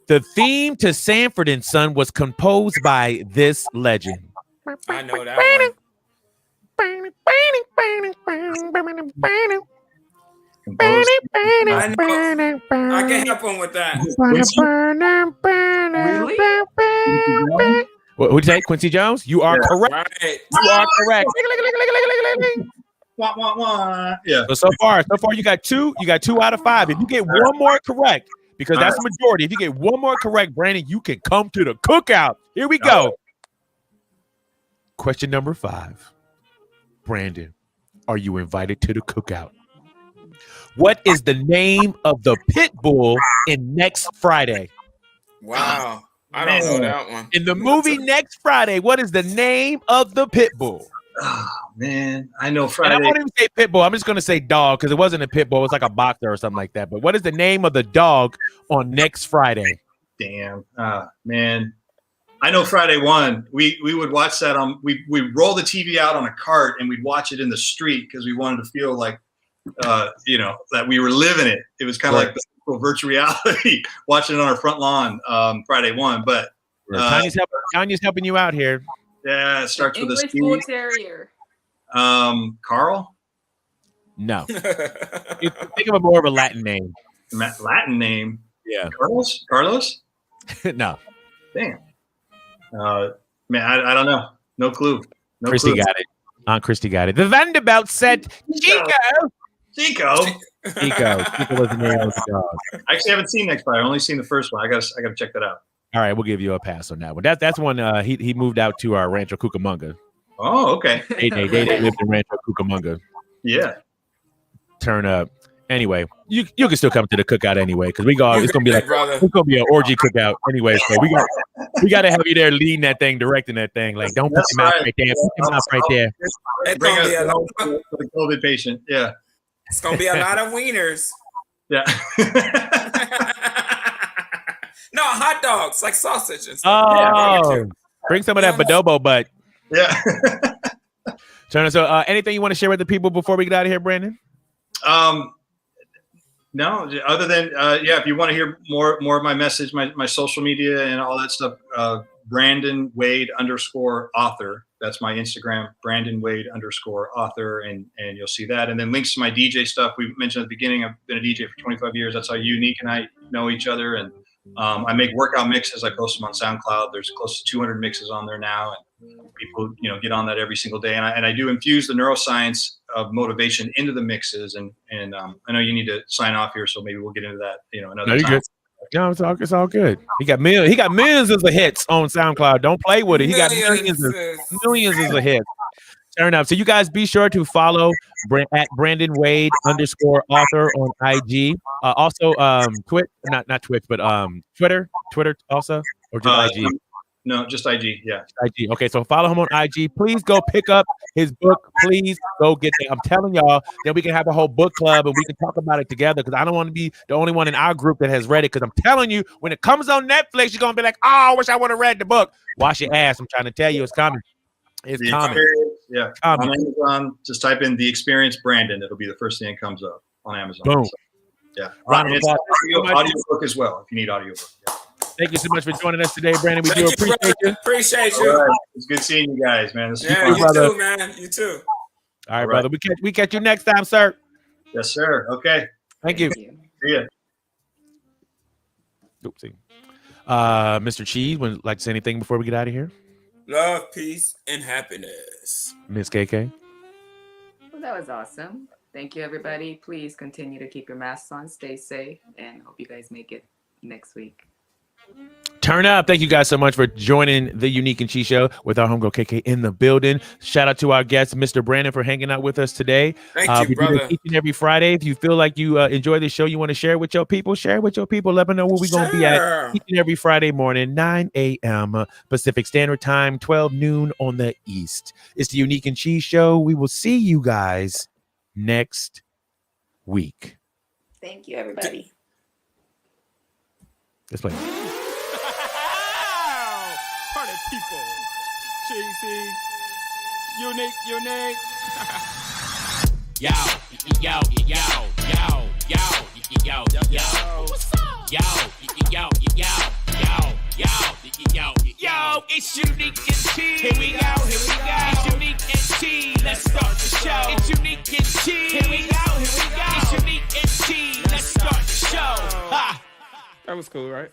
The theme to Sanford and Son was composed by this legend. I know that one. I can help him with that. Really? Who'd you say? Quincy Jones? You are correct. Right. You are correct. Yeah. So far you got 2. You got 2 out of 5. If you get one more correct, because that's the majority. If you get one more correct, Brandon, you can come to the cookout. Here we go. Question number 5. Brandon, are you invited to the cookout? What is the name of the pit bull in Next Friday? Wow. I don't know that one. In the movie Next Friday, what is the name of the pit bull? Oh, man. I know Friday. And I won't even say pit bull. I'm just going to say dog because it wasn't a pit bull. It was like a boxer or something like that. But what is the name of the dog on Next Friday? Damn. Man. I know Friday 1. We would watch that we'd roll the TV out on a cart and we'd watch it in the street because we wanted to feel like that we were living it. It was kind of like the virtual reality, watching it on our front lawn Friday 1. But Tanya's helping you out here. Yeah, it starts with a English C. Bull Terrier. Carl? No. Think of a more of a Latin name. Latin name? Yeah. Carlos? No. Damn. Man, I don't know. No clue. Christy got it. Aunt Christy got it. The Vanderbilt said Chico. Chico was the name of the dog. I actually haven't seen Next Friday. I've only seen the first one. I gotta check that out. All right, we'll give you a pass on that one. That's one. He moved out to our Rancho Cucamonga. Oh, okay. They lived in Rancho Cucamonga. Yeah. Turn up. Anyway, you can still come to the cookout anyway because it's gonna be an orgy cookout anyway. So we got to have you there leading that thing, directing that thing. Like, don't put your mouth right there. Put your mouth right there. Bring us for the COVID patient. Yeah. It's gonna be a lot of wieners. Yeah. No, hot dogs like sausage and stuff. Oh, yeah, bring some of that Badobo butt. Yeah. Turner, so anything you want to share with the people before we get out of here, Brandon? No, other than if you want to hear more of my message, my social media and all that stuff, Brandon Wade _author. That's my Instagram, Brandon Wade _author, and you'll see that. And then links to my DJ stuff. We mentioned at the beginning, I've been a DJ for 25 years. That's how Unique and I know each other. And I make workout mixes. I post them on SoundCloud. There's close to 200 mixes on there now, and people get on that every single day. And I do infuse the neuroscience of motivation into the mixes. And I know you need to sign off here, so maybe we'll get into that another time. Good. No, it's all good. He got millions of hits on SoundCloud. Don't play with it. He got millions of hits. Turn up. So you guys be sure to follow at Brandon Wade _author on IG. Also not Twitch, but Twitter also, or just IG. No, just IG. Yeah. IG. Okay, so follow him on IG. Please go pick up his book. Please go get it. I'm telling y'all, then we can have a whole book club and we can talk about it together, because I don't want to be the only one in our group that has read it. Because I'm telling you, when it comes on Netflix, you're gonna be like, oh, I wish I would have read the book. Wash your ass. I'm trying to tell you, it's coming. It's coming. Yeah. On Amazon, just type in The Experience Brandon. It'll be the first thing that comes up on Amazon. Boom. So, yeah. And it's audio book as well, if you need audio book. Yeah. Thank you so much for joining us today, Brandon. We do appreciate you. Appreciate you. Right. It's good seeing you guys, man. You too, man. You too. All right, brother. We catch you next time, sir. Yes, sir. Okay. Thank you. See ya. Oopsie. Mr. Cheese, would you like to say anything before we get out of here? Love, peace, and happiness. Miss KK. Well, that was awesome. Thank you, everybody. Please continue to keep your masks on, stay safe, and hope you guys make it next week. Turn up. Thank you guys so much for joining the Unique and Cheese Show with our homegirl KK in the building. Shout out to our guest, Mr. Brandon, for hanging out with us today. Thank you, brother. We do this each and every Friday. If you feel like you enjoy the show, you want to share it with your people, share it with your people. Let them know where we're going to be at each and every Friday morning, 9 a.m. Pacific Standard Time, 12 noon on the East. It's the Unique and Cheese Show. We will see you guys next week. Thank you, everybody. Let's play. Party people. Cheesy. Unique. Yo. Yo. Yo, it's Unique and Cheese. Here we go. It's Unique and Cheese. Let's start the show. It's Unique and Cheese. Here we go. It's Unique and Cheese. Let's start the show. Ha. That was cool, right?